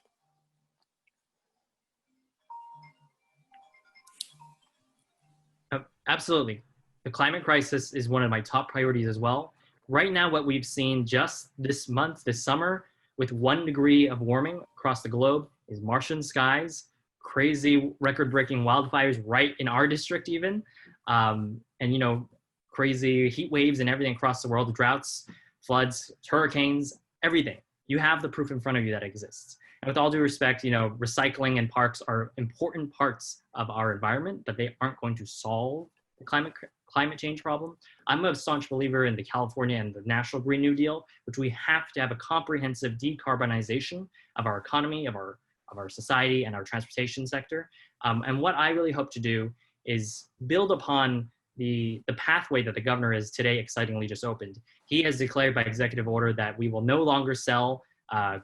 Absolutely. The climate crisis is one of my top priorities as well. Right now, what we've seen just this summer, with 1 degree of warming across the globe, is Martian skies, crazy record-breaking wildfires right in our district even, and crazy heat waves and everything across the world, droughts, floods, hurricanes, everything. You have the proof in front of you that exists. And with all due respect, recycling and parks are important parts of our environment, but they aren't going to solve the climate change problem. I'm a staunch believer in the California and the National Green New Deal, which we have to have a comprehensive decarbonization of our economy, of our society and our transportation sector. And what I really hope to do is build upon the pathway that the governor has today excitingly just opened. He has declared by executive order that we will no longer sell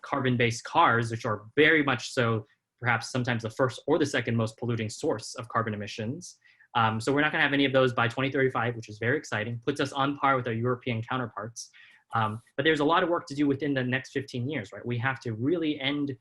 carbon-based cars, which are very much so perhaps sometimes the first or the second most polluting source of carbon emissions. So we're not going to have any of those by 2035, which is very exciting, puts us on par with our European counterparts. But there's a lot of work to do within the next 15 years, right? We have to really end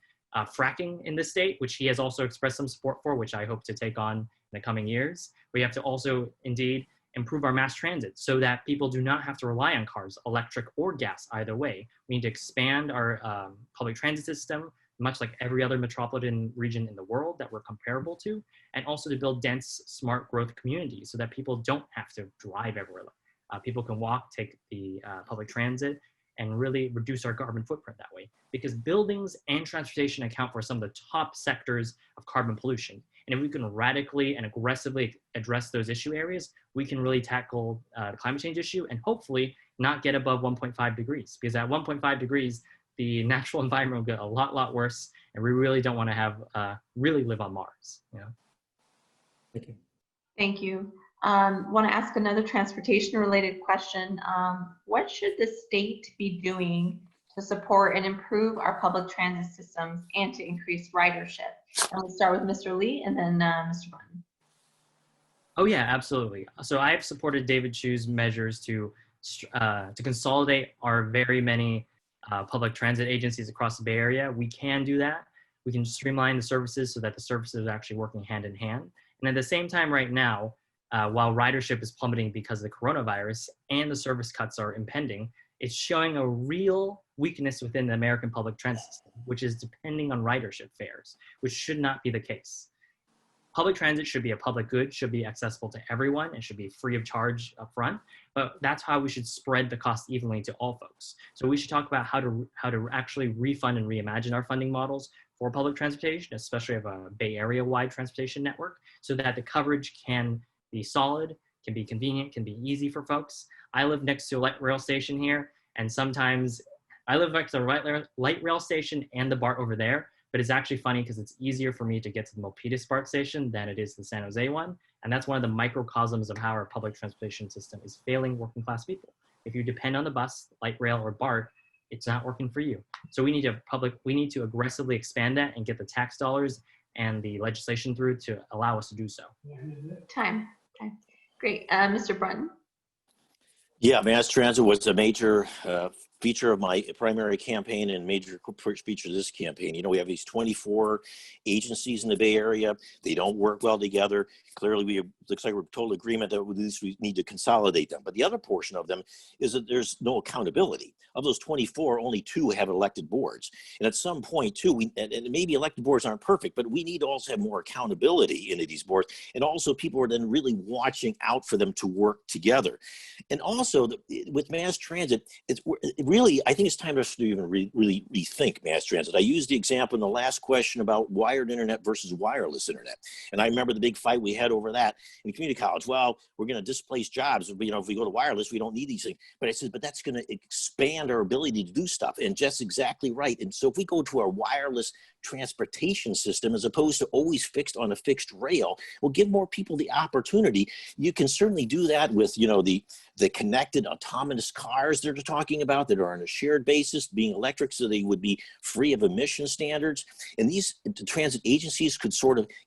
fracking in the state, which he has also expressed some support for, which I hope to take on in the coming years. We have to also indeed improve our mass transit so that people do not have to rely on cars, electric or gas, either way. We need to expand our public transit system, much like every other metropolitan region in the world that we're comparable to, and also to build dense, smart growth communities so that people don't have to drive everywhere. People can walk, take the public transit, and really reduce our carbon footprint that way. Because buildings and transportation account for some of the top sectors of carbon pollution. And if we can radically and aggressively address those issue areas, we can really tackle the climate change issue and hopefully not get above 1.5 degrees. Because at 1.5 degrees, the natural environment will get a lot worse, and we really don't want to have really live on Mars. Thank you. Thank you. Want to ask another transportation-related question. What should the state be doing to support and improve our public transit systems and to increase ridership? And we'll start with Mr. Lee and then Mr. Martin. Oh yeah, absolutely. So I've supported David Chu's measures to consolidate our very many public transit agencies across the Bay Area. We can do that. We can streamline the services so that the services are actually working hand in hand. And at the same time right now, while ridership is plummeting because of the coronavirus and the service cuts are impending, it's showing a real weakness within the American public transit system, which is depending on ridership fares, which should not be the case. Public transit should be a public good, should be accessible to everyone, and should be free of charge up front, but that's how we should spread the cost evenly to all folks. So we should talk about how to actually refund and reimagine our funding models for public transportation, especially of a Bay Area-wide transportation network, so that the coverage can be solid, can be convenient, can be easy for folks. I live next to a light rail station here, and sometimes I live next to a light rail station and the BART over there, but it's actually funny because it's easier for me to get to the Milpitas BART station than it is the San Jose one. And that's one of the microcosms of how our public transportation system is failing working class people. If you depend on the bus, light rail, or BART, it's not working for you. So we need to aggressively expand that and get the tax dollars and the legislation through to allow us to do so. Time. Great. Mr. Brunton. Yeah, mass transit was a major feature of my primary campaign and major feature of this campaign. You know, we have these 24 agencies in the Bay Area. They don't work well together. Clearly, looks like we're in total agreement that at least we need to consolidate them. But the other portion of them is that there's no accountability. Of those 24, only 2 have elected boards. And at some point, too, and maybe elected boards aren't perfect, but we need to also have more accountability into these boards. And also people are then really watching out for them to work together. And also with mass transit, I think it's time for us to even really rethink mass transit. I used the example in the last question about wired internet versus wireless internet. And I remember the big fight we had over that in community college. Well, we're going to displace jobs. You know, if we go to wireless, we don't need these things. But I said, but that's going to expand our ability to do stuff. And Jeff's exactly right. And so if we go to our wireless transportation system, as opposed to always fixed on a fixed rail, will give more people the opportunity. You can certainly do that with, you know, the connected autonomous cars they're talking about that are on a shared basis, being electric, so they would be free of emission standards. And these transit agencies could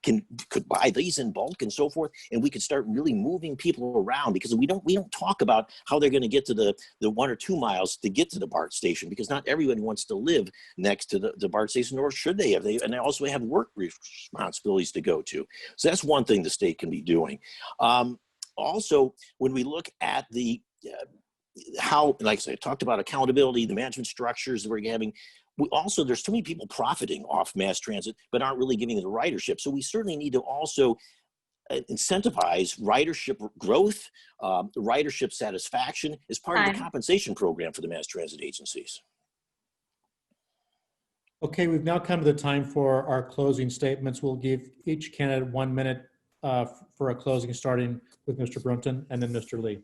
could buy these in bulk and so forth, and we could start really moving people around, because we don't talk about how they're going to get to the 1 or 2 miles to get to the BART station, because not everyone wants to live next to the BART station, nor should they have. And they also have work responsibilities to go to. So that's one thing the state can be doing. Also, when we look at how, like I said, I talked about accountability, the management structures that we're having. There's too many people profiting off mass transit, but aren't really giving the ridership. So we certainly need to also incentivize ridership growth, ridership satisfaction as part of the compensation program for the mass transit agencies. Okay, we've now come to the time for our closing statements. We'll give each candidate 1 minute for a closing, starting with Mr. Brunton and then Mr. Lee.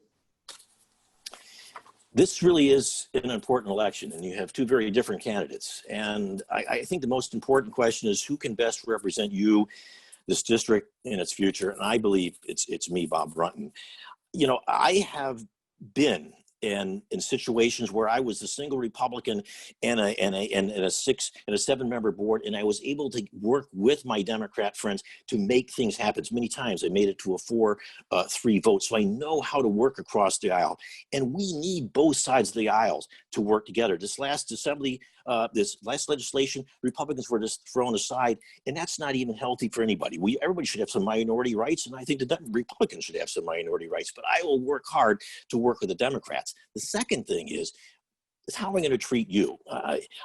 This really is an important election, and you have 2 very different candidates. And I think the most important question is who can best represent you, this district, in its future. And I believe it's me, Bob Brunton. You know, I have been in situations where I was a single Republican and a 7-member board, and I was able to work with my Democrat friends to make things happen. Many times I made it to a 4-3 vote, so I know how to work across the aisle. And we need both sides of the aisles to work together. This last assembly, this last legislation, Republicans were just thrown aside, and that's not even healthy for anybody. Everybody should have some minority rights, and I think the Republicans should have some minority rights, but I will work hard to work with the Democrats. The second thing is how am I going to treat you?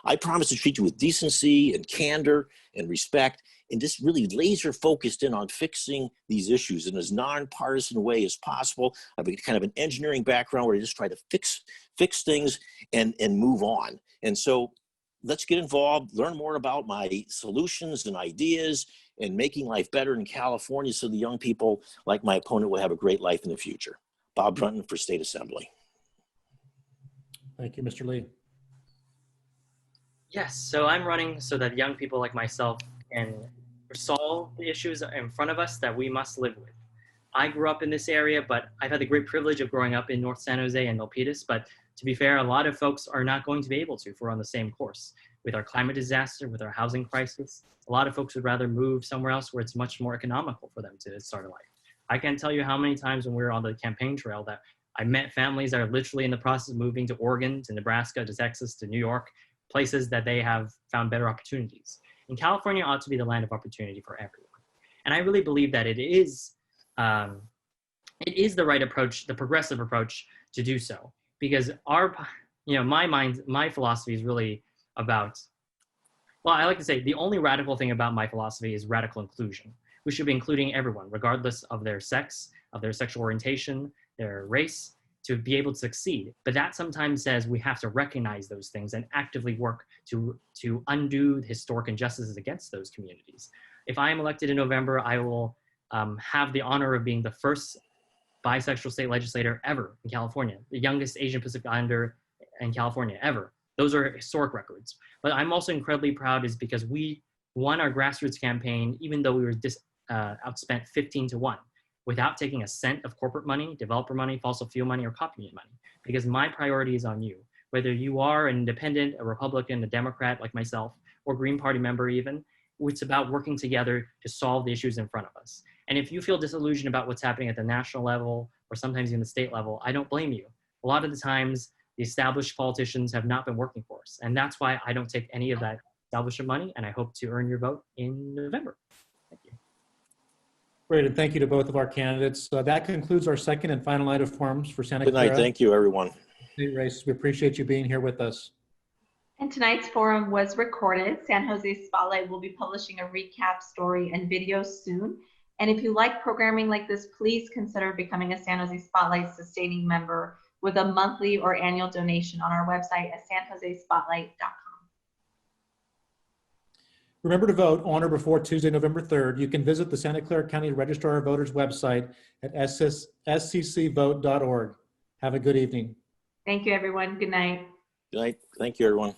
I promise to treat you with decency and candor and respect, and just really laser focused in on fixing these issues in as nonpartisan way as possible. I have kind of an engineering background where I just try to fix things and move on. And so let's get involved, learn more about my solutions and ideas and making life better in California so the young people like my opponent will have a great life in the future. Bob Brunton for State Assembly. Thank you, Mr. Lee. Yes, so I'm running so that young people like myself can solve the issues in front of us that we must live with. I grew up in this area, but I've had the great privilege of growing up in North San Jose and Milpitas. But to be fair, a lot of folks are not going to be able to if we're on the same course. With our climate disaster, with our housing crisis, a lot of folks would rather move somewhere else where it's much more economical for them to start a life. I can't tell you how many times when we were on the campaign trail that I met families that are literally in the process of moving to Oregon, to Nebraska, to Texas, to New York, places that they have found better opportunities. And California ought to be the land of opportunity for everyone. And I really believe that it is the right approach, the progressive approach to do so. Because my philosophy is really about, well, I like to say the only radical thing about my philosophy is radical inclusion. We should be including everyone, regardless of their sex, of their sexual orientation, their race, to be able to succeed. But that sometimes says we have to recognize those things and actively work to undo the historic injustices against those communities. If I am elected in November, I will have the honor of being the first bisexual state legislator ever in California, the youngest Asian Pacific Islander in California ever. Those are historic records. But I'm also incredibly proud is because we won our grassroots campaign, even though we were outspent 15-1. Without taking a cent of corporate money, developer money, fossil fuel money, or copying money. Because my priority is on you. Whether you are an independent, a Republican, a Democrat like myself, or Green Party member even, it's about working together to solve the issues in front of us. And if you feel disillusioned about what's happening at the national level, or sometimes even the state level, I don't blame you. a lot of the times the established politicians have not been working for us. And that's why I don't take any of that establishment money, and I hope to earn your vote in November. Thank you. Great, and thank you to both of our candidates. That concludes our second and final night of forums for Santa Good Clara night. Thank you, everyone. State race. We appreciate you being here with us. And tonight's forum was recorded. San Jose Spotlight will be publishing a recap, story, and video soon. And if you like programming like this, please consider becoming a San Jose Spotlight sustaining member with a monthly or annual donation on our website at sanjosespotlight.com. Remember to vote on or before Tuesday, November 3rd. You can visit the Santa Clara County Registrar of Voters website at sccvote.org. Have a good evening. Thank you, everyone. Good night. Good night. Thank you, everyone.